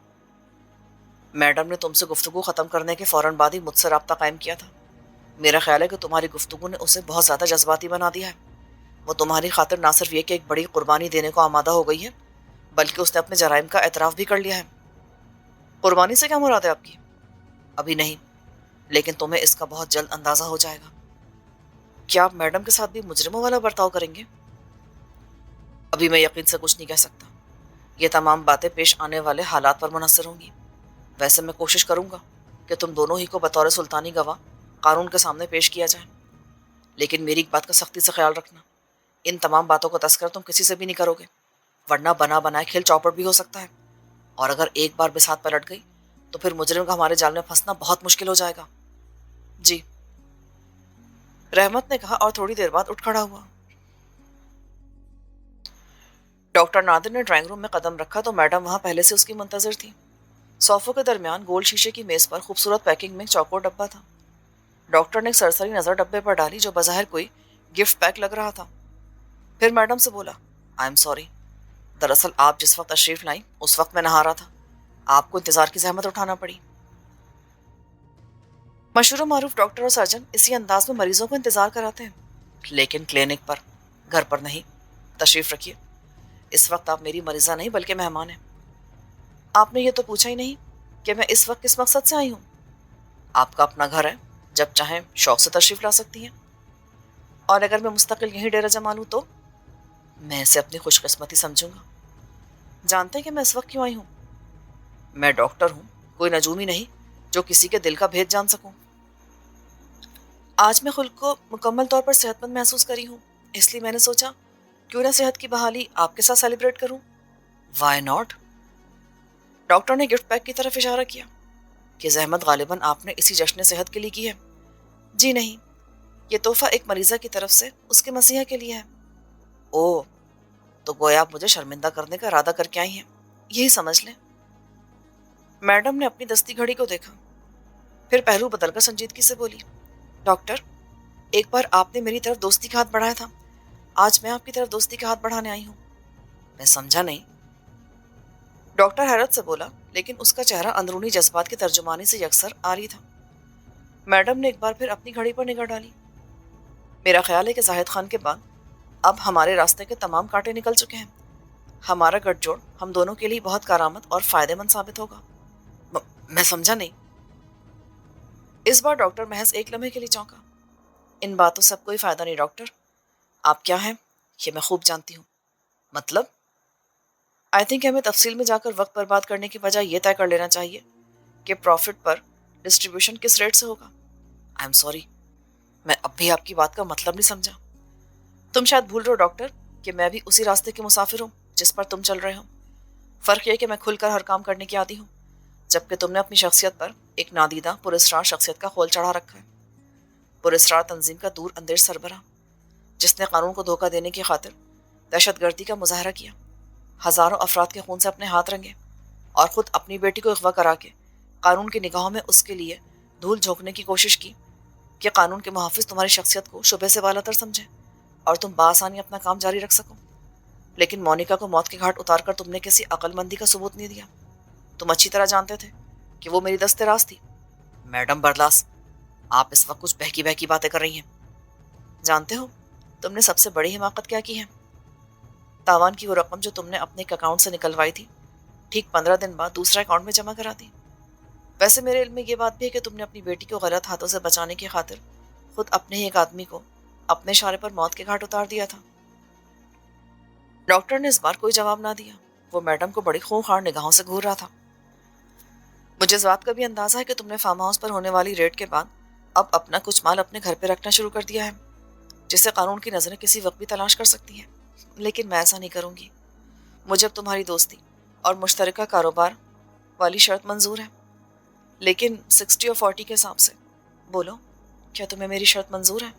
میڈم نے تم سے گفتگو ختم کرنے کے فوراً بعد ہی مجھ سے رابطہ قائم کیا تھا. میرا خیال ہے کہ تمہاری گفتگو نے اسے بہت زیادہ جذباتی بنا دیا ہے. وہ تمہاری خاطر نہ صرف یہ کہ ایک بڑی قربانی دینے کو آمادہ ہو گئی ہے، بلکہ اس نے اپنے جرائم کا اعتراف بھی کر لیا ہے. قربانی سے کیا مراد ہے آپ کی؟ ابھی نہیں، لیکن تمہیں اس کا بہت جلد اندازہ ہو جائے گا. کیا آپ میڈم کے ساتھ بھی مجرموں والا برتاؤ کریں گے؟ ابھی میں یقین سے کچھ نہیں کہہ سکتا. یہ تمام باتیں پیش آنے والے حالات پر منحصر ہوں گی. ویسے میں کوشش کروں گا کہ تم دونوں ہی کو بطور سلطانی گواہ قانون کے سامنے پیش کیا جائے. لیکن میری ایک بات کا سختی سے خیال رکھنا، ان تمام باتوں کا تذکرہ تم کسی سے بھی نہیں کرو گے، ورنہ بنا بنائے کھیل چوپٹ بھی ہو سکتا ہے. اور اگر ایک بار بساط پلٹ گئی تو پھر مجرم کا ہمارے جال میں پھنسنا بہت مشکل ہو جائے گا. جی، رحمت نے کہا اور تھوڑی دیر بعد اٹھ کھڑا ہوا. ڈاکٹر نادر نے ڈرائنگ روم میں قدم رکھا تو میڈم وہاں پہلے سے اس کی منتظر تھی. صوفوں کے درمیان گول شیشے کی میز پر خوبصورت پیکنگ میں چوکور ڈبہ تھا. ڈاکٹر نے ایک سرسری نظر ڈبے پر ڈالی جو بظاہر کوئی گفٹ پیک لگ رہا تھا. پھر میڈم سے بولا، آئی ایم سوری، دراصل آپ جس وقت تشریف لائیں اس وقت میں نہا رہا تھا. آپ کو انتظار کی زحمت اٹھانا پڑی. مشہور و معروف ڈاکٹر اور سرجن اسی انداز میں مریضوں کو انتظار کراتے ہیں، لیکن کلینک پر، گھر پر نہیں. تشریف رکھیے. اس وقت آپ میری مریضہ نہیں بلکہ مہمان ہیں. آپ نے یہ تو پوچھا ہی نہیں کہ میں اس وقت کس مقصد سے آئی ہوں. آپ کا اپنا گھر ہے، جب چاہیں شوق سے تشریف لا سکتی ہیں. اور اگر میں مستقل یہیں ڈیرہ جما لوں تو میں اسے اپنی خوش قسمتی سمجھوں گا. جانتے ہیں کہ میں اس وقت کیوں آئی ہوں؟ میں ڈاکٹر ہوں، کوئی نجومی نہیں جو کسی کے دل کا بھید جان سکوں. آج میں خود کو مکمل طور پر صحت مند محسوس کری ہوں، اس لیے میں نے سوچا کیوں نہ صحت کی بحالی آپ کے ساتھ سیلیبریٹ کروں. Why not? ڈاکٹر نے گفٹ پیک کی طرف اشارہ کیا. کہ زحمت غالباً آپ نے اسی جشن صحت کے لیے کی ہے. جی نہیں، یہ تحفہ ایک مریضہ کی طرف سے اس کے مسیحا کے لیے ہے. اوہ، تو گویا آپ مجھے شرمندہ کرنے کا ارادہ کر کے آئی ہیں، یہی سمجھ لیں. میڈم نے اپنی دستی گھڑی کو دیکھا، پھر پہلو بدل کر سنجیدگی سے بولی، ڈاکٹر، ایک بار آپ نے میری طرف دوستی کا ہاتھ بڑھایا تھا، آج میں آپ کی طرف دوستی کا ہاتھ بڑھانے آئی ہوں. میں سمجھا نہیں. ڈاکٹر حیرت سے بولا، لیکن اس کا چہرہ اندرونی جذبات کی ترجمانی سے یکسر آری تھا. میڈم نے ایک بار پھر اپنی گھڑی پر نگاہ ڈالی. میرا خیال ہے کہ زاہد خان کے بعد اب ہمارے راستے کے تمام کانٹے نکل چکے ہیں. ہمارا گٹھ جوڑ ہم دونوں کے لیے بہت کارآمد اور فائدہ مند ثابت ہوگا. میں سمجھا نہیں. اس بار ڈاکٹر محض ایک لمحے کے لیے چونکا. ان باتوں سے اب کوئی فائدہ نہیں ڈاکٹر. آپ کیا ہیں یہ میں خوب جانتی ہوں. مطلب؟ آئی تھنک ہمیں تفصیل میں جا کر وقت برباد کرنے کی بجائے یہ طے کر لینا چاہیے کہ پروفٹ پر ڈسٹریبیوشن کس ریٹ سے ہوگا. آئی ایم سوری، میں اب بھی آپ کی بات کا مطلب نہیں سمجھا. تم شاید بھول رہے ہو ڈاکٹر کہ میں بھی اسی راستے کے مسافر ہوں جس پر تم چل رہے ہو. فرق یہ کہ میں کھل کر ہر کام کرنے کی عادی ہوں، جبکہ تم نے اپنی شخصیت پر ایک نادیدہ پراسرار شخصیت کا خول چڑھا رکھا ہے. پراسرار تنظیم کا دور اندیش سربراہ، جس نے قانون کو دھوکہ دینے کی خاطر دہشت گردی کا مظاہرہ کیا، ہزاروں افراد کے خون سے اپنے ہاتھ رنگے اور خود اپنی بیٹی کو اغوا کرا کے قانون کی نگاہوں میں اس کے لیے دھول جھونکنے کی کوشش کی کہ قانون کے محافظ تمہاری شخصیت کو شبہ سے بالا تر سمجھے اور تم بآسانی اپنا کام جاری رکھ سکو. لیکن مونیکا کو موت کے گھاٹ اتار کر تم نے کسی عقل مندی کا ثبوت نہیں دیا۔ تم اچھی طرح جانتے تھے کہ وہ میری دست راست تھی۔ میڈم برلاس، آپ اس وقت کچھ بہکی بہکی باتیں کر رہی ہیں۔ جانتے ہو تم نے سب سے بڑی حماقت کیا کی ہے؟ تاوان کی وہ رقم جو تم نے اپنے ایک اکاؤنٹ سے نکلوائی تھی، ٹھیک 15 دن بعد دوسرا اکاؤنٹ میں جمع کرا دی۔ ویسے میرے علم میں یہ بات بھی ہے کہ تم نے اپنی بیٹی کو غلط ہاتھوں سے بچانے کی خاطر خود اپنے ہی ایک آدمی کو اپنے اشارے پر موت کے گھاٹ اتار دیا تھا۔ ڈاکٹر نے اس بار کوئی جواب نہ دیا۔ وہ میڈم کو بڑی خونخوار نگاہوں سے گھور رہا تھا۔ مجھے اس بات کا بھی اندازہ ہے کہ تم نے فارم ہاؤس پر ہونے والی ریڈ کے بعد اب اپنا کچھ مال اپنے گھر پہ رکھنا شروع کر دیا ہے، جسے قانون کی نظریں کسی وقت بھی تلاش کر سکتی ہیں۔ لیکن میں ایسا نہیں کروں گی۔ مجھے اب تمہاری دوستی اور مشترکہ کاروبار والی شرط منظور ہے، لیکن 60 اور 40 کے حساب سے۔ بولو، کیا تمہیں میری شرط منظور ہے؟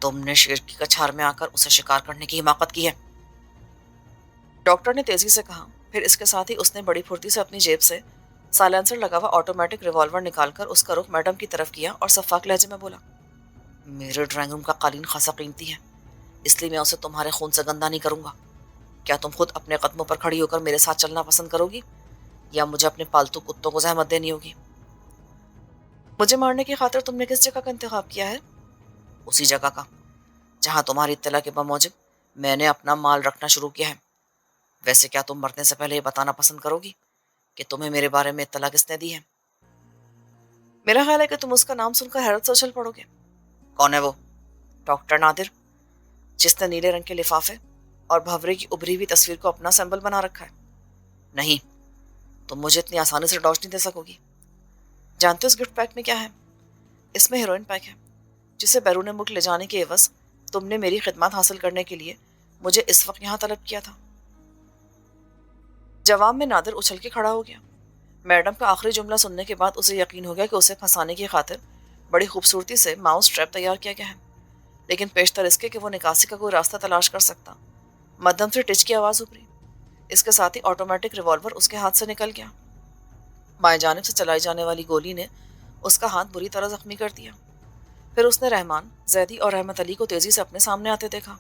تم نے شیر کی کچھار میں آ کر اسے شکار کرنے کی حماقت کی ہے، ڈاکٹر نے تیزی سے کہا۔ پھر اس کے ساتھ ہی اس نے بڑی پھرتی سے اپنی جیب سے سائلنسر لگا ہوا آٹومیٹک ریوالور نکال کر اس کا رخ میڈم کی طرف کیا اور شفاف لہجے میں بولا، میرے ڈرائنگ روم کا قالین خاصا قیمتی ہے، اس لیے میں اسے تمہارے خون سے گندا نہیں کروں گا۔ کیا تم خود اپنے قدموں پر کھڑی ہو کر میرے ساتھ چلنا پسند کرو گی، یا مجھے اپنے پالتو کتوں کو زحمت دینی ہوگی؟ مجھے مارنے کی خاطر تم نے کس جگہ کا انتخاب کیا ہے؟ اسی جگہ کا جہاں تمہاری اطلاع کے بموجب میں نے اپنا مال رکھنا شروع کیا ہے۔ ویسے کیا تم مرنے سے پہلے یہ بتانا پسند کرو گی کہ تمہیں میرے بارے میں اطلاع کس نے دی ہے؟ میرا خیال ہے کہ تم اس کا نام سن کر حیرت سے اچھل پڑو گے۔ کون ہے وہ؟ ڈاکٹر نادر، جس نے نیلے رنگ کے لفافے اور بھنورے کی ابری ہوئی تصویر کو اپنا سمبل بنا رکھا ہے۔ نہیں، تم مجھے اتنی آسانی سے ڈاج نہیں دے سکو گی۔ جانتے ہو اس گفٹ پیک میں کیا ہے؟ اس میں ہیروئن پیک ہے، جسے بیرون ملک لے جانے کے عوض تم نے میری خدمات حاصل کرنے کے لیے مجھے اس وقت یہاں طلب کیا تھا۔ جواب میں نادر اچھل کے کھڑا ہو گیا۔ میڈم کا آخری جملہ سننے کے بعد اسے یقین ہو گیا کہ اسے پھنسانے کی خاطر بڑی خوبصورتی سے ماؤس ٹریپ تیار کیا گیا ہے، لیکن پیشتر اس کے کہ وہ نکاسی کا کوئی راستہ تلاش کر سکتا۔ مدھم سے ٹچ کی آواز ابھری۔ اس کے ساتھ ہی آٹومیٹک ریوالور اس کے ہاتھ سے نکل گیا۔ بائیں جانب سے چلائی جانے والی گولی نے اس کا ہاتھ بری طرح زخمی کر دیا۔ پھر اس نے رحمان، زیدی اور رحمت علی کو تیزی سے اپنے سامنے آتے دیکھا۔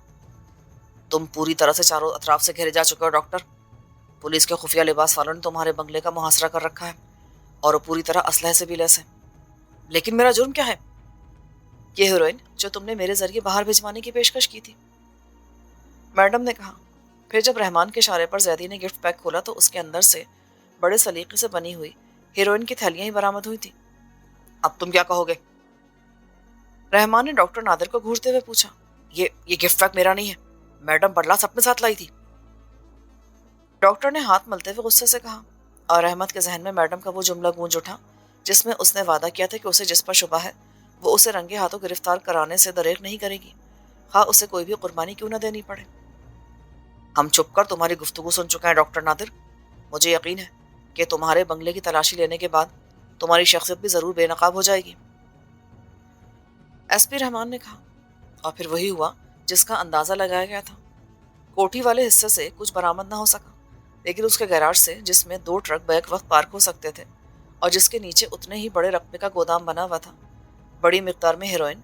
تم پوری طرح سے چاروں اطراف سے گھیرے جا چکے ہو ڈاکٹر۔ پولیس کے خفیہ لباس والوں نے تمہارے بنگلے کا محاصرہ کر رکھا ہے، اور وہ پوری طرح اسلحے سے بھی لیس ہے۔ لیکن میرا جرم کیا ہے؟ یہ ہیروئن جو تم نے میرے ذریعے باہر بھجوانے کی پیشکش کی تھی، میڈم نے کہا۔ پھر جب رحمان کے اشارے پر زیدی نے گفٹ پیک کھولا تو اس کے اندر سے بڑے سلیقے سے بنی ہوئی ہیروئن کی تھیلیاں ہی برآمد ہوئی تھی۔ اب تم کیا کہو گے؟ رحمان نے ڈاکٹر نادر کو گھورتے ہوئے پوچھا۔ یہ گفٹ پیک میرا نہیں ہے، میڈم برلاس اپنے ساتھ لائی تھی۔ ڈاکٹر نے ہاتھ ملتے ہوئے غصے سے کہا، اور احمد کے ذہن میں میڈم کا وہ جملہ گونج اٹھا جس میں اس نے وعدہ کیا تھا کہ اسے جس پر شبہ ہے وہ اسے رنگے ہاتھوں گرفتار کرانے سے دریغ نہیں کرے گی، خواہ اسے کوئی بھی قربانی کیوں نہ دینی پڑے۔ ہم چھپ کر تمہاری گفتگو سن چکے ہیں ڈاکٹر نادر۔ مجھے یقین ہے کہ تمہارے بنگلے کی تلاشی لینے کے بعد تمہاری شخصیت بھی ضرور بے نقاب ہو جائے گی، ایس پی رحمان نے کہا۔ اور پھر وہی ہوا جس کا اندازہ لگایا گیا تھا۔ کوٹھی والے حصے سے کچھ برآمد نہ ہو سکا، لیکن اس کے گیراج سے، جس میں 2 ٹرک بیک وقت پارک ہو سکتے تھے اور جس کے نیچے اتنے ہی بڑے رقبے کا گودام بنا ہوا تھا، بڑی مقدار میں ہیروئن،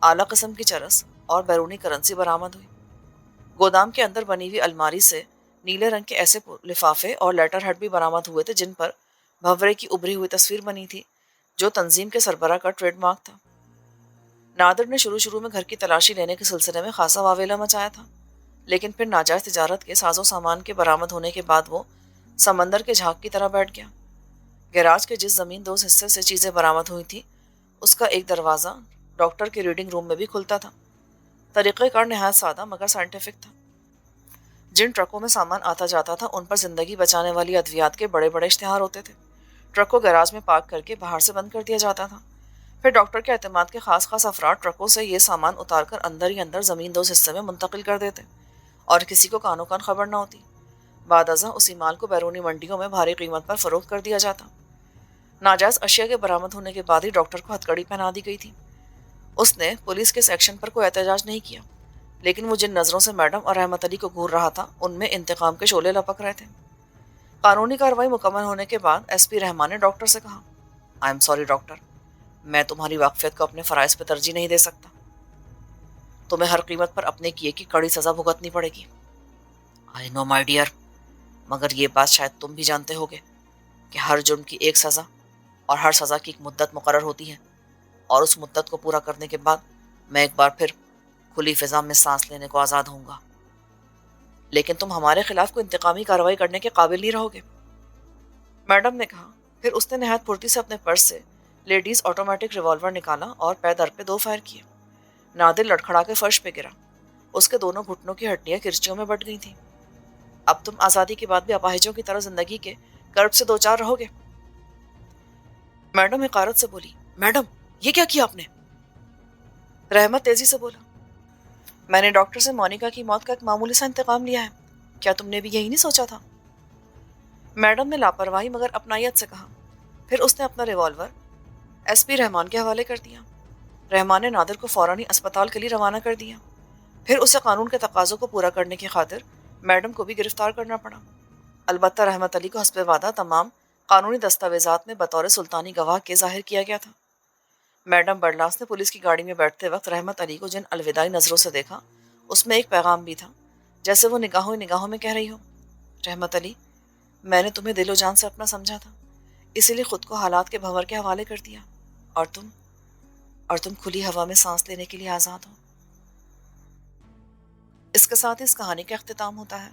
اعلیٰ قسم کی چرس اور بیرونی کرنسی برآمد ہوئی۔ گودام کے اندر بنی ہوئی الماری سے نیلے رنگ کے ایسے لفافے اور لیٹر ہیڈ بھی برآمد ہوئے تھے جن پر بھنورے کی ابری ہوئی تصویر بنی تھی، جو تنظیم کے سربراہ کا ٹریڈ مارک تھا۔ نادر نے شروع میں گھر کی تلاشی لینے کے سلسلے میں خاصا واویلا مچایا تھا، لیکن پھر ناجائز تجارت کے ساز و سامان کے برآمد ہونے کے بعد وہ سمندر کے جھاگ کی طرح بیٹھ گیا۔ گیراج کے جس زمین دوز حصے سے چیزیں برآمد ہوئی تھیں، اس کا ایک دروازہ ڈاکٹر کے ریڈنگ روم میں بھی کھلتا تھا۔ طریقہ کار نہایت سادہ مگر سائنٹیفک تھا۔ جن ٹرکوں میں سامان آتا جاتا تھا ان پر زندگی بچانے والی ادویات کے بڑے بڑے اشتہار ہوتے تھے۔ ٹرک کو گیراج میں پارک کر کے باہر سے بند کر دیا جاتا تھا۔ پھر ڈاکٹر کے اعتماد کے خاص افراد ٹرکوں سے یہ سامان اتار کر اندر ہی اندر زمین دوز حصے میں منتقل کر دیتے، اور کسی کو کانوں کان خبر نہ ہوتی۔ بعد ازاں اسی مال کو بیرونی منڈیوں میں بھاری قیمت پر فروخت کر دیا جاتا۔ ناجائز اشیاء کے برآمد ہونے کے بعد ہی ڈاکٹر کو ہتھکڑی پہنا دی گئی تھی۔ اس نے پولیس کے سیکشن پر کوئی احتجاج نہیں کیا، لیکن وہ جن نظروں سے میڈم اور رحمت علی کو گھور رہا تھا ان میں انتقام کے شعلے لپک رہے تھے۔ قانونی کارروائی مکمل ہونے کے بعد ایس پی رحمان نے ڈاکٹر سے کہا، آئی ایم سوری ڈاکٹر، میں تمہاری واقفیت کو اپنے فرائض پہ ترجیح نہیں دے سکتا۔ تمہیں ہر قیمت پر اپنے کیے کی کڑی سزا بھگتنی پڑے گی۔ آئی نو مائی ڈیئر، مگر یہ بات شاید تم بھی جانتے ہوگے کہ ہر جرم کی ایک سزا اور ہر سزا کی ایک مدت مقرر ہوتی ہے، اور اس مدت کو پورا کرنے کے بعد میں ایک بار پھر کھلی فضا میں سانس لینے کو آزاد ہوں گا۔ لیکن تم ہمارے خلاف کوئی انتقامی کارروائی کرنے کے قابل نہیں رہو گے، میڈم نے کہا۔ پھر اس نے نہایت پھرتی سے اپنے پرس سے لیڈیز آٹومیٹک ریوالور نکالا اور پے در پہ 2 فائر کیے۔ نادر لڑکھڑا کے فرش پہ گرا، اس کے دونوں گھٹنوں کی ہڈیاں کرچیوں میں بٹ گئی تھیں۔ اب تم آزادی کے بعد بھی اپاہجوں کی طرح زندگی کے کرب سے دوچار رہو گے۔ میڈم حقارت سے بولی، میڈم یہ کیا کیا آپ نے؟ رحمت تیزی سے بولا، میں نے ڈاکٹر سے مونیکا کی موت کا ایک معمولی سا انتقام لیا ہے، کیا تم نے بھی یہی نہیں سوچا تھا؟ میڈم نے لاپرواہی مگر اپنائیت سے کہا۔ پھر اس نے اپنا ریوالور ایس پی رحمان کے حوالے کر دیا۔ رحمان نے نادر کو فوراً ہی اسپتال کے لیے روانہ کر دیا۔ پھر اسے قانون کے تقاضوں کو پورا کرنے کی خاطر میڈم کو بھی گرفتار کرنا پڑا۔ البتہ رحمت علی کو حسب وعدہ تمام قانونی دستاویزات میں بطور سلطانی گواہ کے ظاہر کیا گیا تھا۔ میڈم برلاس نے پولیس کی گاڑی میں بیٹھتے وقت رحمت علی کو جن الوداعی نظروں سے دیکھا، اس میں ایک پیغام بھی تھا، جیسے وہ نگاہوں نگاہوں میں کہہ رہی ہو، رحمت علی، میں نے تمہیں دل و جان سے اپنا سمجھا تھا، اسی لیے خود کو حالات کے بھنور کے حوالے کر دیا، اور تم کھلی ہوا میں سانس لینے کے لیے آزاد ہو۔ اس کے ساتھ اس کہانی کا اختتام ہوتا ہے۔